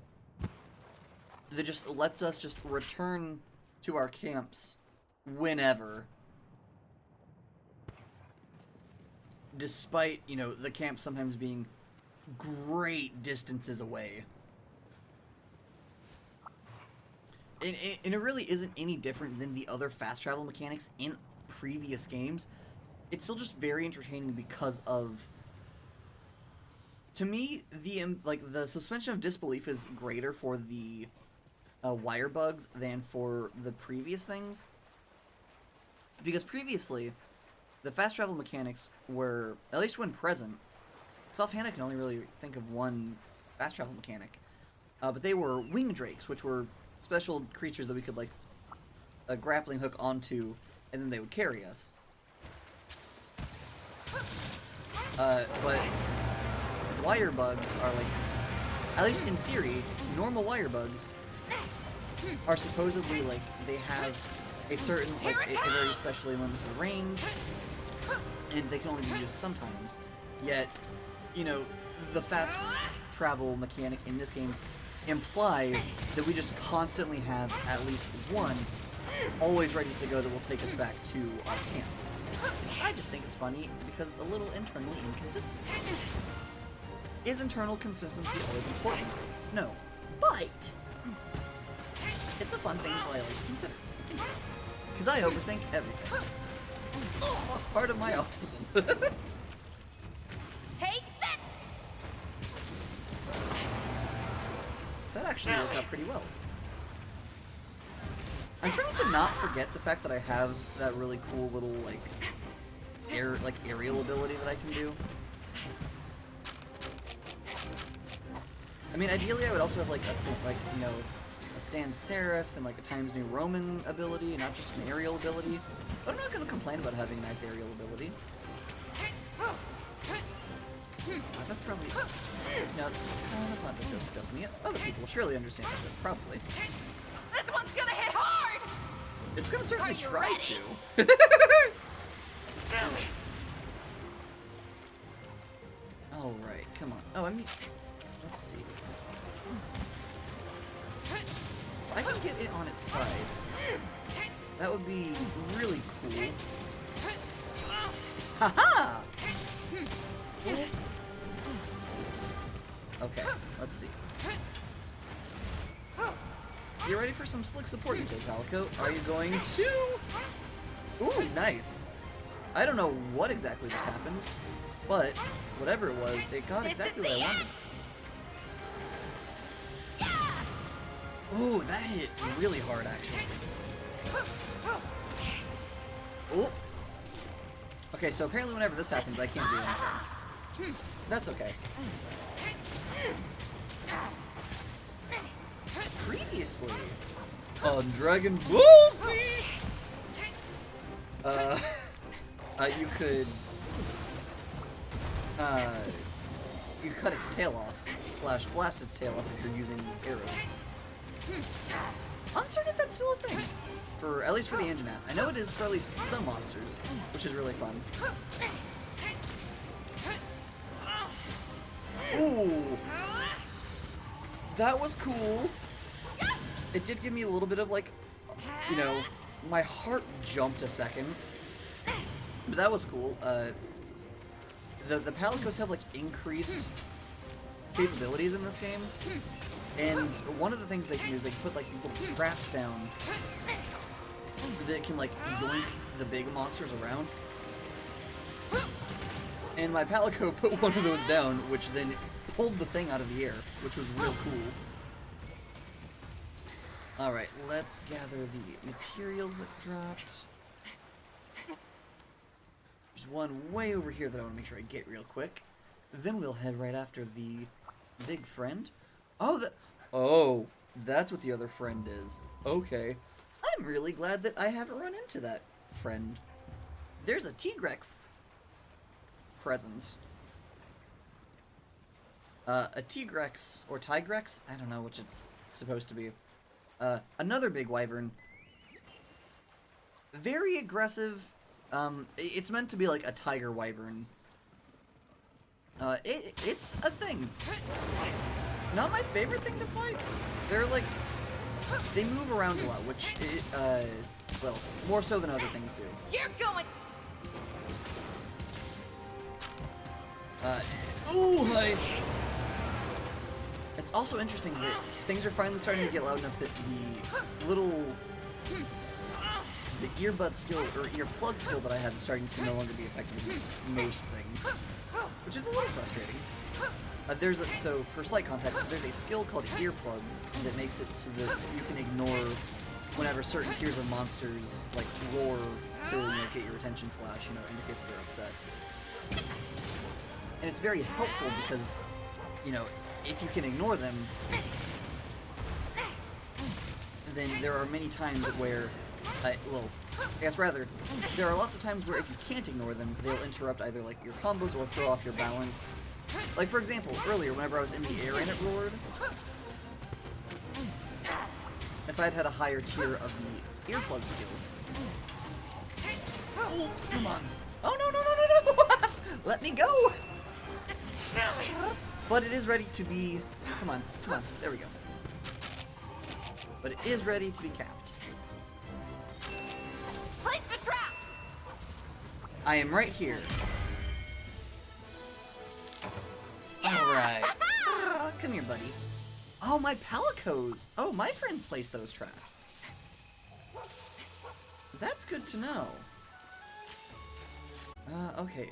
that just lets us just return to our camps whenever. Despite, you know, the camp sometimes being great distances away. And it really isn't any different than the other fast travel mechanics in previous games. It's still just very entertaining because of... To me, the suspension of disbelief is greater for the wire bugs than for the previous things. Because previously, the fast travel mechanics were, at least when present, because offhand I can only really think of one fast travel mechanic, but they were wing drakes, which were special creatures that we could, like, a grappling hook onto, and then they would carry us. But wire bugs are, like, at least in theory, normal wire bugs are supposedly, like, they have a certain, like, a very specially limited range, and they can only be used sometimes. Yet, you know, the fast travel mechanic in this game implies that we just constantly have at least one always ready to go that will take us back to our camp. I just think it's funny because it's a little internally inconsistent. Is internal consistency always important? No. But it's a fun thing that I like to consider. Because I overthink everything. It's part of my autism. Take that! That actually worked out pretty well. I'm trying to not forget the fact that I have that really cool little, like, aerial ability that I can do. I mean, ideally I would also have, like, a sans serif and, like, a Times New Roman ability, and not just an aerial ability. But I'm not going to complain about having a nice aerial ability. That's probably... No, that's not just me. Other people will surely understand that, probably. This one's gonna hit hard! It's gonna certainly try ready? to. Alright, come on. Oh, I mean... Let's see. If I can get it on its side, that would be really cool. Haha! Okay, let's see. You ready for some slick support, you say, Calico? Are you going to... Ooh, nice. I don't know what exactly just happened, but whatever it was, it got exactly what I wanted. Ooh, that hit really hard, actually. Ooh. Okay, so apparently whenever this happens, I can't do anything. That's okay. Previously on Dragon Ball Z, you could you cut its tail off / blast its tail off if you're using arrows. Uncertain if that's still a thing, for at least for the Anjanath. I know it is for at least some monsters, which is really fun. Ooh, that was cool. It did give me a little bit of, like, you know, my heart jumped a second, but that was cool. The Palicos have, like, increased capabilities in this game, and one of the things they can do is they can put, like, these little traps down that can, like, yoink the big monsters around. And my Palico put one of those down, which then pulled the thing out of the air, which was real cool. Alright, let's gather the materials that dropped. There's one way over here that I want to make sure I get real quick. Then we'll head right after the big friend. Oh, that's what the other friend is. Okay. I'm really glad that I haven't run into that friend. There's a Tigrex present. A Tigrex, or Tigrex? I don't know which it's supposed to be. Another big wyvern. Very aggressive. It's meant to be like a tiger wyvern. It's a thing. Not my favorite thing to fight. They're like, they move around a lot, which, well, more so than other things do. You're going. Ooh, hi. It's also interesting that things are finally starting to get loud enough that the earbud skill, or earplug skill that I have is starting to no longer be effective against most things. Which is a little frustrating. So, for slight context, there's a skill called earplugs that makes it so that you can ignore whenever certain tiers of monsters, like, roar to, get your attention / indicate that they're upset. And it's very helpful because, if you can ignore them, then there are many times where, there are lots of times where if you can't ignore them, they'll interrupt either, like, your combos or throw off your balance. Like, for example, earlier, whenever I was in the air and it roared, if I'd had a higher tier of the earplug skill... Oh, come on. Oh, no! Let me go! But it is ready to be... Come on, there we go. But it is ready to be capped. Place the trap. I am right here. Alright. Come here, buddy. Oh, my palicos. Oh, my friends place those traps. That's good to know. Okay.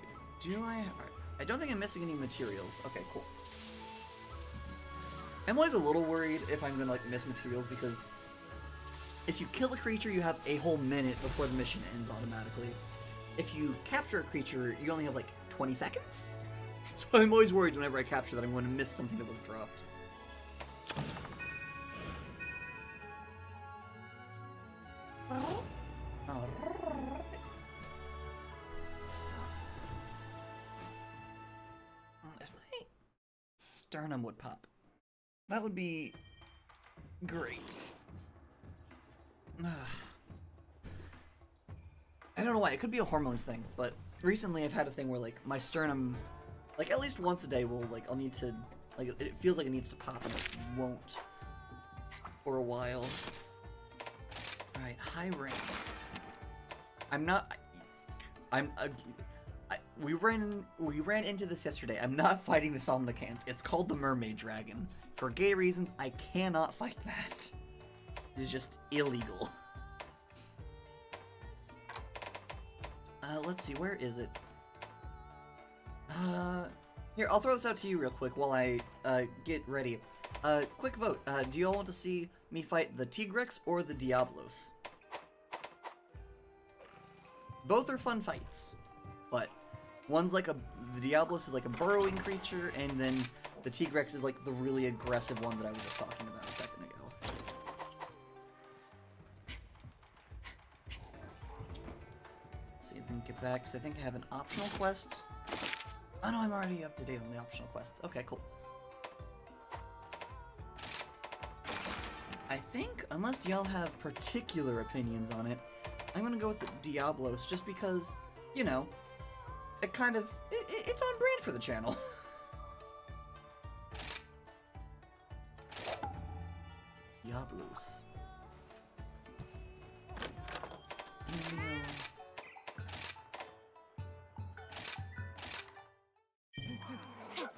I don't think I'm missing any materials. Okay, cool. I'm always a little worried if I'm gonna, miss materials, because if you kill a creature, you have a whole minute before the mission ends automatically. If you capture a creature, you only have, 20 seconds? So I'm always worried whenever I capture that I'm going to miss something that was dropped. If my sternum would pop, that would be great. I don't know why, it could be a hormones thing, but recently I've had a thing where, my sternum, at least once a day will, I'll need to, it feels like it needs to pop and it won't for a while. Alright, high rank. We ran into this yesterday. I'm not fighting the Somnicant. It's called the Mermaid Dragon. For gay reasons, I cannot fight that. It is just illegal. Let's see, where is it? Here, I'll throw this out to you real quick while I, get ready. Quick vote. Do you all want to see me fight the Tigrex or the Diablos? Both are fun fights, but one's the Diablos is a burrowing creature, and then the Tigrex is the really aggressive one that I was just talking about a second ago. Let's see, then get back, because I think I have an optional quest. Oh no, I'm already up to date on the optional quests. Okay, cool. I think, unless y'all have particular opinions on it, I'm gonna go with the Diablos, just because, it kind of, it's on brand for the channel. Diablos.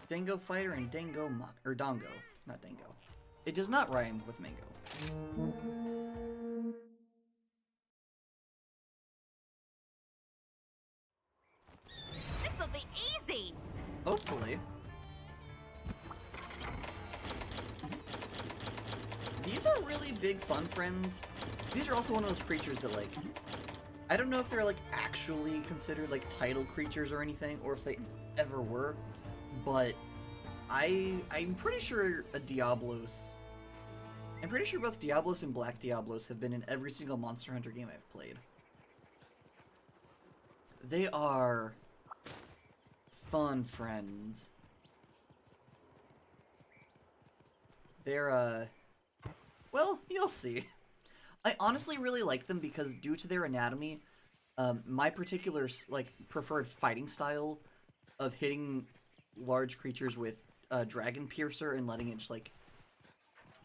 Dango Fighter and Dango or Dongo, not Dango. It does not rhyme with mango. This'll be easy. Hopefully. The these are really big fun friends. These are also one of those creatures that, like, I don't know if they're, like, actually considered, like, title creatures or anything, or if they ever were, but I'm pretty sure I'm pretty sure both Diablos and Black Diablos have been in every single Monster Hunter game I've played. They are fun friends. They're, well, you'll see. I honestly really like them because due to their anatomy, my particular, like, preferred fighting style of hitting large creatures with Dragon Piercer and letting it just, like,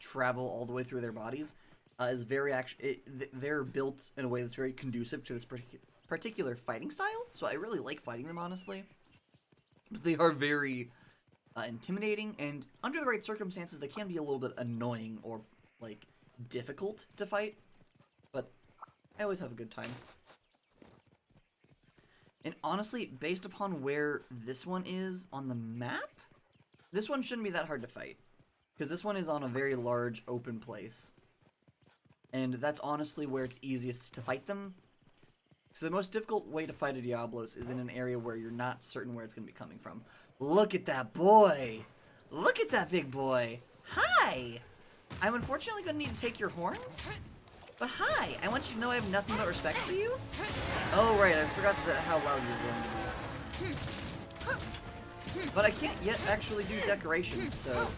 travel all the way through their bodies is very they're built in a way that's very conducive to this particular fighting style, so I really like fighting them, honestly. But they are very intimidating, and under the right circumstances they can be a little bit annoying or, like, difficult to fight, but I always have a good time. And honestly, based upon where this one is on the map, this one shouldn't be that hard to fight. Because this one is on a very large open place. And that's honestly where it's easiest to fight them. So the most difficult way to fight a Diablos is in an area where you're not certain where it's going to be coming from. Look at that boy! Look at that big boy! Hi! I'm unfortunately going to need to take your horns. But hi! I want you to know I have nothing but respect for you. Oh right, I forgot how loud you're going to be. But I can't yet actually do decorations, so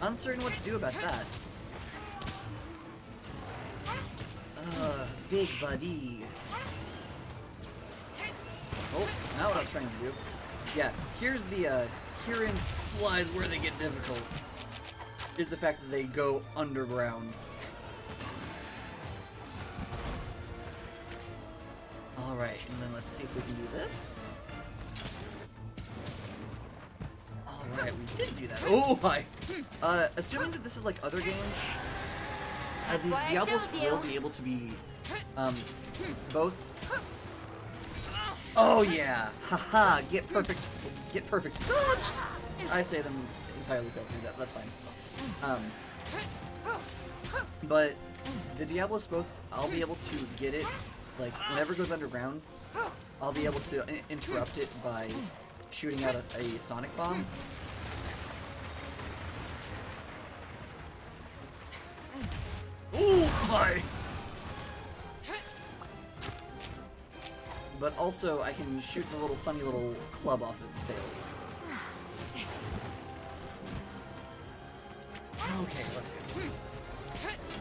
uncertain what to do about that. Big buddy. Oh, not what I was trying to do. Yeah, herein lies where they get difficult. Is the fact that they go underground. Alright, and then let's see if we can do this. Alright, we did do that. Oh my! Assuming that this is like other games, the Diablos will be able to be, both. Oh yeah! Haha! Get perfect dodge! I say them entirely failed to do that, that's fine. But the Diablos both, I'll be able to get it, like, whenever it goes underground, I'll be able to interrupt it by shooting out a sonic bomb. Ooh, my! But also, I can shoot the little funny little club off its tail. Okay, let's go.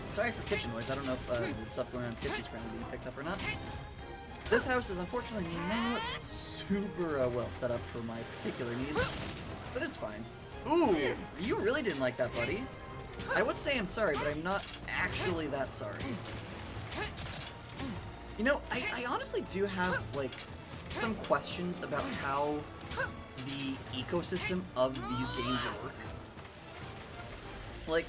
Sorry for kitchen noise. I don't know if the stuff going on in the kitchen is currently being picked up or not. This house is unfortunately not super well set up for my particular needs, but it's fine. Ooh, you really didn't like that, buddy. I would say I'm sorry, but I'm not actually that sorry. You know, I honestly do have, like, some questions about how the ecosystem of these games work. Like,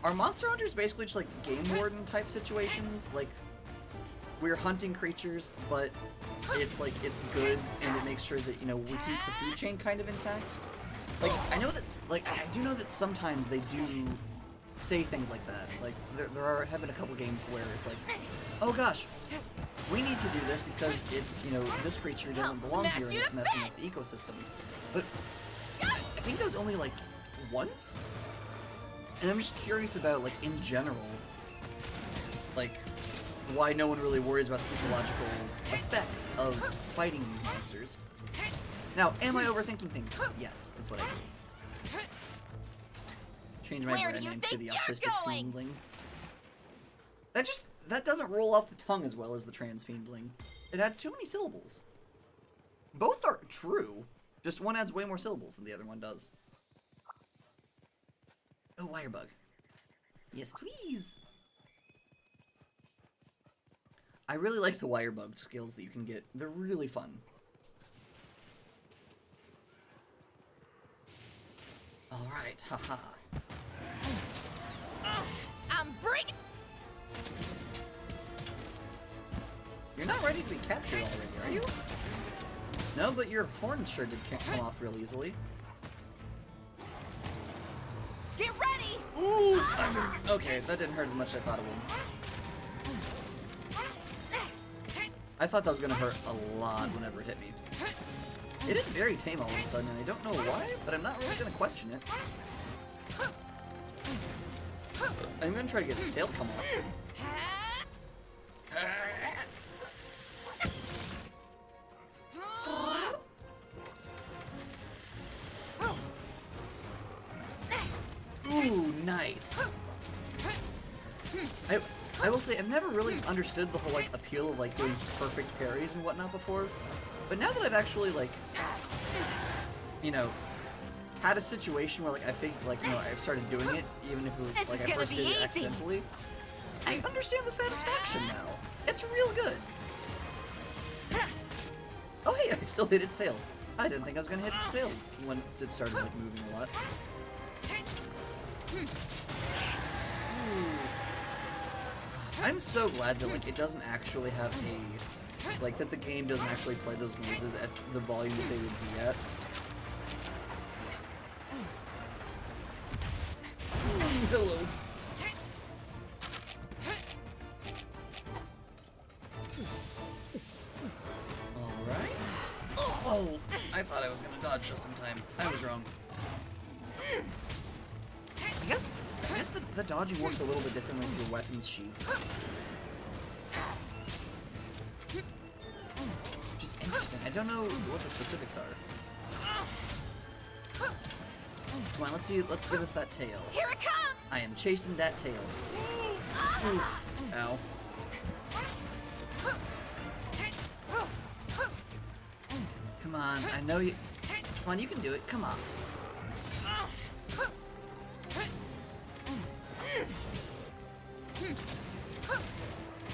are Monster Hunters basically just, like, game warden type situations? Like, we're hunting creatures, but it's, like, it's good, and it makes sure that, you know, we keep the food chain kind of intact? Like, I know that's, like, I do know that sometimes they do say things like that. Like, have been a couple games where it's like, oh gosh, we need to do this because it's, you know, this creature doesn't belong here and it's messing up the ecosystem. But I think that was only, like, once? And I'm just curious about, like, in general, like, why no one really worries about the ecological effect of fighting these monsters. Now, am I overthinking things? Yes, that's what I do. Change my brand name to the autistic fiendling. That doesn't roll off the tongue as well as the trans fiendling. It adds too many syllables. Both are true, just one adds way more syllables than the other one does. Oh, wire bug. Yes, please. I really like the wire bug skills that you can get. They're really fun. Alright, haha. I'm bringing. You're not ready to be captured already, are you? No, but your horn sure did come off real easily. Get ready! Ooh, Okay, that didn't hurt as much as I thought it would. I thought that was gonna hurt a lot whenever it hit me. It is very tame all of a sudden, and I don't know why, but I'm not really gonna question it. I'm gonna try to get its tail to come off. Ooh, nice. I will say I've never really understood the whole like appeal of like doing perfect parries and whatnot before, but now that I've actually like, you know, had a situation where like I think like I've started doing it, even if it was like I first did it accidentally, I understand the satisfaction now. It's real good. Oh hey, I still hit its tail. I didn't think I was gonna hit its tail when it started like moving a lot. I'm so glad that like it doesn't actually have a like that the game doesn't actually play those noises at the volume that they would be at. Hello. Alright. Oh, I thought I was gonna dodge just in time. I was wrong. I guess the dodging works a little bit differently with your weapon's sheath. Which is interesting. I don't know what the specifics are. Come on, let's give us that tail. Here it comes! I am chasing that tail. Oof. Ow. Come on, I know you. Come on, you can do it. Come on.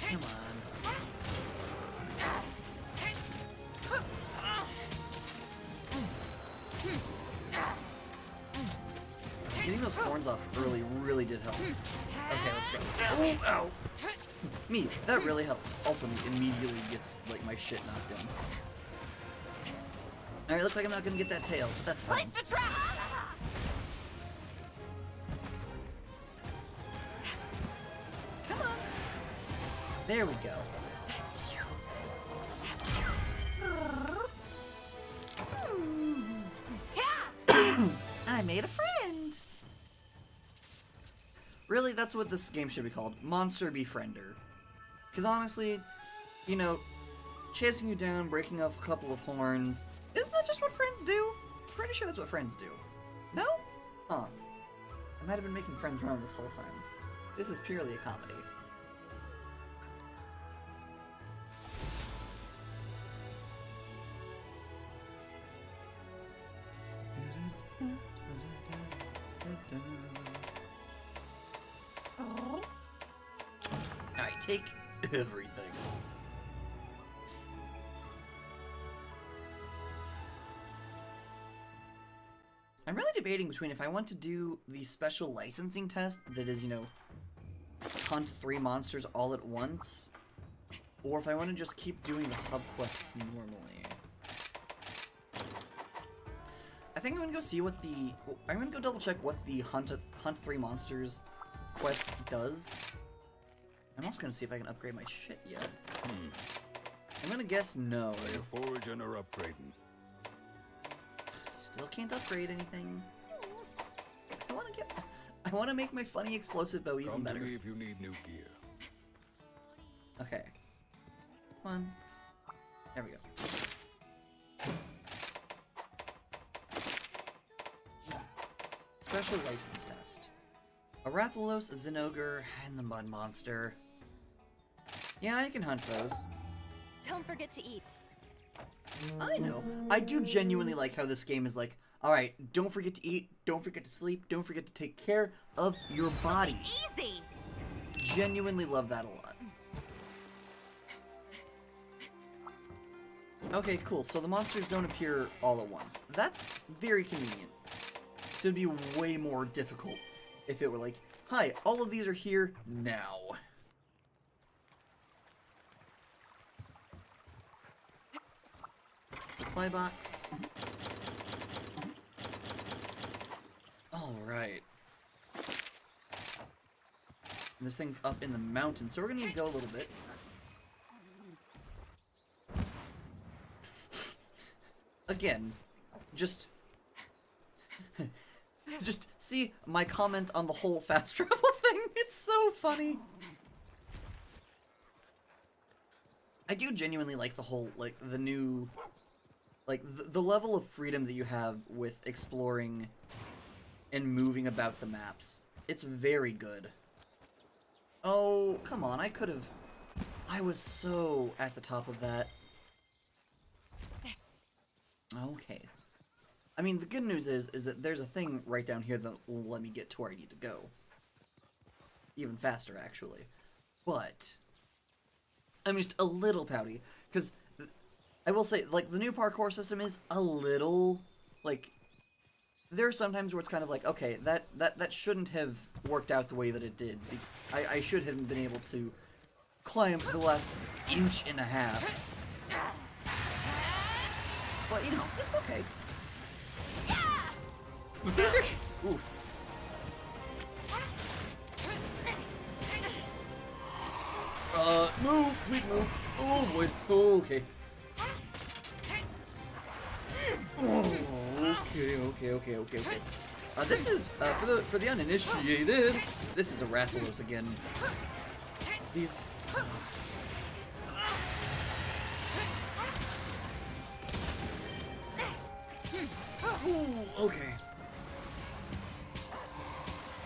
Come on. Getting those horns off early really did help. Okay, let's go. Oh, ow! Me, that really helped. Also, me immediately gets, like, my shit knocked in. Alright, looks like I'm not gonna get that tail, but that's Place fine. the trap! Come on. There we go. I made a friend! Really, that's what this game should be called. Monster Befriender. Because honestly, you know, chasing you down, breaking off a couple of horns, isn't that just what friends do? Pretty sure that's what friends do. No? Huh. I might have been making friends wrong this whole time. This is purely a comedy. Alright, take everything. I'm really debating between if I want to do the special licensing test that is, you know, hunt 3 monsters all at once, or if I want to just keep doing the hub quests normally. I think I'm gonna go see what the... I'm gonna go double check what the hunt 3 monsters quest does. I'm also gonna see if I can upgrade my shit yet. I'm gonna guess no. Are you foraging or upgrading? Still can't upgrade anything. I wanna make my funny explosive bow even Come better. to me if you need new gear. Okay. Come on. There we go. Special license test. A Rathalos, a Zinogre, and the Mud Monster. Yeah, I can hunt those. Don't forget to eat. I know. I do genuinely like how this game is like, alright, don't forget to eat, don't forget to sleep, don't forget to take care of your body. Easy! Genuinely love that a lot. Okay, cool. So the monsters don't appear all at once. That's very convenient. So it'd be way more difficult if it were like, hi, all of these are here now. Supply box. Alright. And this thing's up in the mountain, so we're gonna need to go a little bit. Again, just see my comment on the whole fast travel thing. It's so funny. I do genuinely like the whole, like, the new, like, the level of freedom that you have with exploring and moving about the maps. It's very good. Oh, come on, I was so at the top of that. Okay. I mean, the good news is that there's a thing right down here that will let me get to where I need to go. Even faster, actually. But I'm just a little pouty, because I will say, like, the new parkour system is a little, like, there are some times where it's kind of like, okay, that shouldn't have worked out the way that it did. I should have been able to climb the last inch and a half. But, you know, it's okay. Oof. Move! Please move! Oh, boy. Oh, okay. Oh, okay. This is, for the uninitiated, this is a Rathalos again. These... Ooh, okay.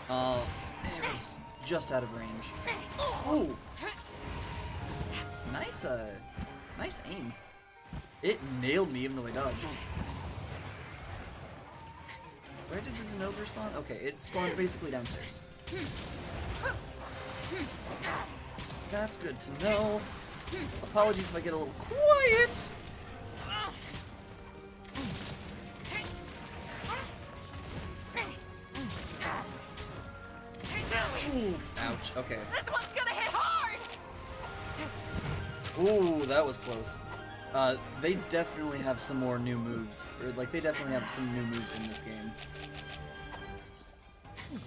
It was just out of range. Ooh! Nice, nice aim. It nailed me even though I dodged. Where did the Zenogre spawn? Okay, it spawned basically downstairs. That's good to know. Apologies if I get a little quiet. Oof, ouch, okay. This one's gonna hit hard! Ooh, that was close. They definitely have some more new moves. Or, like, they definitely have some new moves in this game.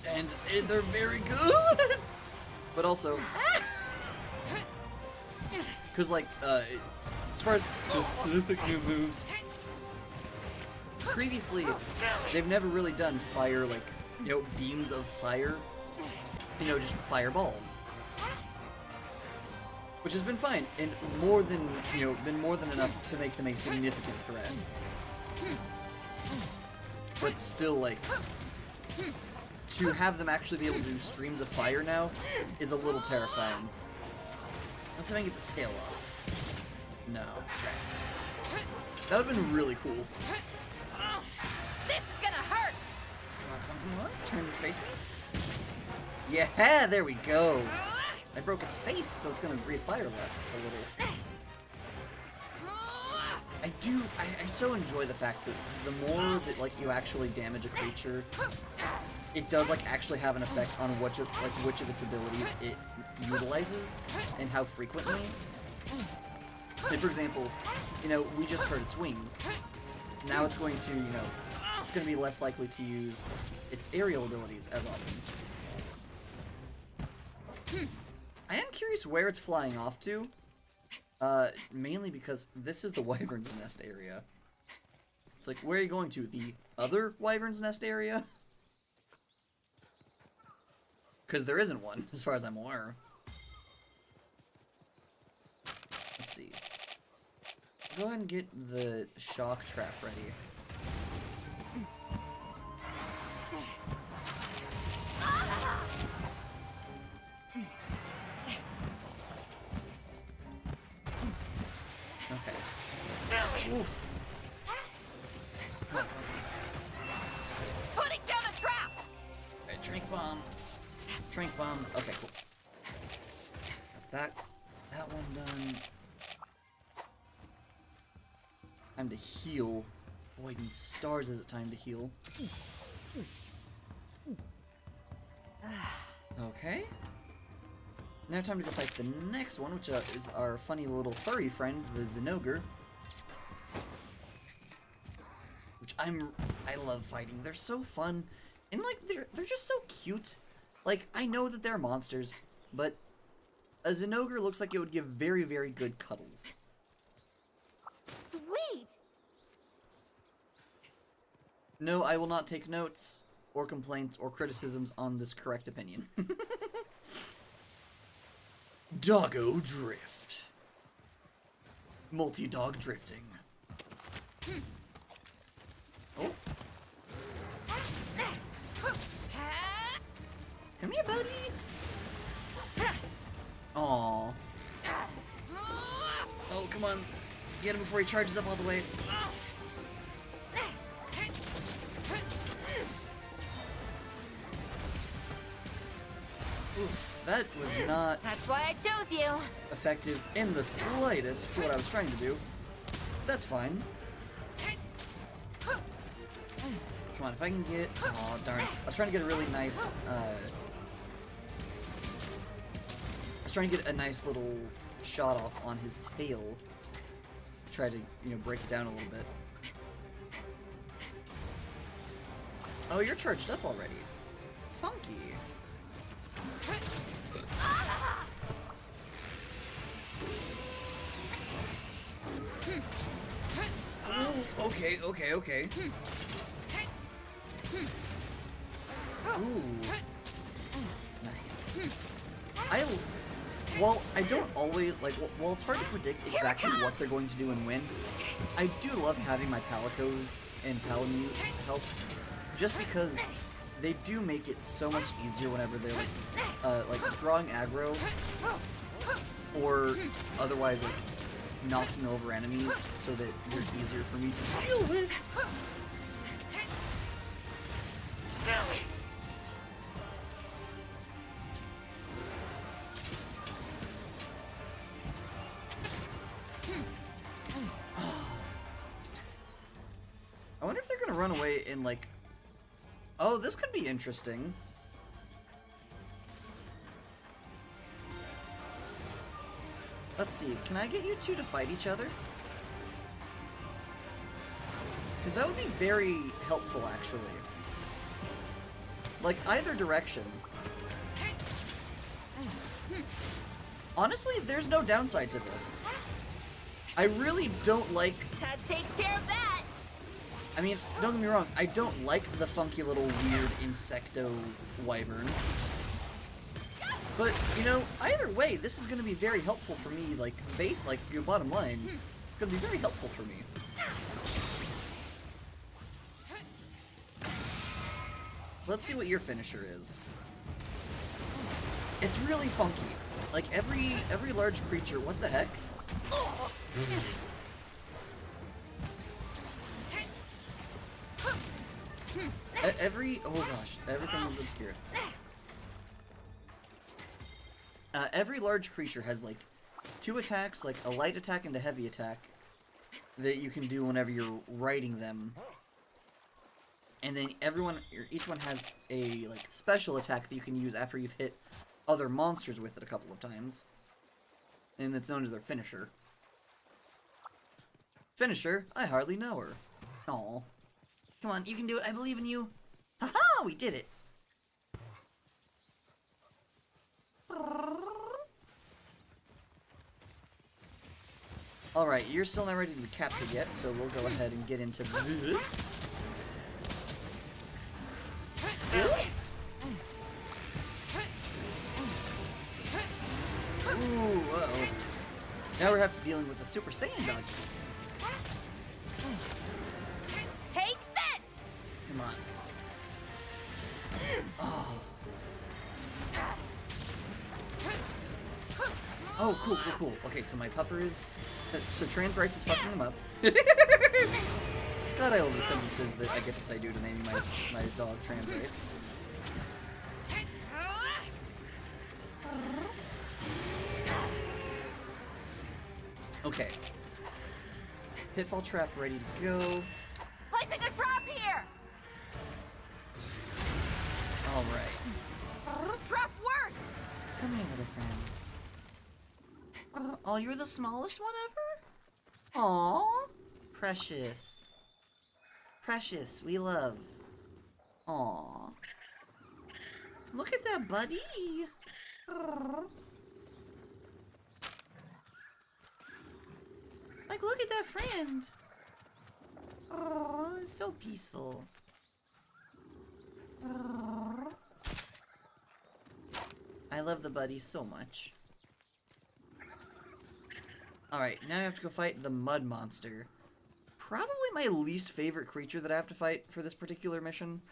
And they're very good! But also... Because, like, as far as specific new moves... Previously, they've never really done fire, like, you know, beams of fire. You know, just fireballs. Which has been fine, and more than, you know, been more than enough to make them a significant threat. But still, like, to have them actually be able to do streams of fire now is a little terrifying. Let's see if I can get this tail off. No, rats. That would've been really cool. This is gonna hurt! Come on, turn to face me. Yeah, there we go. I broke its face, so it's gonna breathe fire less a little. I so enjoy the fact that the more that, like, you actually damage a creature, it does, like, actually have an effect on which of its abilities it utilizes and how frequently. Like, for example, you know, we just hurt its wings. Now it's going to, you know, it's going to be less likely to use its aerial abilities as often. I am curious where it's flying off to. Mainly because this is the Wyvern's Nest area. It's like, where are you going to? The other Wyvern's Nest area? Because there isn't one, as far as I'm aware. Let's see. Go ahead and get the shock trap ready. Okay. Oof. Come on. Putting down a trap! Okay, drink bomb. Drink bomb. Okay, cool. Got that one done. Time to heal. Boy, in stars is it time to heal. Okay. Now time to go fight the next one, which is our funny little furry friend, the Zenogre. Which I love fighting. They're so fun. And, like, they're just so cute. Like, I know that they're monsters, but a Zinogre looks like it would give very, very good cuddles. Sweet! No, I will not take notes, or complaints, or criticisms on this correct opinion. Doggo Drift. Multi-dog drifting. Oh. Come here, buddy. Aww. Oh, come on. Get him before he charges up all the way. Oof, that was not That's why I chose you. effective in the slightest for what I was trying to do. That's fine. Come on, if I can get... Aw, darn. I was trying to get a really nice, I was trying to get a nice little shot off on his tail. Try to, you know, break it down a little bit. Oh, you're charged up already. Funky. Ooh, okay. Ooh. Nice. Well, I don't always, like, while it's hard to predict exactly what they're going to do and when, I do love having my Palicos and Palamute help, just because they do make it so much easier whenever they're, like drawing aggro, or otherwise, like, knocking over enemies, so that they're easier for me to deal with. I wonder if they're gonna run away in, like... Oh, this could be interesting. Let's see, can I get you two to fight each other? Because that would be very helpful, actually. Like, either direction. Honestly, there's no downside to this. I really don't like... That takes care of that. I mean, don't get me wrong, I don't like the funky little weird insecto wyvern. But, you know, either way, this is going to be very helpful for me, like, your bottom line. It's going to be very helpful for me. Let's see what your finisher is. It's really funky. Like, every large creature, what the heck? Oh gosh, everything is obscured. Every large creature has, like, 2 attacks, like a light attack and a heavy attack, that you can do whenever you're riding them. And then each one has a, like, special attack that you can use after you've hit other monsters with it a couple of times. And it's known as their finisher. Finisher? I hardly know her. Aw. Come on, you can do it. I believe in you. Haha, we did it. Alright, you're still not ready to be captured yet, so we'll go ahead and get into this. Ooh, uh-oh. Now we're dealing with the Super Saiyan dog. Take this. Come on. Oh. Oh, cool. Okay, so my pupper is... So trans rights is fucking them up. God, I love the sentences that I get to say due to naming my dog trans rights. Okay. Pitfall trap ready to go. Placing a trap here. Alright. Trap worked. Come here, little friend. Oh, you're the smallest one ever? Aww. Precious. Precious, we love. Aww. Look at that, buddy. Like, look at that friend. Oh, it's so peaceful. I love the buddy so much. Alright, now I have to go fight the mud monster. Probably my least favorite creature that I have to fight for this particular mission.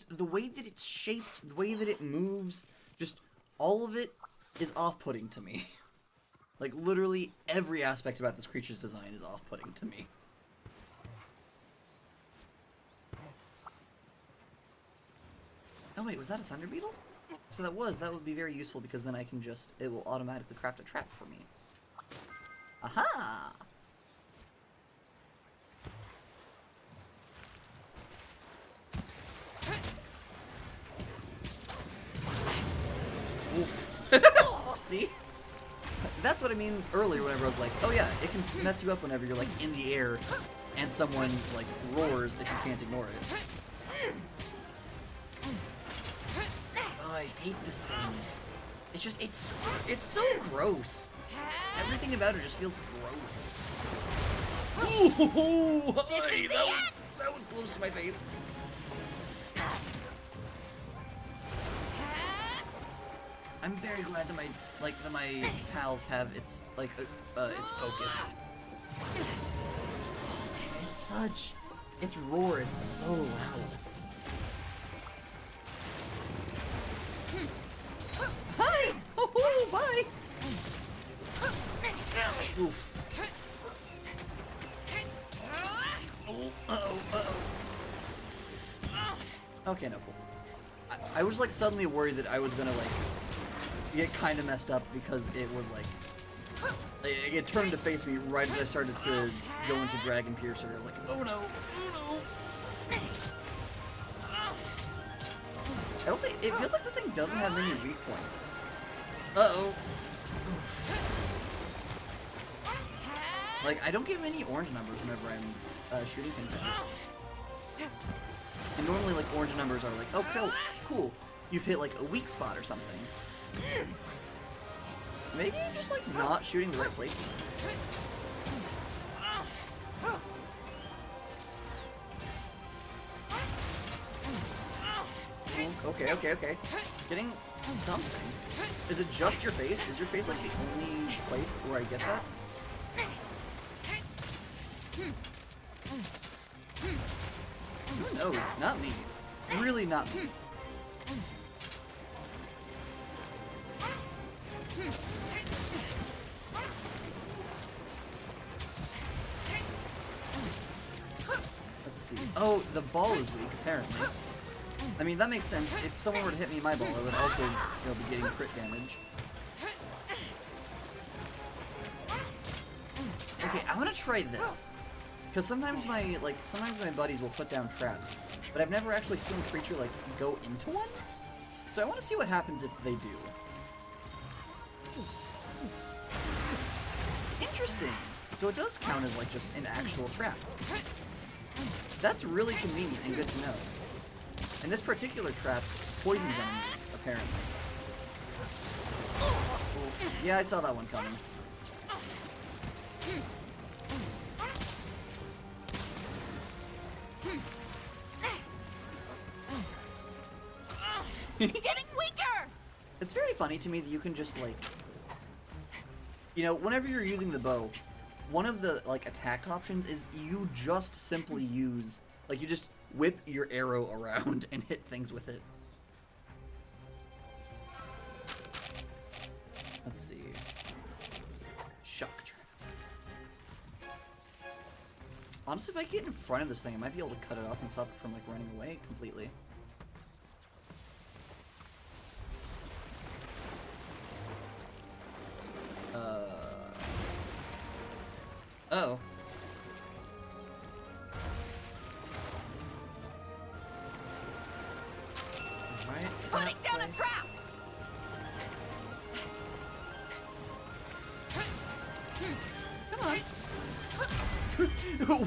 The way that it's shaped, the way that it moves, just all of it is off-putting to me. Like, literally every aspect about this creature's design is off-putting to me. Oh wait, was that a thunder beetle? So that would be very useful because then I can just, it will automatically craft a trap for me. Aha! Oof. See? That's what I mean earlier whenever I was like, oh yeah, it can mess you up whenever you're like in the air and someone like roars if you can't ignore it. Oh, I hate this thing. It's just, it's so gross. Everything about it just feels gross. Ooh, hi, that was close to my face. I'm very glad that my pals have its its focus. Oh, damn, its roar is so loud. Hi! Oh, bye! Oof. Okay, no, cool. I was like suddenly worried that I was gonna like get kind of messed up because it was like it turned to face me right as I started to go into Dragon Piercer. I was like, oh no, oh no. I will say, it feels like this thing doesn't have many weak points. Uh-oh. Like, I don't get many orange numbers whenever I'm shooting things at it. And normally, like, orange numbers are like, oh, cool, you've hit, like, a weak spot or something. Maybe I'm just, like, not shooting the right places. Okay. Getting something. Is it just your face? Is your face, like, the only place where I get that? Who knows? Not me. Really not me. Let's see. Oh, the ball is weak, apparently. I mean, that makes sense. If someone were to hit me in my ball, I would also, be getting crit damage. Okay, I want to try this. Because sometimes my buddies will put down traps, but I've never actually seen a creature, like, go into one. So I want to see what happens if they do. Interesting. So it does count as, like, just an actual trap. That's really convenient and good to know. And this particular trap poisons enemies, apparently. Oof. Yeah, I saw that one coming. He's getting weaker! It's very funny to me that you can just, like... You know, whenever you're using the bow, one of the, like, attack options is you just simply use... Like, you just whip your arrow around and hit things with it. Let's see. Shock trap. Honestly, if I get in front of this thing, I might be able to cut it off and stop it from, like, running away completely. Oh. Right, Putting down a trap! Come on.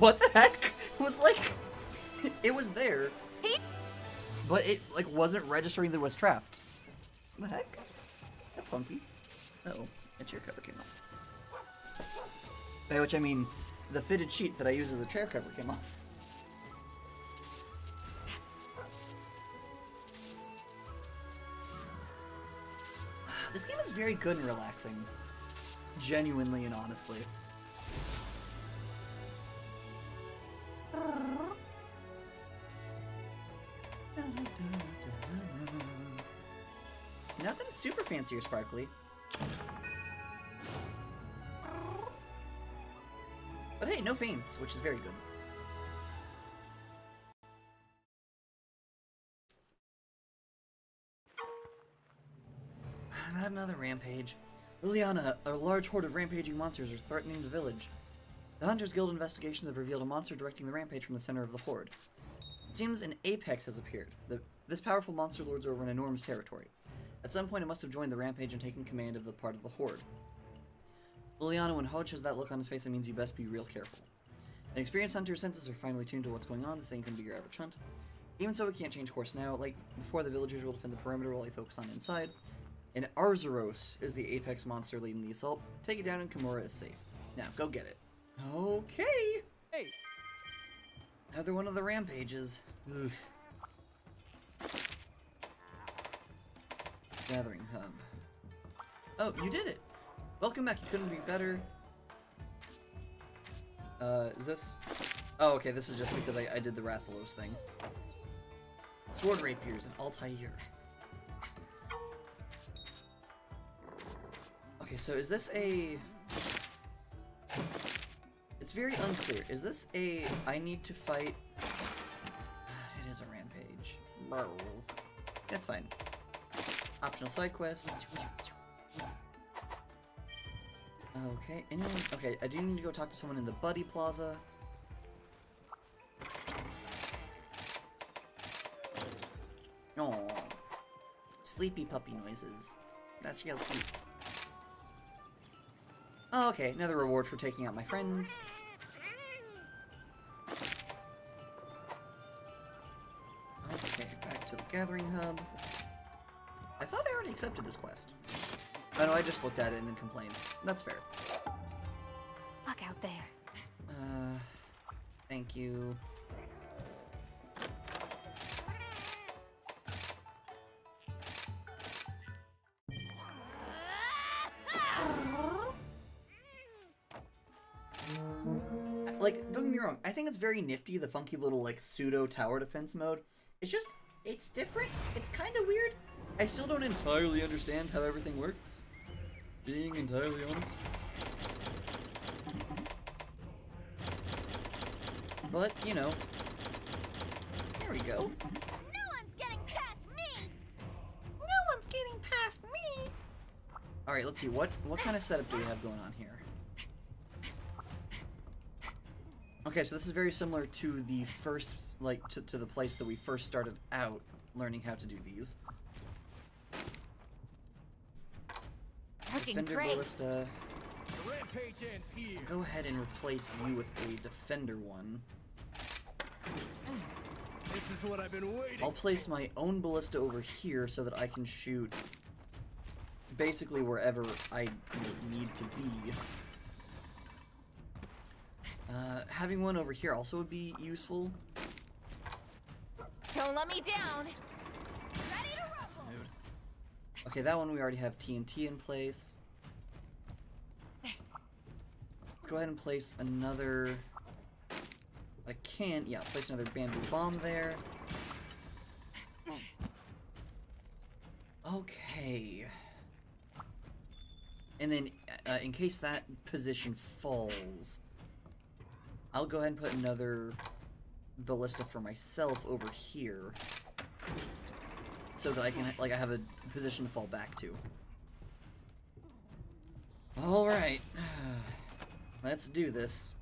What the heck? It was like... It was there. But it, like, wasn't registering that it was trapped. The heck? That's funky. Uh-oh, a chair cover came off. By which I mean, the fitted sheet that I use as a chair cover came off. This game is very good and relaxing. Genuinely and honestly. Nothing super fancy or sparkly. But hey, no faints, which is very good. Not another rampage. Liliana, a large horde of rampaging monsters are threatening the village. The Hunters Guild investigations have revealed a monster directing the rampage from the center of the horde. It seems an apex has appeared. This powerful monster lords over an enormous territory. At some point it must have joined the rampage and taken command of the part of the horde. Liliana, when Hodge has that look on his face, it means you best be real careful. An experienced hunter's senses are finely tuned to what's going on. This ain't gonna be your average hunt. Even so, we can't change course now. Like before, the villagers will defend the perimeter while I focus on inside. And Arzuros is the apex monster leading the assault. Take it down and Kimura is safe. Now, go get it. Okay! Hey! Another one of the rampages. Ugh. Gathering hub. Oh, you did it! Welcome back, you couldn't be better. Is this? Oh, okay, this is just because I did the Rathalos thing. Sword rapiers and Altair. Okay, so is this a... It's very unclear. Is this a... I need to fight... It is a rampage. Brr. That's fine. Optional side quest. Okay, anyone... Okay, I do need to go talk to someone in the Buddy Plaza. Oh, sleepy puppy noises. That's real cute. Oh, okay, another reward for taking out my friends. Okay, back to the Gathering Hub. I thought I already accepted this quest. Oh no, I just looked at it and then complained. That's fair. Look out there. Thank you. Like, don't get me wrong, I think it's very nifty, the funky little, like, pseudo tower defense mode. It's just, it's different, it's kind of weird. I still don't entirely understand how everything works, being entirely honest. But, you know, there we go. No one's getting past me! No one's getting past me! Alright, let's see, what kind of setup do we have going on here? Okay, so this is very similar to the first, like, to the place that we first started out learning how to do these. Looking Defender great. Ballista. The rampage ends here. Go ahead and replace you with a Defender one. This is what I've been waiting. I'll place my own Ballista over here so that I can shoot basically wherever I need to be. Having one over here also would be useful. Don't let me down. Ready to rumble. Okay, that one we already have TNT in place. Let's go ahead and place another... place another bamboo bomb there. Okay. And then, in case that position falls, I'll go ahead and put another ballista for myself over here, so that I can, like, I have a position to fall back to. All right, let's do this.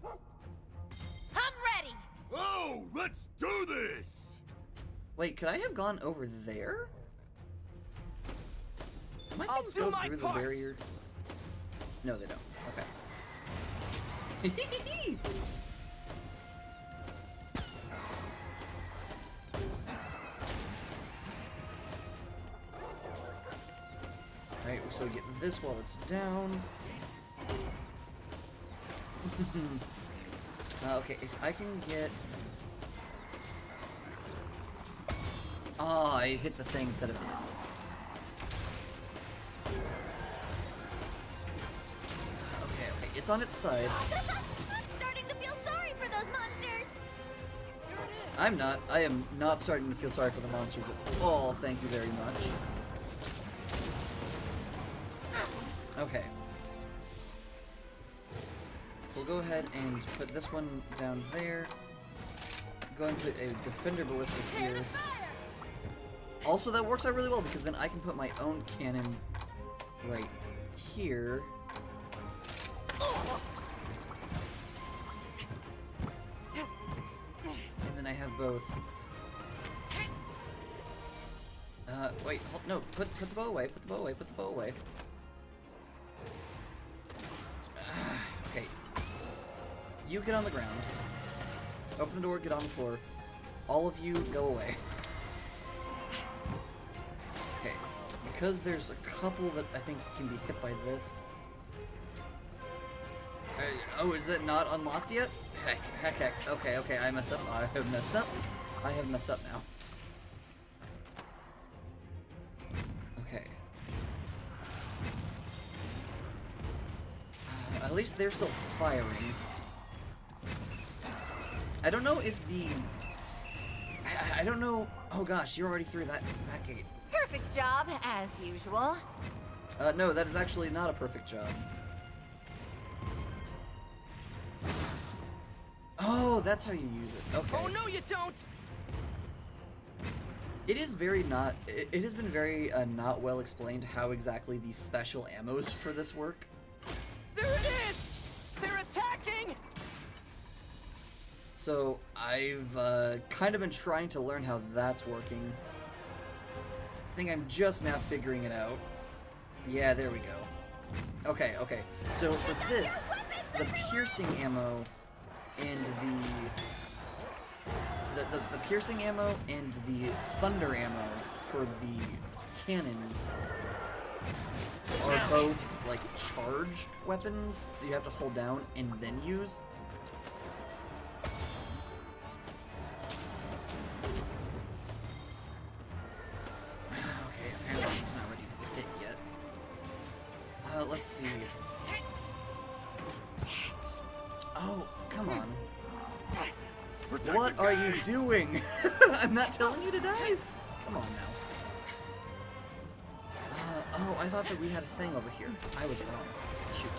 I'm ready. Oh, let's do this! Wait, could I have gone over there? Do my I'll things do go my through the part. barrier? No, they don't. Okay. So get this while it's down. Okay, if I can get... Oh, I hit the thing instead of... Okay, it's on its side. I'm starting to feel sorry for those monsters. I'm not. I am not starting to feel sorry for the monsters at all, thank you very much. Okay. So we'll go ahead and put this one down there. Go and put a defender ballistic here. Also, that works out really well because then I can put my own cannon right here. And then I have both. Wait, hold, no, put the bow away, put the bow away, put the bow away. Okay. You get on the ground. Open the door, get on the floor. All of you go away. Okay. Because there's a couple that I think can be hit by this. Oh, is that not unlocked yet? Heck. Okay, I messed up. I have messed up. I have messed up now. Okay. At least they're still firing. I don't know if the... I don't know... Oh gosh, you're already through that gate. Perfect job, as usual. No, that is actually not a perfect job. Oh, that's how you use it. Okay. Oh no, you don't! It is very not... It has been very not well explained how exactly the special ammos for this work. There it is! They're attacking! So, I've kind of been trying to learn how that's working. I think I'm just now figuring it out. Yeah, there we go. Okay. So for this, the piercing ammo and the piercing ammo and the thunder ammo for the cannons are both like charged weapons that you have to hold down and then use. Let's see. Oh, come on. What are you doing? I'm not telling you to dive. Come on now. Oh, I thought that we had a thing over here. I was wrong. Shoot.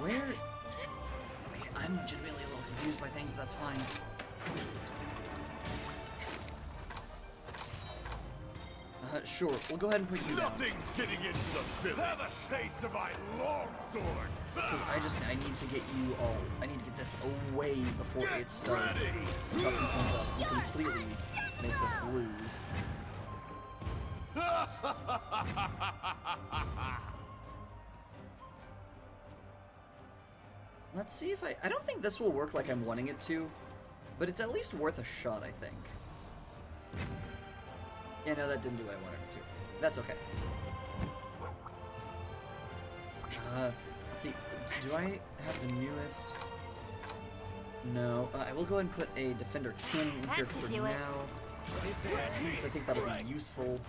Where? Okay, I'm legitimately a little confused by things, but that's fine. Sure, we'll go ahead and put you down. Nothing's getting into the village. Have a taste of my longsword. Because I need to get you all, I need to get this away before it starts fucking things up and completely makes us lose. Let's see if I don't think this will work like I'm wanting it to, but it's at least worth a shot, I think. Yeah, no, that didn't do what I wanted it to. That's okay. Let's see. Do I have the newest? No. I will go ahead and put a defender cannon in here for now. Because I think that'll be useful.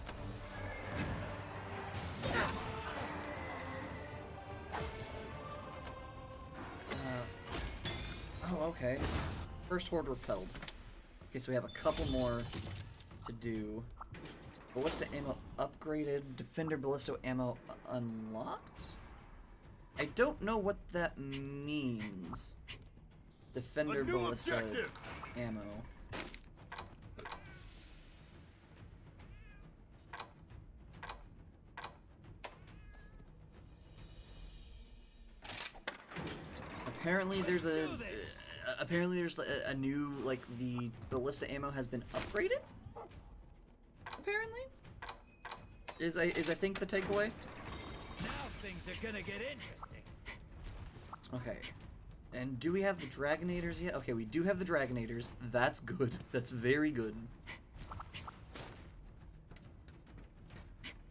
Oh, okay. First horde repelled. Okay, so we have a couple more to do. Ballista ammo upgraded. Defender ballista ammo unlocked? I don't know what that means. Defender ballista ammo. Apparently there's a new, like, the ballista ammo has been upgraded? Apparently? Is I think the takeaway? Now things are gonna get interesting. Okay. And do we have the Dragonators yet? Okay, we do have the Dragonators. That's good. That's very good.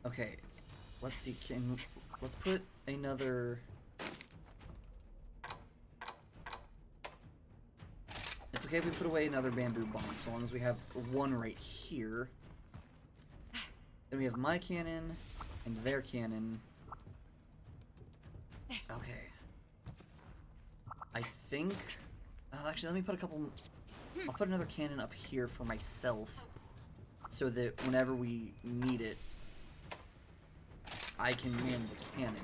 Okay. let's see, let's put another... It's okay if we put away another bamboo bomb, so long as we have one right here. Then we have my cannon, and their cannon. Okay. I think... actually, let me put a couple... I'll put another cannon up here for myself, so that whenever we need it, I can man the cannon.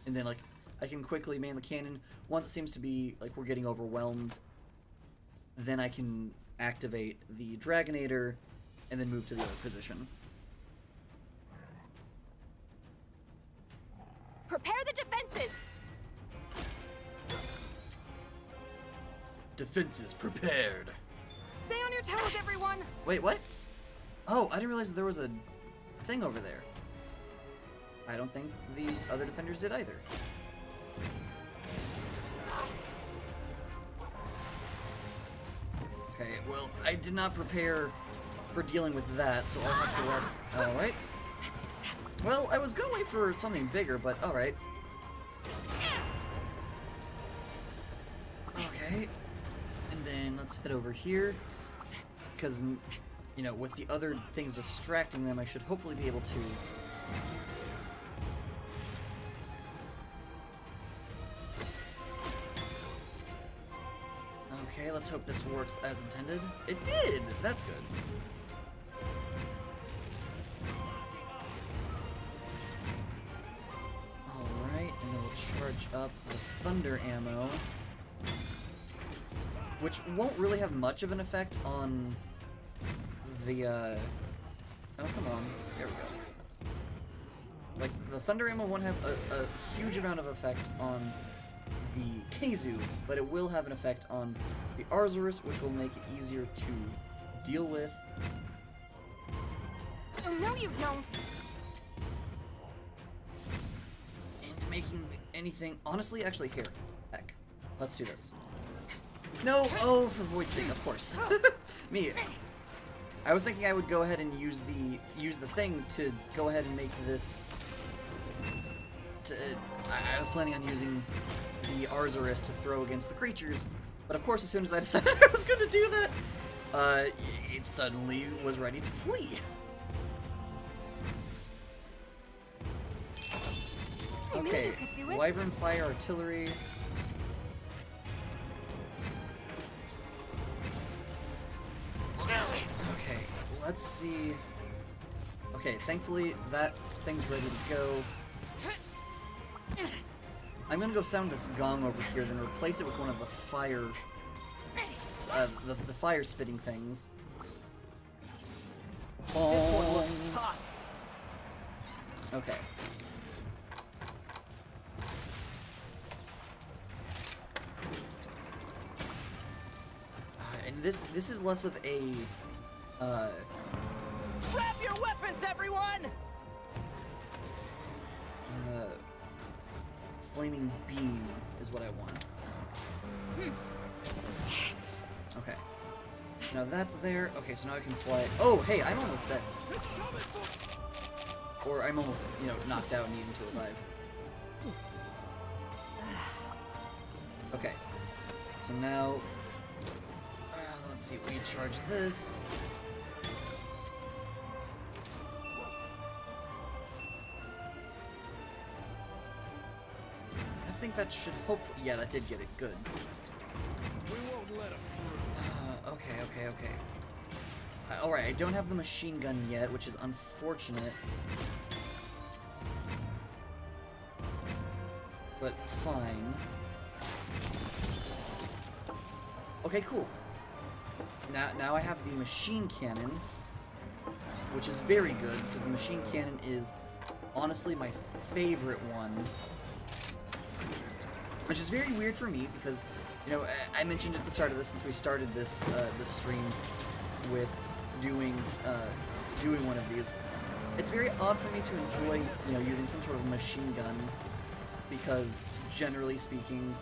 And then, like, I can quickly man the cannon. Once it seems to be, like, we're getting overwhelmed, then I can activate the Dragonator, and then move to the other position. Prepare the defenses! Defenses prepared. Stay on your toes, everyone! Wait, what? Oh, I didn't realize there was a thing over there. I don't think the other defenders did either. Okay, well, I did not prepare for dealing with that, so I'll have to walk. Alright. Well, I was going to wait for something bigger, but alright. Okay. And then let's head over here. Because, you know, with the other things distracting them, I should hopefully be able to... Okay, let's hope this works as intended. It did! That's good. Alright, and then we'll charge up the thunder ammo. Which won't really have much of an effect on the, oh, come on. There we go. Like, the thunder ammo won't have a huge amount of effect on the Keizu, but it will have an effect on the Arzuros, which will make it easier to deal with. Oh, no you don't! And making anything... Honestly, actually, here. Heck. Let's do this. No! Oh, for void's sake, of course. Me. I was thinking I would go ahead and use the thing to go ahead and make this... I was planning on using the Arzuros to throw against the creatures, but of course as soon as I decided I was going to do that, it suddenly was ready to flee. Okay, Wyvern Fire Artillery. Okay, let's see. Okay, thankfully that thing's ready to go. I'm gonna go sound this gong over here, then replace it with one of the fire, the fire spitting things. This one looks tough. Okay. And this is less of a Grab your weapons, everyone! flaming beam is what I want. Okay. Now that's there. Okay, so now I can fly. Oh, hey, I'm almost dead. Or I'm almost, you know, knocked out and needing to revive. Okay. So now, let's see, we charge this. I think that should hopefully... Yeah, that did get it. Good. We won't let him through. Okay. Alright, I don't have the machine gun yet, which is unfortunate. But fine. Okay, cool. Now I have the machine cannon, which is very good, because the machine cannon is honestly my favorite one. Which is very weird for me, because, you know, I mentioned at the start of this, since we started this this stream with doing one of these, it's very odd for me to enjoy, you know, using some sort of machine gun, because generally speaking,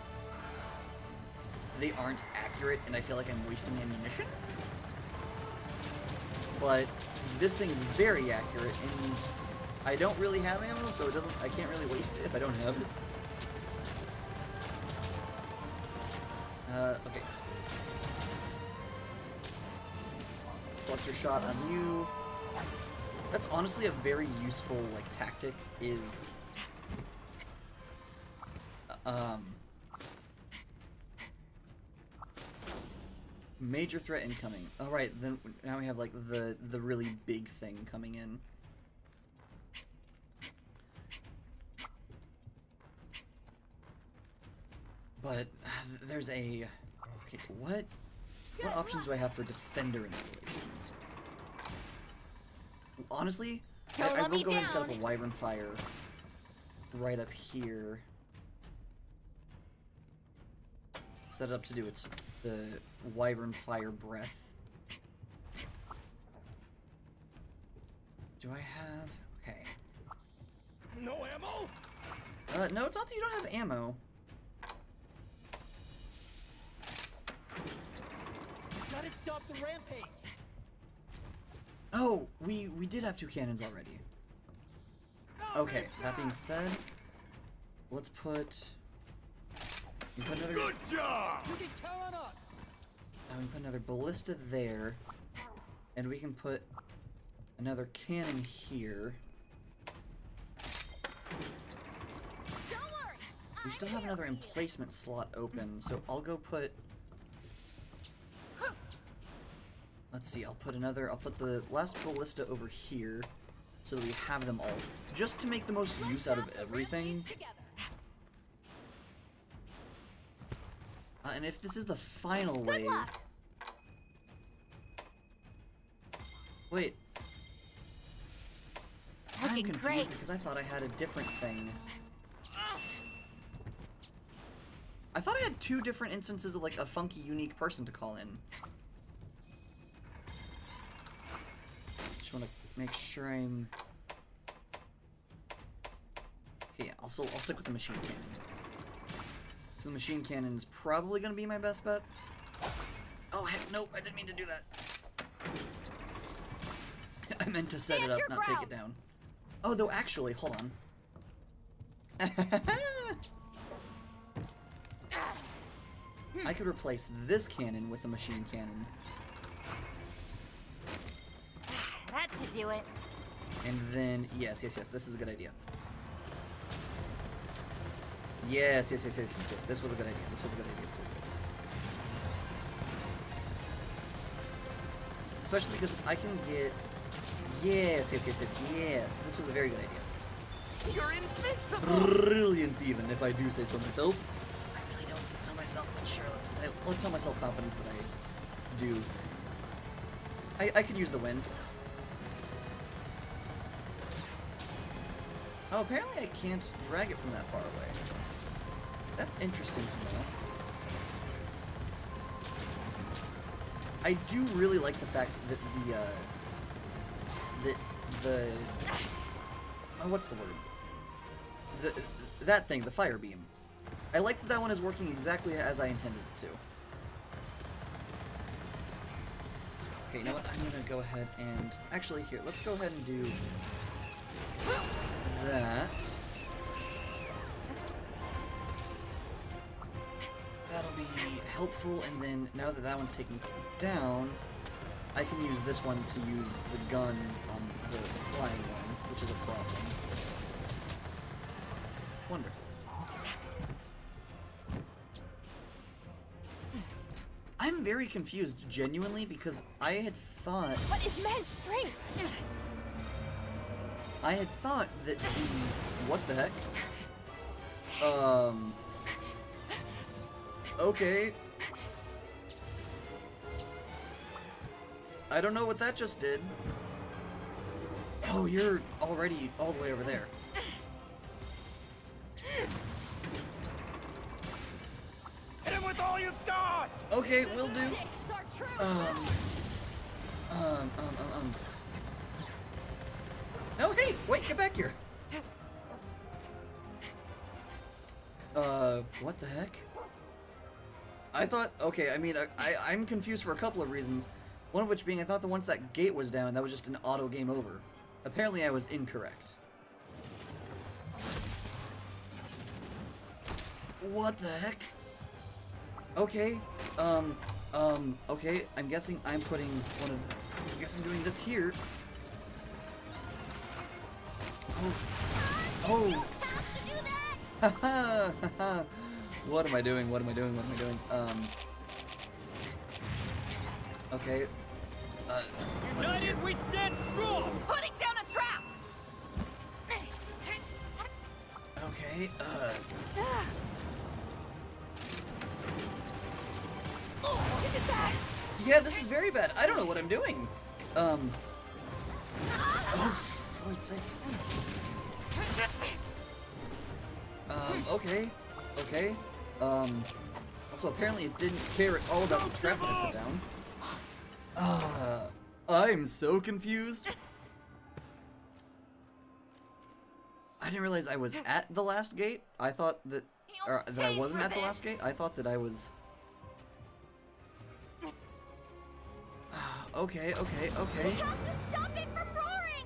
they aren't accurate, and I feel like I'm wasting ammunition. But this thing is very accurate, and I don't really have ammo, so I can't really waste it if I don't have it. Okay. Cluster shot on you. That's honestly a very useful, like, tactic, is... Major threat incoming. Alright, then now we have, like, the really big thing coming in. But there's a... Okay, what options do I have for defender installations? Honestly, I will go ahead and set up a wyvern fire right up here. Set it up to do the wyvern fire breath. Do I have... Okay. No ammo? No, it's not that you don't have ammo. Gotta stop the rampage. Oh, we did have 2 cannons already. Okay, that being said, let's put... We put another... Good job! You can count on us. We put another ballista there, and we can put another cannon here. Don't worry. We still have another emplacement slot open, so I'll go put... Let's see, I'll put the last ballista over here, so that we have them all, just to make the most use out of everything. And if this is the final wave... Wait. I'm Looking confused great. because I thought I had a different thing. I thought I had 2 different instances of, like, a funky, unique person to call in. Just want to make sure I'm... Okay, yeah, I'll stick with the machine cannon. So the machine cannon is probably going to be my best bet. Oh, heck, nope, I didn't mean to do that. I meant to set it up, not take it down. Oh, though, actually, hold on. I could replace this cannon with a machine cannon. That should do it. And then, yes, this is a good idea. Yes. This was a good idea. This was a good idea. Especially because I can get... Yes. This was a very good idea. You're invincible. Brilliant, even, if I do say so myself. I really don't say so myself, but sure, let's tell myself confidence that I do. I could use the wind. Oh, apparently I can't drag it from that far away. That's interesting to know. I do really like the fact that oh, what's the word? That thing, the fire beam. I like that one is working exactly as I intended it to. Okay, you know what? I'm gonna go ahead and... Actually, here, let's go ahead and do... that. That'll be helpful, and then now that that one's taken down, I can use this one to use the gun on the flying one, which is a problem. Wonderful. I'm very confused, genuinely, because I had thought... But immense strength. I had thought that the... What the heck? Okay. I don't know what that just did. Oh, you're already all the way over there. Hit him with all you've got! Okay, will do. This is our truth. No, hey, wait, get back here. What the heck? I thought, okay, I mean, I'm confused for a couple of reasons. One of which being, I thought that once that gate was down, that was just an auto game over. Apparently I was incorrect. What the heck? Okay, okay, I'm guessing I'm putting one of... I guess I'm doing this here. Oh! Haha! Haha! What am I doing? What am I doing? What am I doing? Okay. What's here? United we stand strong! Putting down a trap! Okay, Oh, this is bad! yeah, this is very bad. I don't know what I'm doing. Oh, for God's sake. Okay. Okay. Also, apparently it didn't care at all about the trap that I put down. I'm so confused. I didn't realize I was at the last gate. I thought that... Or, that I wasn't at the last gate. I thought that I was... Okay, okay, okay. We have to stop it from roaring!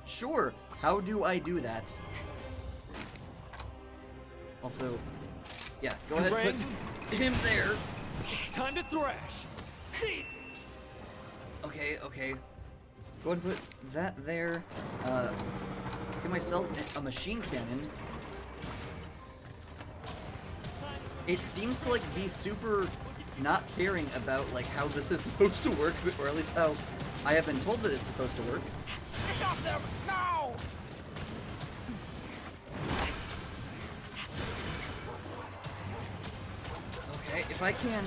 Sure. How do I do that? Also, yeah, go ahead, Ring. put him there. It's time to thrash! See! Okay, okay. Go ahead and put that there. Get myself a machine cannon. It seems to, like, be super not caring about, like, how this is supposed to work, or at least how I have been told that it's supposed to work. Stop them now! Okay, if I can...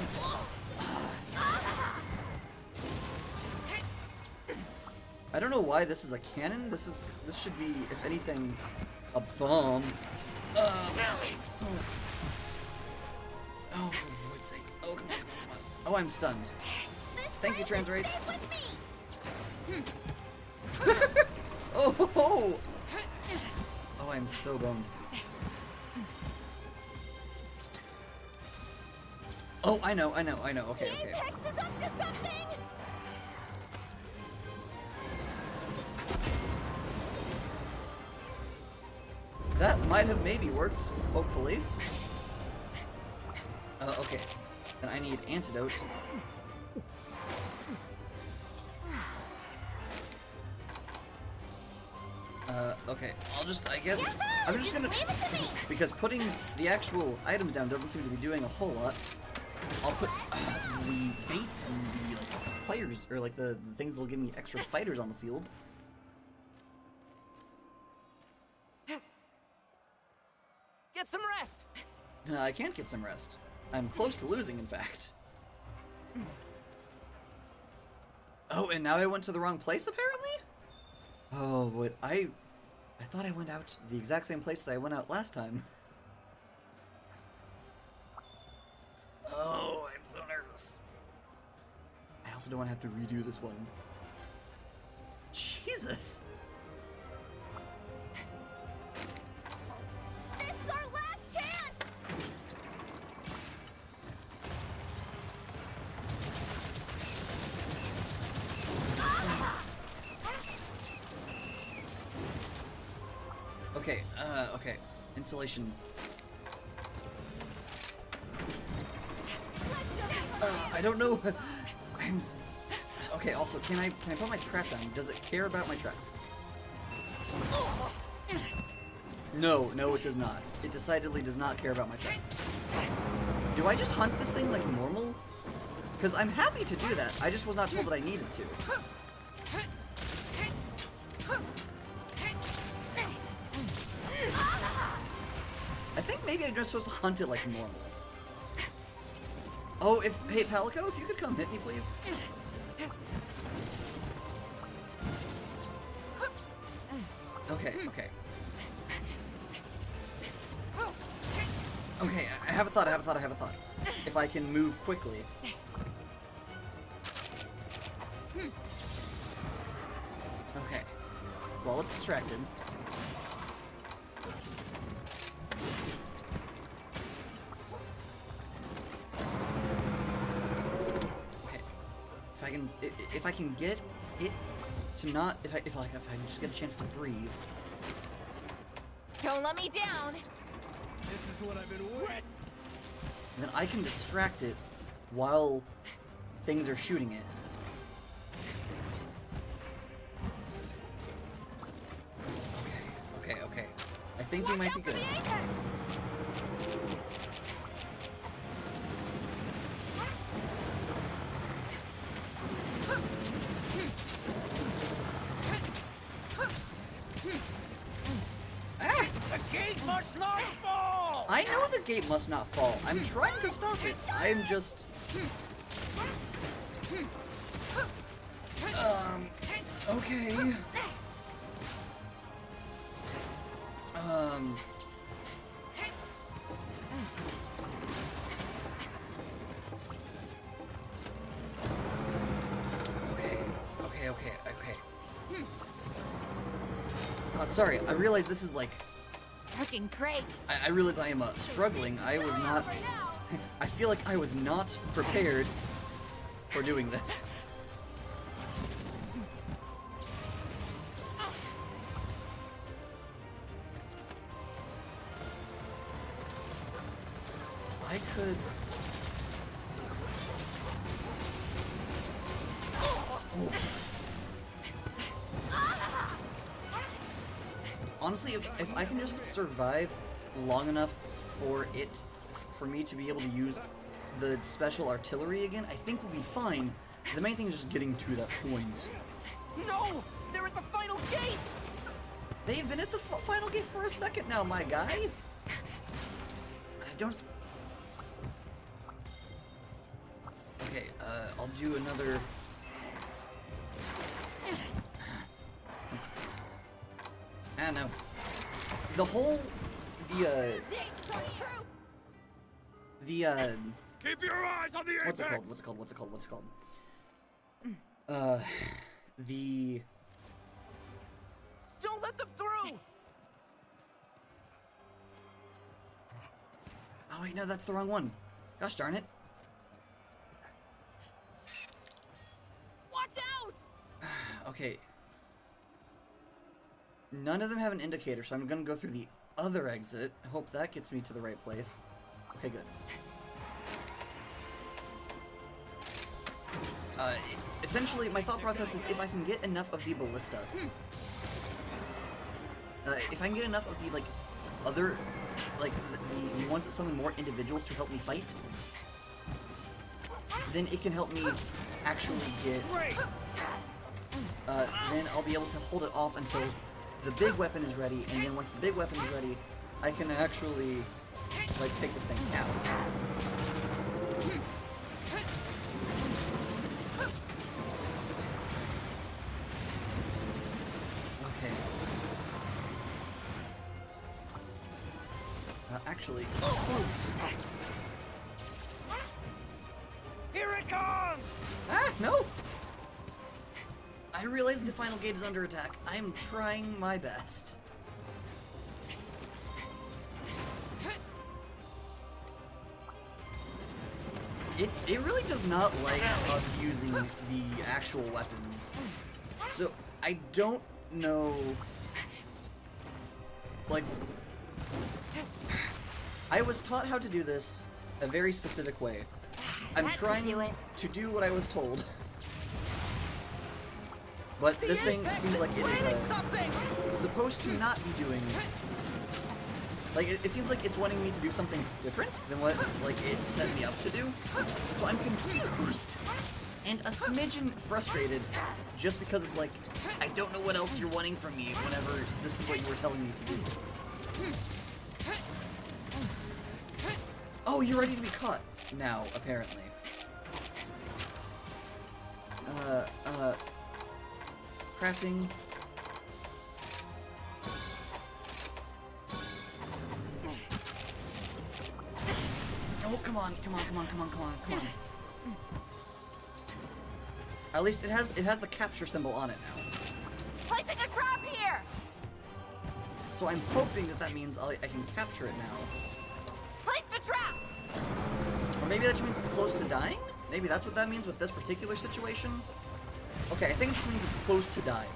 I don't know why this is a cannon. This should be, if anything, a bomb. Oh, for Lord's sake. Oh, come on, come on, come on. Oh, I'm stunned. Thank you, trans rates. Oh, ho, ho. Oh, I'm so boned. Oh, I know. Okay, okay. Apex is up to something! That might have maybe worked, hopefully. Okay. And I need antidote. Okay. I guess, I'm just gonna, Leave it to me! because putting the actual items down doesn't seem to be doing a whole lot. I'll put the bait and the like, players, or like the things that'll give me extra fighters on the field. Get some rest! I can't get some rest. I'm close to losing, in fact. Oh, and now I went to the wrong place, apparently? Oh, but I thought I went out the exact same place that I went out last time. Oh, I'm so nervous. I also don't want to have to redo this one. Jesus! This is our last chance! Okay, okay. Insulation. I don't know. Okay, also, can I put my trap down? Does it care about my trap? No, it does not. It decidedly does not care about my trap. Do I just hunt this thing like normal? Because I'm happy to do that. I just was not told that I needed to. I think maybe I'm just supposed to hunt it like normal. Oh, hey, Palico, if you could come hit me, please. Okay. Okay, I have a thought. If I can move quickly. Okay. Well, it's distracted. If I can get it to not, if I can just get a chance to breathe. Don't let me down. This is what I've been waiting. And then I can distract it while things are shooting it. Okay. I think we might be good. The gate must not fall! I know the gate must not fall. I'm trying to stop it. I'm just... Okay. Okay. God, sorry, I realize this is like... Looking great. I realize I am struggling. I was not... I feel like I was not prepared for doing this. I could... Honestly, if I can just survive long enough for me to be able to use the special artillery again, I think we'll be fine. The main thing is just getting to that point. No! They're at the final gate! They've been at the final gate for a second now, my guy. I don't... Okay, I'll do another... Ah, no. The whole... Keep your eyes on the apex! What's it called? The... Don't let them through! Oh wait, no, that's the wrong one. Gosh darn it. Watch out! Okay. None of them have an indicator, so I'm gonna go through the other exit. I hope that gets me to the right place. Okay, good. Essentially, my thought process is if I can get enough of the ballista, if I can get enough of the, like, other, like, the ones that summon more individuals to help me fight, then it can help me actually get, then I'll be able to hold it off until the big weapon is ready, and then once the big weapon is ready, I can actually, like, take this thing out. Okay. Actually... Here it comes! Ah, no! I realize the final gate is under attack. I am trying my best. It really does not like us using the actual weapons. So, I don't know... Like... I was taught how to do this a very specific way. I'm trying to do what I was told. But this thing seems like it is supposed to not be doing... Like, it seems like it's wanting me to do something different than what, like, it set me up to do. So I'm confused and a smidgen frustrated just because it's like, I don't know what else you're wanting from me whenever this is what you were telling me to do. Oh, you're ready to be caught now, apparently. Crafting. Oh, come on. At least it has the capture symbol on it now. Placing a trap here! So I'm hoping that means I can capture it now. Place the trap! Or maybe that just means it's close to dying? Maybe that's what that means with this particular situation? Okay, I think it just means it's close to dying.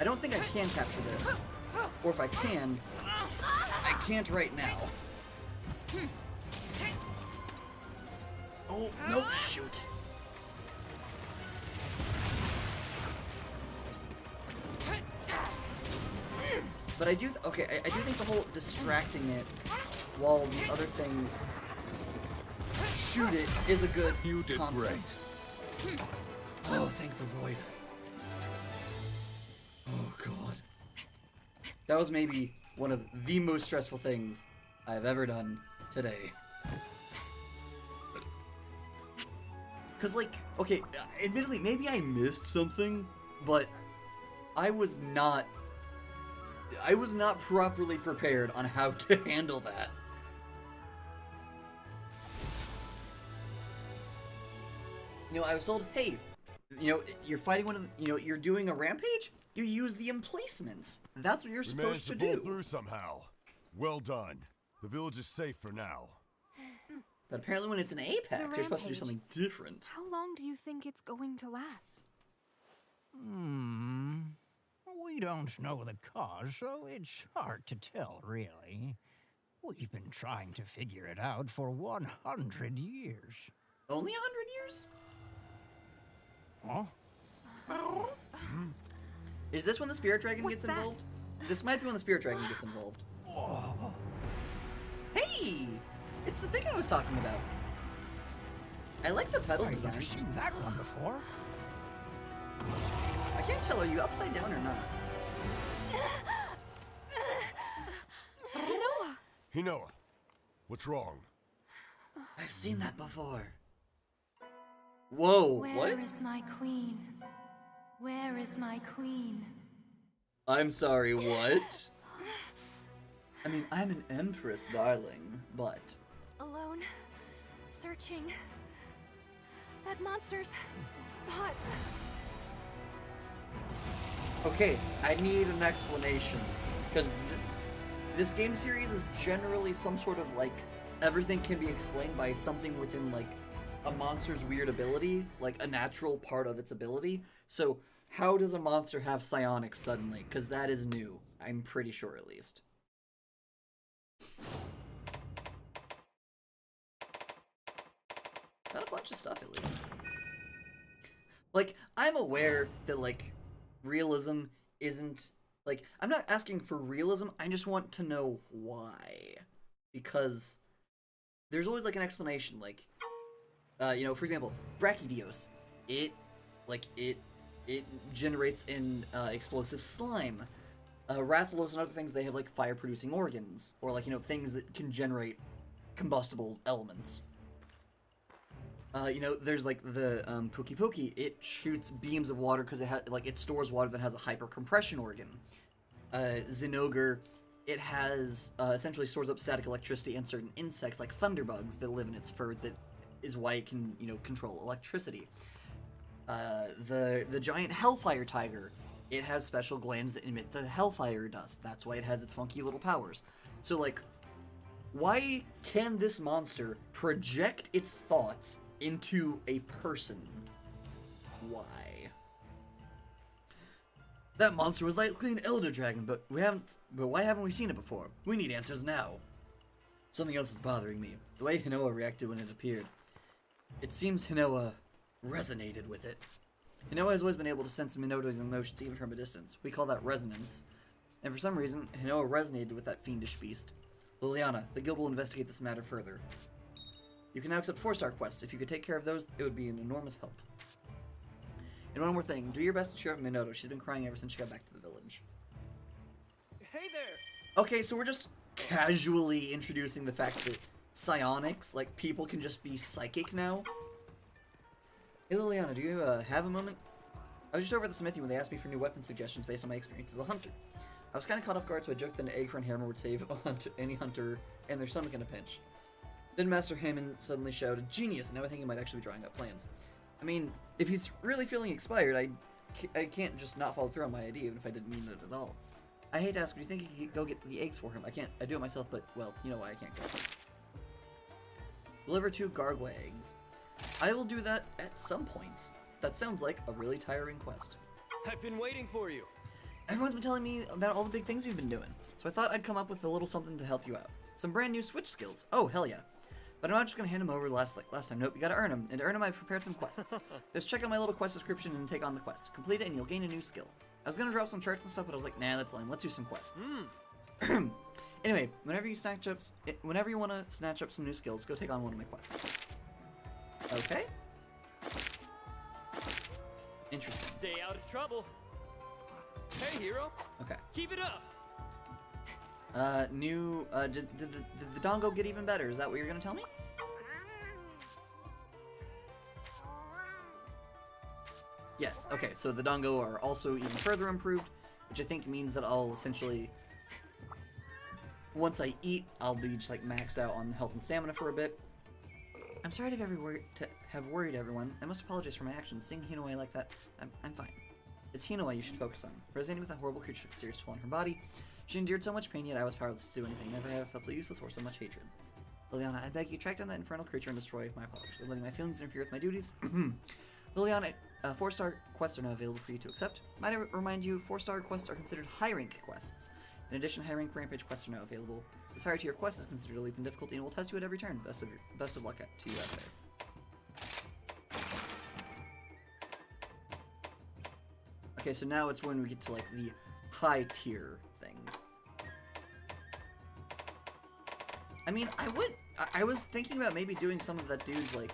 I don't think I can capture this. Or if I can... can't right now. Oh, no, shoot. But I do, okay, I do think the whole distracting it while the other things shoot it is a good You did concept. great. Oh, thank the void. Oh, God. That was maybe one of the most stressful things I've ever done today. Cause like, okay, admittedly, maybe I missed something, but I was not properly prepared on how to handle that. You know, I was told, hey, you know, you're fighting one of the, you know, you're doing a rampage, you use the emplacements. That's what you're We supposed managed to to pull do. through somehow. Well done. The village is safe for now. But apparently when it's an apex, you're supposed to do rampage. something different. How long do you think it's going to last? We don't know the cause, so it's hard to tell, really. We've been trying to figure it out for 100 years. Only 100 years? Huh? Is this when the spirit dragon What's gets that? involved? This might be when the spirit dragon gets involved. Hey! It's the thing I was talking about. I like the pedal I've design. never seen that one before. I can't tell, are you upside down or not? Noah! Hinoa, what's wrong? I've seen that before. Whoa, what? Where is my queen? Where is my queen? I'm sorry, what? I mean, I'm an empress, darling, but... Alone. Searching. That monster's thoughts. Okay, I need an explanation. Because this game series is generally some sort of, like, everything can be explained by something within, like, a monster's weird ability, like a natural part of its ability. So, how does a monster have psionics suddenly? Because that is new. I'm pretty sure, at least. Got a bunch of stuff, at least. Like, I'm aware that, like, realism isn't... Like, I'm not asking for realism, I just want to know why. Because there's always, like, an explanation, like... you know, for example, Brachydios. It generates an explosive slime. Rathalos and other things, they have, like, fire-producing organs. Or, like, you know, things that can generate combustible elements. You know, there's, like, the Pookie Pookie. It shoots beams of water because it stores water that has a hypercompression organ. Zinogre, it has, essentially stores up static electricity and certain insects, like thunderbugs, that live in its fur that is why it can, you know, control electricity. The giant Hellfire Tiger, it has special glands that emit the Hellfire dust. That's why it has its funky little powers. So, like, why can this monster project its thoughts into a person? Why? That monster was likely an Elder Dragon, but why haven't we seen it before? We need answers now. Something else is bothering me. The way Hinoa reacted when it appeared. It seems Hinoa resonated with it. Hinoa has always been able to sense Minoto's emotions even from a distance. We call that resonance. And for some reason, Hinoa resonated with that fiendish beast. Liliana, the guild will investigate this matter further. You can now accept 4-star quests. If you could take care of those, it would be an enormous help. And one more thing, do your best to cheer up Minoto. She's been crying ever since she got back to the village. Hey there! Okay, so we're just casually introducing the fact that psionics, like, people can just be psychic now. Hey Liliana, do you have a moment? I was just over at the smithy when they asked me for new weapon suggestions based on my experience as a hunter. I was kind of caught off guard, so I joked that an egg for an hammer would save any hunter and their stomach in a pinch. Then Master Hammond suddenly shouted, "Genius!" And now I think he might actually be drawing up plans. I mean, if he's really feeling inspired, I can't just not follow through on my idea, even if I didn't mean it at all. I hate to ask, but do you think you could go get the eggs for him? I do it myself, but, well, you know why I can't go. Deliver 2 Gargwa eggs. I will do that at some point. That sounds like a really tiring quest. I've been waiting for you. Everyone's been telling me about all the big things we've been doing. so I thought I'd come up with a little something to help you out. Some brand new Switch skills. Oh, hell yeah. But I'm not just gonna hand them over last time. Nope, you gotta earn them. And to earn them, I've prepared some quests. Just check out my little quest description and take on the quest. Complete it and you'll gain a new skill. I was gonna drop some charts and stuff, but I was like, nah, that's lame. Let's do some quests. Anyway, whenever you want to snatch up some new skills, go take on one of my quests. Okay. Interesting. Stay out of trouble. Hey, hero. Okay. Keep it up. Did the dongo get even better? Is that what you're gonna tell me? Yes, okay, so the dongo are also even further improved, which I think means that I'll essentially, once I eat, I'll be just like maxed out on health and stamina for a bit. I'm sorry to have worried everyone. I must apologize for my actions. Seeing Hino like that, I'm fine. It's Hino you should focus on. Resonating with that horrible creature took a serious toll on her body. She endured so much pain, yet I was powerless to do anything. Never have felt so useless or so much hatred. Liliana, I beg you, track down that infernal creature and destroy my apologies. Letting my feelings interfere with my duties. Liliana, 4-star quests are now available for you to accept. Might I remind you, 4-star quests are considered high-rank quests. In addition, high-rank rampage quests are now available. This higher tier quest is considered a leap in difficulty and will test you at every turn. Best of luck to you out there. Okay, so now it's when we get to like the high tier things. I mean, I was thinking about maybe doing some of that dude's like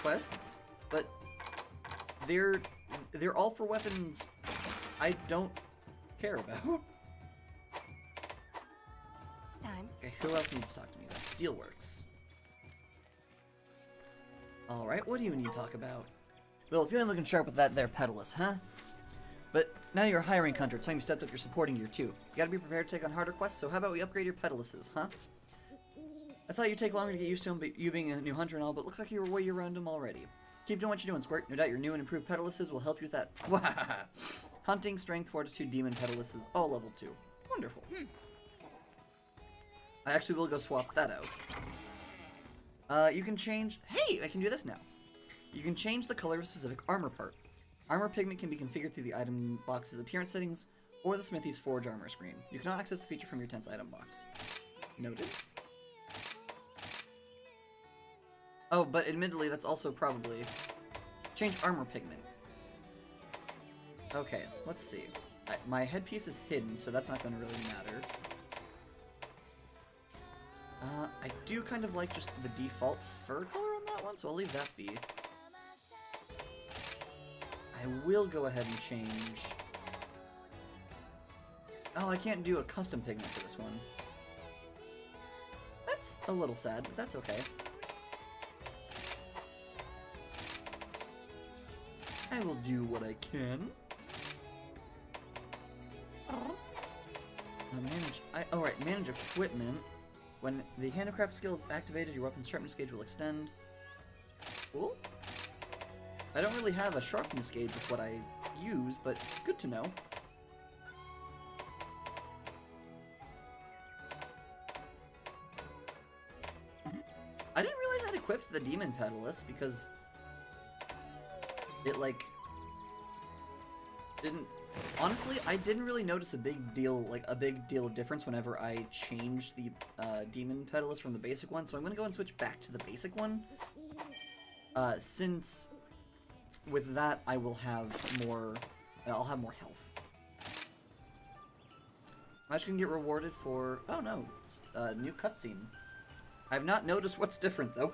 quests, but they're all for weapons I don't care about. It's time. Okay, who else needs to talk to me? That's Steelworks. Alright, what do you need to talk about? Well, if you ain't looking sharp with that there Pedalus, huh? But now you're a hiring hunter, it's time you stepped up your supporting gear too. You gotta be prepared to take on harder quests, so how about we upgrade your Pedaluses, huh? I thought you'd take longer to get used to them, you being a new hunter and all, but looks like you're way around them already. Keep doing what you're doing, Squirt. No doubt your new and improved Pedaluses will help you with that. Hunting, strength, fortitude, demon Pedaluses, all level 2. Wonderful. I actually will go swap that out. You can change... Hey, I can do this now. You can change the color of a specific armor part. Armor pigment can be configured through the item box's appearance settings or the Smithy's Forge armor screen. You cannot access the feature from your tent's item box. Noted. Oh, but admittedly, that's also probably... Change armor pigment. Okay, let's see. My headpiece is hidden, so that's not going to really matter. I do kind of like just the default fur color on that one, so I'll leave that be. I will go ahead and change... Oh, I can't do a custom pigment for this one. That's a little sad, but that's okay. I will do what I can. Manage equipment. When the handicraft skill is activated, your weapon's sharpness gauge will extend. Cool. I don't really have a sharpness gauge with what I use, but good to know. I didn't realize I'd equipped the Demon Pedalus because it, like, didn't... Honestly, I didn't really notice a big deal of difference whenever I changed the Demon Pedalus from the basic one, so I'm gonna go and switch back to the basic one. Since with that I will have more, I'll have more health. I'm actually gonna get rewarded for, oh no, it's a new cutscene. I've not noticed what's different though.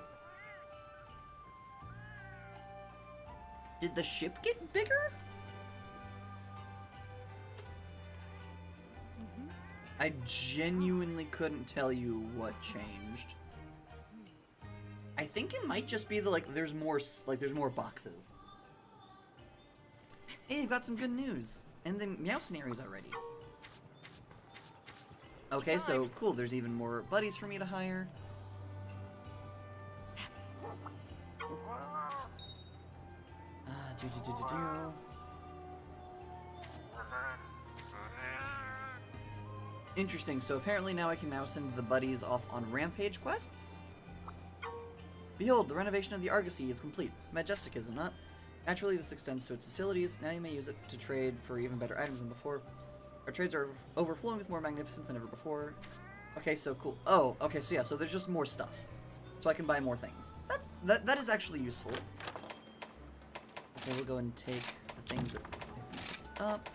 Did the ship get bigger? I genuinely couldn't tell you what changed. I think it might just be the, there's more boxes. Hey, I've got some good news. And the Meowcenary's already. Okay, so cool, there's even more buddies for me to hire. Interesting, so apparently now I can now send the buddies off on rampage quests? Behold, the renovation of the Argosy is complete. Majestic, is it not? Naturally, this extends to its facilities. Now you may use it to trade for even better items than before. Our trades are overflowing with more magnificence than ever before. Okay, so cool. Oh, okay, so yeah, so there's just more stuff. So I can buy more things. That is actually useful. So we'll go and take the things that have been picked up.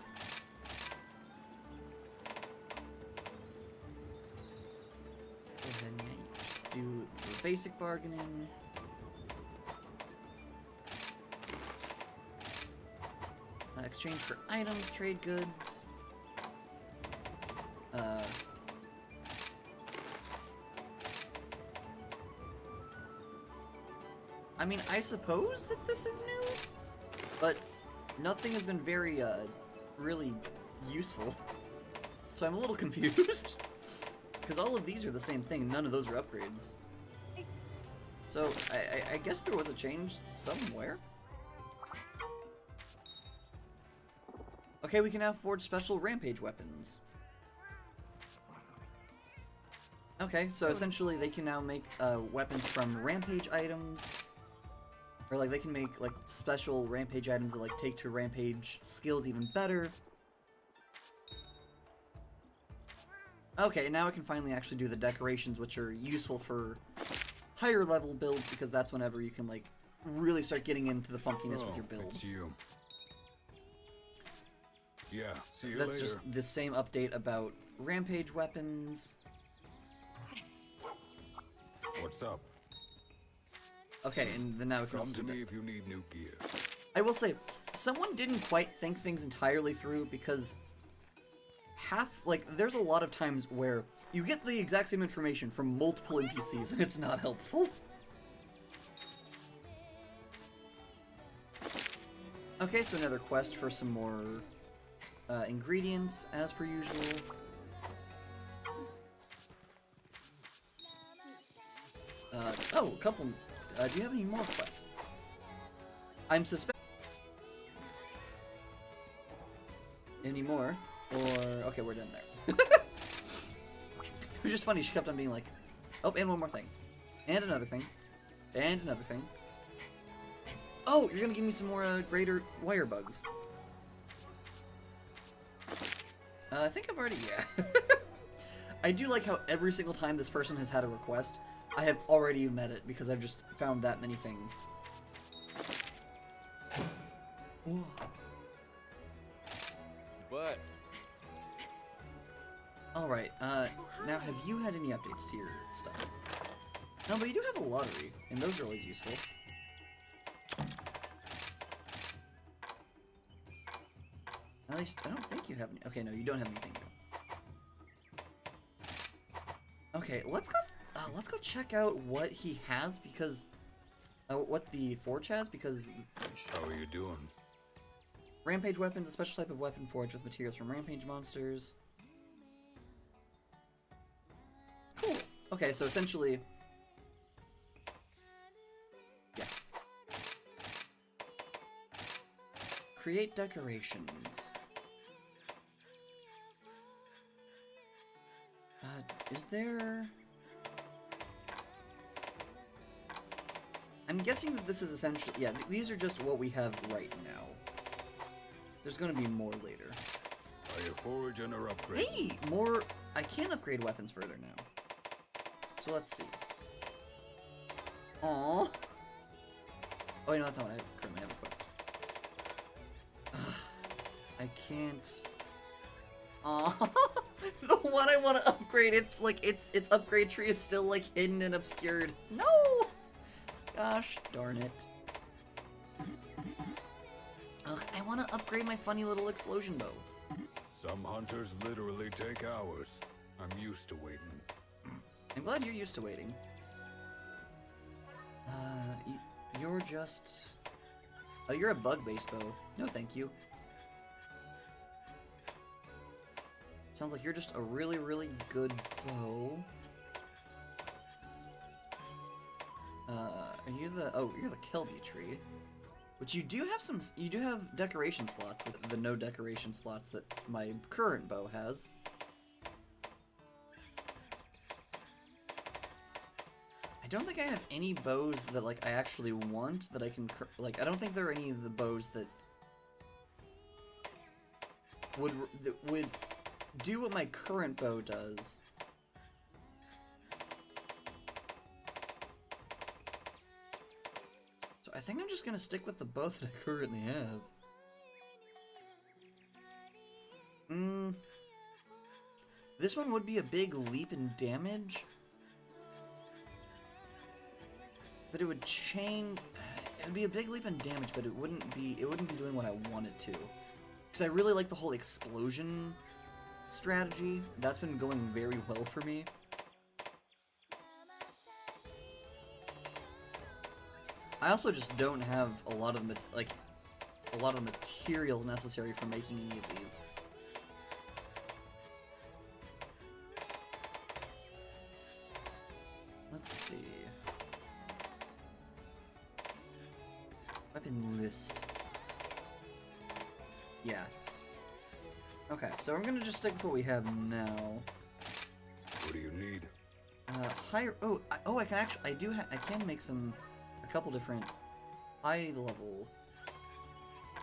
Go ahead and just do the basic bargaining. Exchange for items, trade goods. I mean, I suppose that this is new, but nothing has been very, really useful. So I'm a little confused. Because all of these are the same thing, none of those are upgrades. So, I guess there was a change somewhere. Okay, we can now forge special rampage weapons. Okay, so essentially they can now make weapons from rampage items. Or like they can make like special rampage items that like take to rampage skills even better. Okay, now I can finally actually do the decorations, which are useful for higher level builds, because that's whenever you can like really start getting into the funkiness with your build. It's you. Yeah, see you That's later. just the same update about rampage weapons. What's up? Okay, and then now we can Come also to do me that. if you need new gear. I will say, someone didn't quite think things entirely through, because there's a lot of times where you get the exact same information from multiple NPCs, and it's not helpful. Okay, so another quest for some more ingredients, as per usual. Oh, a couple. Do you have any more quests? I'm suspect. Any more? Or okay, we're done there. It was just funny. She kept on being like, "Oh, and one more thing, and another thing, and another thing." Oh, you're gonna give me some more greater wire bugs. I think I've already, yeah. I do like how every single time this person has had a request, I have already met it because I've just found that many things. Ooh. But Alright, now have you had any updates to your stuff? No, but you do have a lottery, and those are always useful. At least, I don't think you have any. Okay, no, you don't have anything. Okay, let's go check out what he has, because, what the Forge has, because How are you doing? Rampage weapons, a special type of weapon forged with materials from Rampage monsters. Cool. Okay, so essentially, yeah. Create decorations. Is there... I'm guessing that this is essentially... Yeah, these are just what we have right now. There's gonna be more later. Are you foraging or upgrading? Hey! More... I can upgrade weapons further now. So let's see. Aww. Oh, wait, no, that's not what I currently have equipped. I can't... Aww. The one I want to upgrade, it's like, its upgrade tree is still, like, hidden and obscured. No! Gosh darn it. Ugh, I want to upgrade my funny little explosion bow. Some hunters literally take hours. I'm used to waiting. I'm glad you're used to waiting. You're just... Oh, you're a bug-based bow. No, thank you. Sounds like you're just a really, really good bow. Are you the... Oh, you're the Kelby tree. Which you do have some... You do have decoration slots with the no decoration slots that my current bow has. I don't think I have any bows that, like, I actually want that I can... Like, I don't think there are any of the bows that would do what my current bow does. So I think I'm just gonna stick with the bow that I currently have. This one would be a big leap in damage. But it would change. It would be a big leap in damage, but it wouldn't be doing what I want it to. Because I really like the whole explosion strategy. That's been going very well for me. I also just don't have a lot of materials necessary for making any of these. Let's see. Weapon list. Yeah. Okay, so I'm gonna just stick with what we have now. What do you need? Higher. I can actually. I can make a couple different high level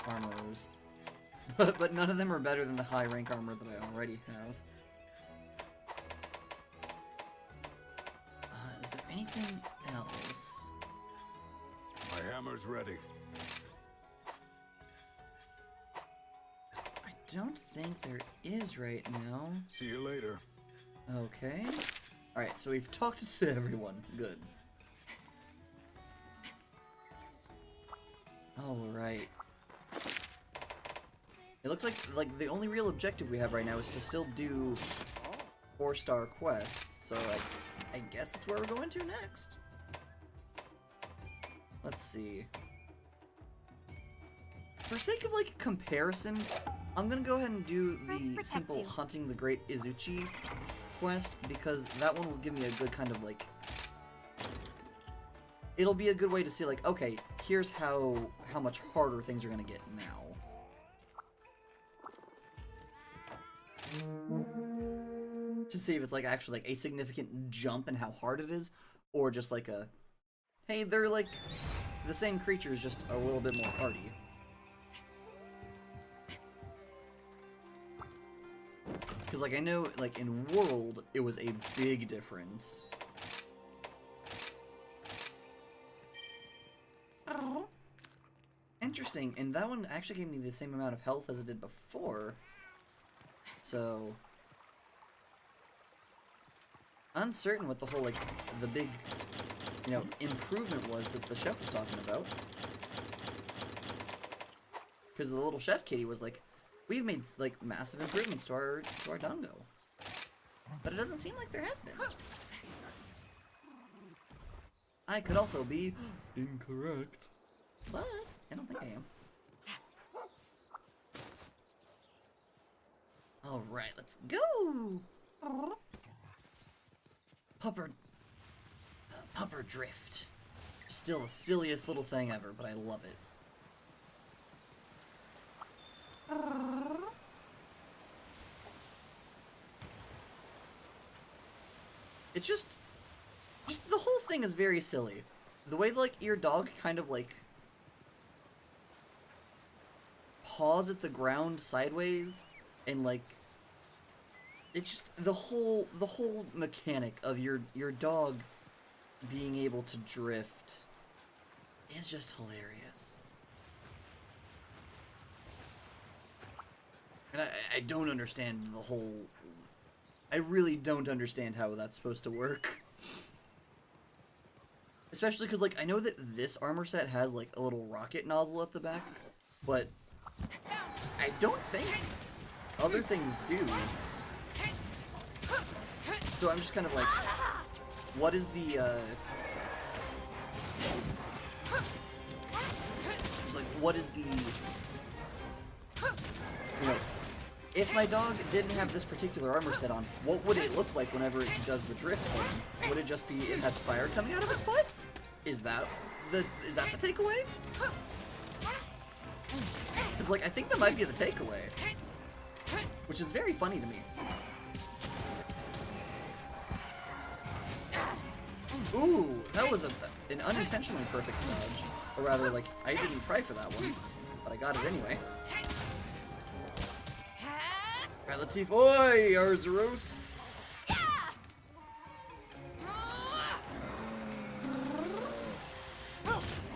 armors, but none of them are better than the high rank armor that I already have. Is there anything else? My hammer's ready. I don't think there is right now. See you later. Okay. Alright, so we've talked to everyone. Good. Alright. It looks like the only real objective we have right now is to still do 4-star quests, so I guess that's where we're going to next. Let's see. For sake of like comparison, I'm gonna go ahead and do the simple Hunting the Great Izuchi quest, because that one will give me a good kind of like... It'll be a good way to see like, okay, here's how much harder things are gonna get now. To see if it's like actually like a significant jump in how hard it is, or just like a, hey, they're like the same creatures, just a little bit more hardy. Because like I know like in World it was a big difference. Interesting, and that one actually gave me the same amount of health as it did before. So uncertain what the whole like the big, you know, improvement was that the chef was talking about. Because the little chef kitty was like, we've made like massive improvements to our Dango. But it doesn't seem like there has been. I could also be incorrect. But I don't think I am. Alright, let's go! Pupper Drift. Still the silliest little thing ever, but I love it. It's just the whole thing is very silly. The way like your dog kind of like paws at the ground sideways, and like it's just the whole mechanic of your dog being able to drift is just hilarious. And I don't understand the whole... I really don't understand how that's supposed to work. Especially because, like, I know that this armor set has, like, a little rocket nozzle at the back, but I don't think other things do. So I'm just kind of like, what is the, just like, what is the, you know, if my dog didn't have this particular armor set on, what would it look like whenever it does the drift thing? Would it just be it has fire coming out of its butt? Is that the takeaway? Because, like, I think that might be the takeaway. Which is very funny to me. Ooh, that was an unintentionally perfect dodge. Or rather, like, I didn't try for that one, but I got it anyway. Alright, let's see if. Oi, Arzuros!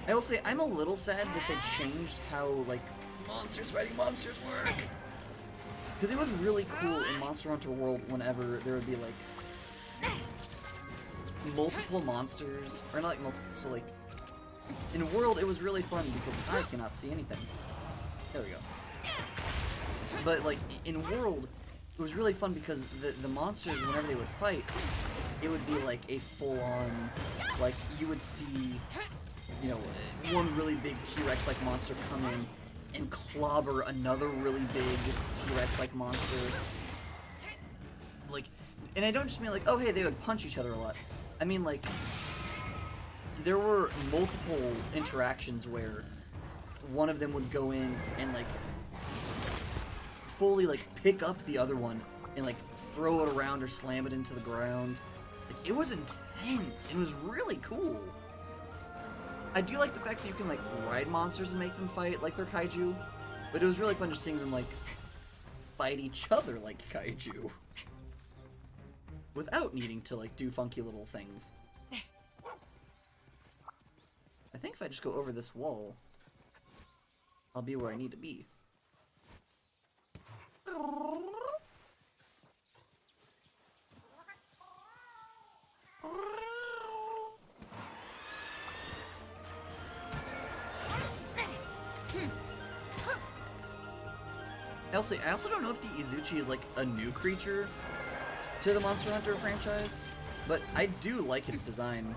I will say, I'm a little sad that they changed how, like, monsters fighting monsters work! Because it was really cool in Monster Hunter World whenever there would be, like, multiple monsters, or not like multiple, so like, in World it was really fun because I cannot see anything. There we go. But like, in World, it was really fun because the monsters, whenever they would fight, it would be like a full-on, like, you would see, you know, one really big T-Rex-like monster come in and clobber another really big T-Rex-like monster. Like, and I don't just mean like, oh hey, they would punch each other a lot. I mean, like, there were multiple interactions where one of them would go in and, like, fully, like, pick up the other one and, like, throw it around or slam it into the ground. Like, it was intense. It was really cool. I do like the fact that you can, like, ride monsters and make them fight like they're kaiju, but it was really fun just seeing them, like, fight each other like kaiju. Without needing to, like, do funky little things. I think if I just go over this wall, I'll be where I need to be. I also don't know if the Izuchi is, like, a new creature to the Monster Hunter franchise, but I do like its design.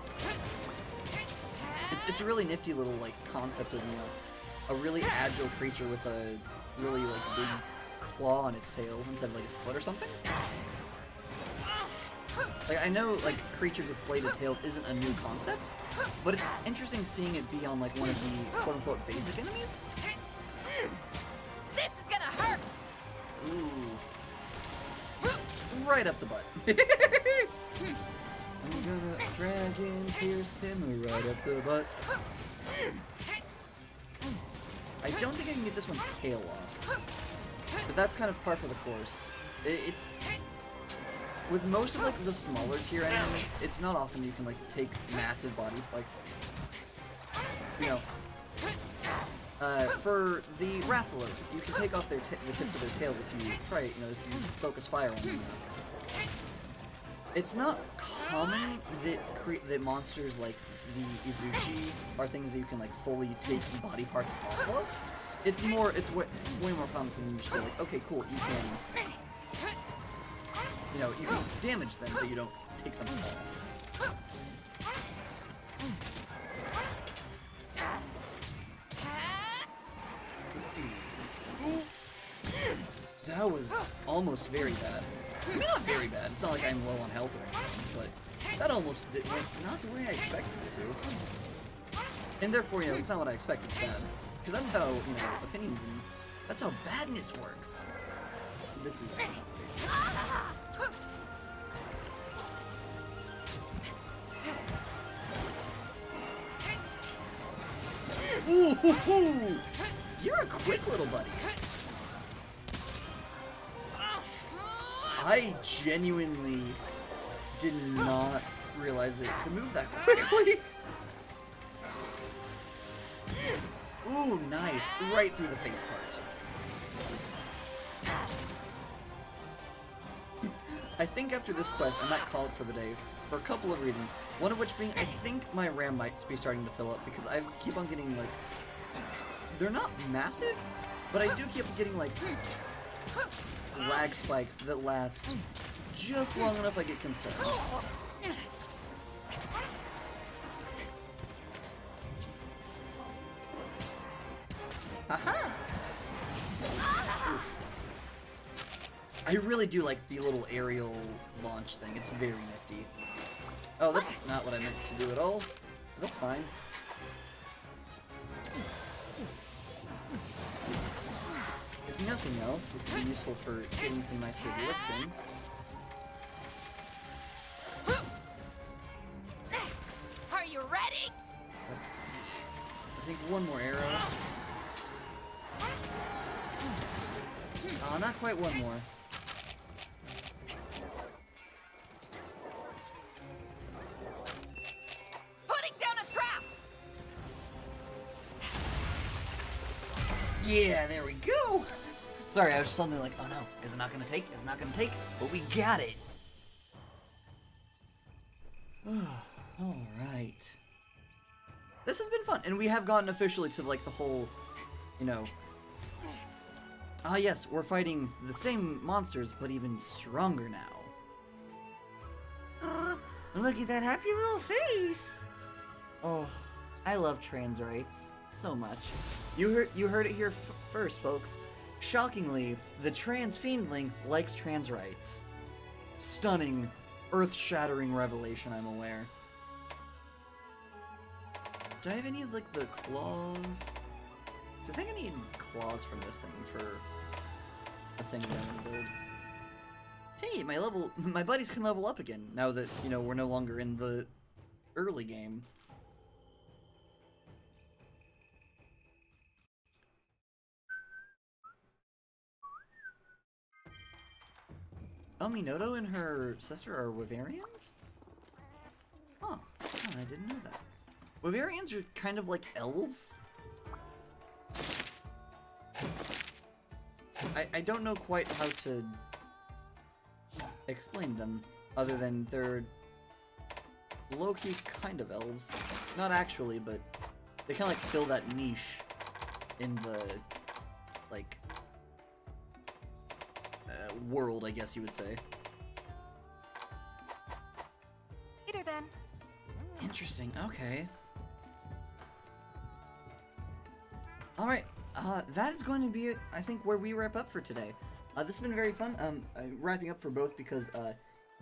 It's a really nifty little, like, concept of, you know, a really agile creature with a really, like, big claw on its tail instead of, like, its foot or something. Like, I know, like, creatures with bladed tails isn't a new concept, but it's interesting seeing it be on, like, one of the quote-unquote basic enemies. This is gonna hurt! Ooh. Right up the butt. I'm gonna dragon pierce him right up the butt. I don't think I can get this one's tail off. But that's kind of par for the course. It's... With most of, like, the smaller tier enemies, it's not often you can, like, take massive body, like... You know... for the Rathalos, you can take off the tips of their tails if you try it, you know, if you focus fire on them. It's not common that monsters like the Izuchi are things that you can, like, fully take body parts off of. It's way more common for them to just be like, okay, cool, you can, you know, you can damage them, but you don't take them off. Let's see. Ooh. That was almost very bad. I mean, not very bad. It's not like I'm low on health or anything, but that almost went not the way I expected it to. And therefore, you know, it's not what I expected bad. Because that's how, you know, opinions and that's how badness works. This is... Ooh! You're a quick little buddy. I genuinely did not realize that it could move that quickly. Ooh, nice. Right through the face part. I think after this quest, I might call it for the day for a couple of reasons. One of which being, I think my RAM might be starting to fill up because I keep on getting, like... They're not massive, but I do keep getting, like, lag spikes that last just long enough I get concerned. Aha! Oof. I really do like the little aerial launch thing. It's very nifty. Oh, that's not what I meant to do at all. That's fine. If nothing else, this will be useful for getting some nice good licks in. Are you ready? Let's see. I think one more arrow. Oh, not quite one more. Yeah, there we go. Sorry, I was suddenly like, oh no, is it not gonna take? Is it not gonna take? But we got it. All right. This has been fun, and we have gotten officially to like the whole, you know. Ah, yes, we're fighting the same monsters, but even stronger now. Look at that happy little face. Oh, I love trans rights so much. You heard it here first, folks. Shockingly, the trans fiendling likes trans rights. Stunning, earth-shattering revelation, I'm aware. Do I have any of, like, the claws? 'Cause I think I need claws from this thing for a thing that I'm gonna build. Hey, my buddies can level up again, now that, you know, we're no longer in the early game. Oh, Minoto and her sister are Wyverians? Huh. Oh, I didn't know that. Wyverians are kind of like elves? I don't know quite how to explain them, other than they're low-key kind of elves. Not actually, but they kind of like fill that niche in the, like, world, I guess you would say. Later then. Interesting, okay. Alright, that is going to be, I think, where we wrap up for today. This has been very fun. Wrapping up for both because,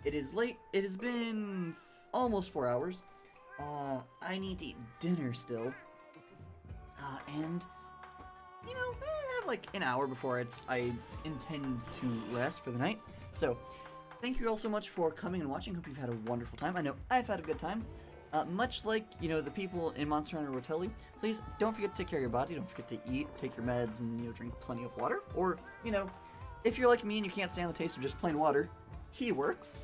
it is late. It has been almost 4 hours. I need to eat dinner still. And, you know, I have like an hour before I intend to rest for the night. So, thank you all so much for coming and watching. Hope you've had a wonderful time. I know I've had a good time. Much like, you know, the people in Monster Hunter Rotelli, please don't forget to take care of your body. Don't forget to eat, take your meds, and, you know, drink plenty of water. Or, you know, if you're like me and you can't stand the taste of just plain water, tea works.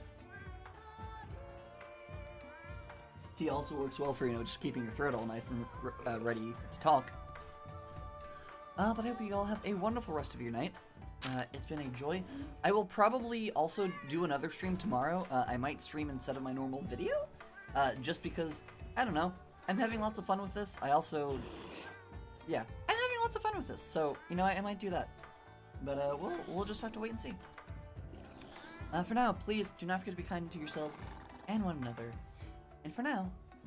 Tea also works well for, you know, just keeping your throat all nice and ready to talk. But I hope you all have a wonderful rest of your night. It's been a joy. I will probably also do another stream tomorrow. I might stream instead of my normal video. Just because, I don't know, I'm having lots of fun with this. I also, yeah, I'm having lots of fun with this. So, you know, I might do that. But we'll just have to wait and see. For now, please do not forget to be kind to yourselves and one another. And for now,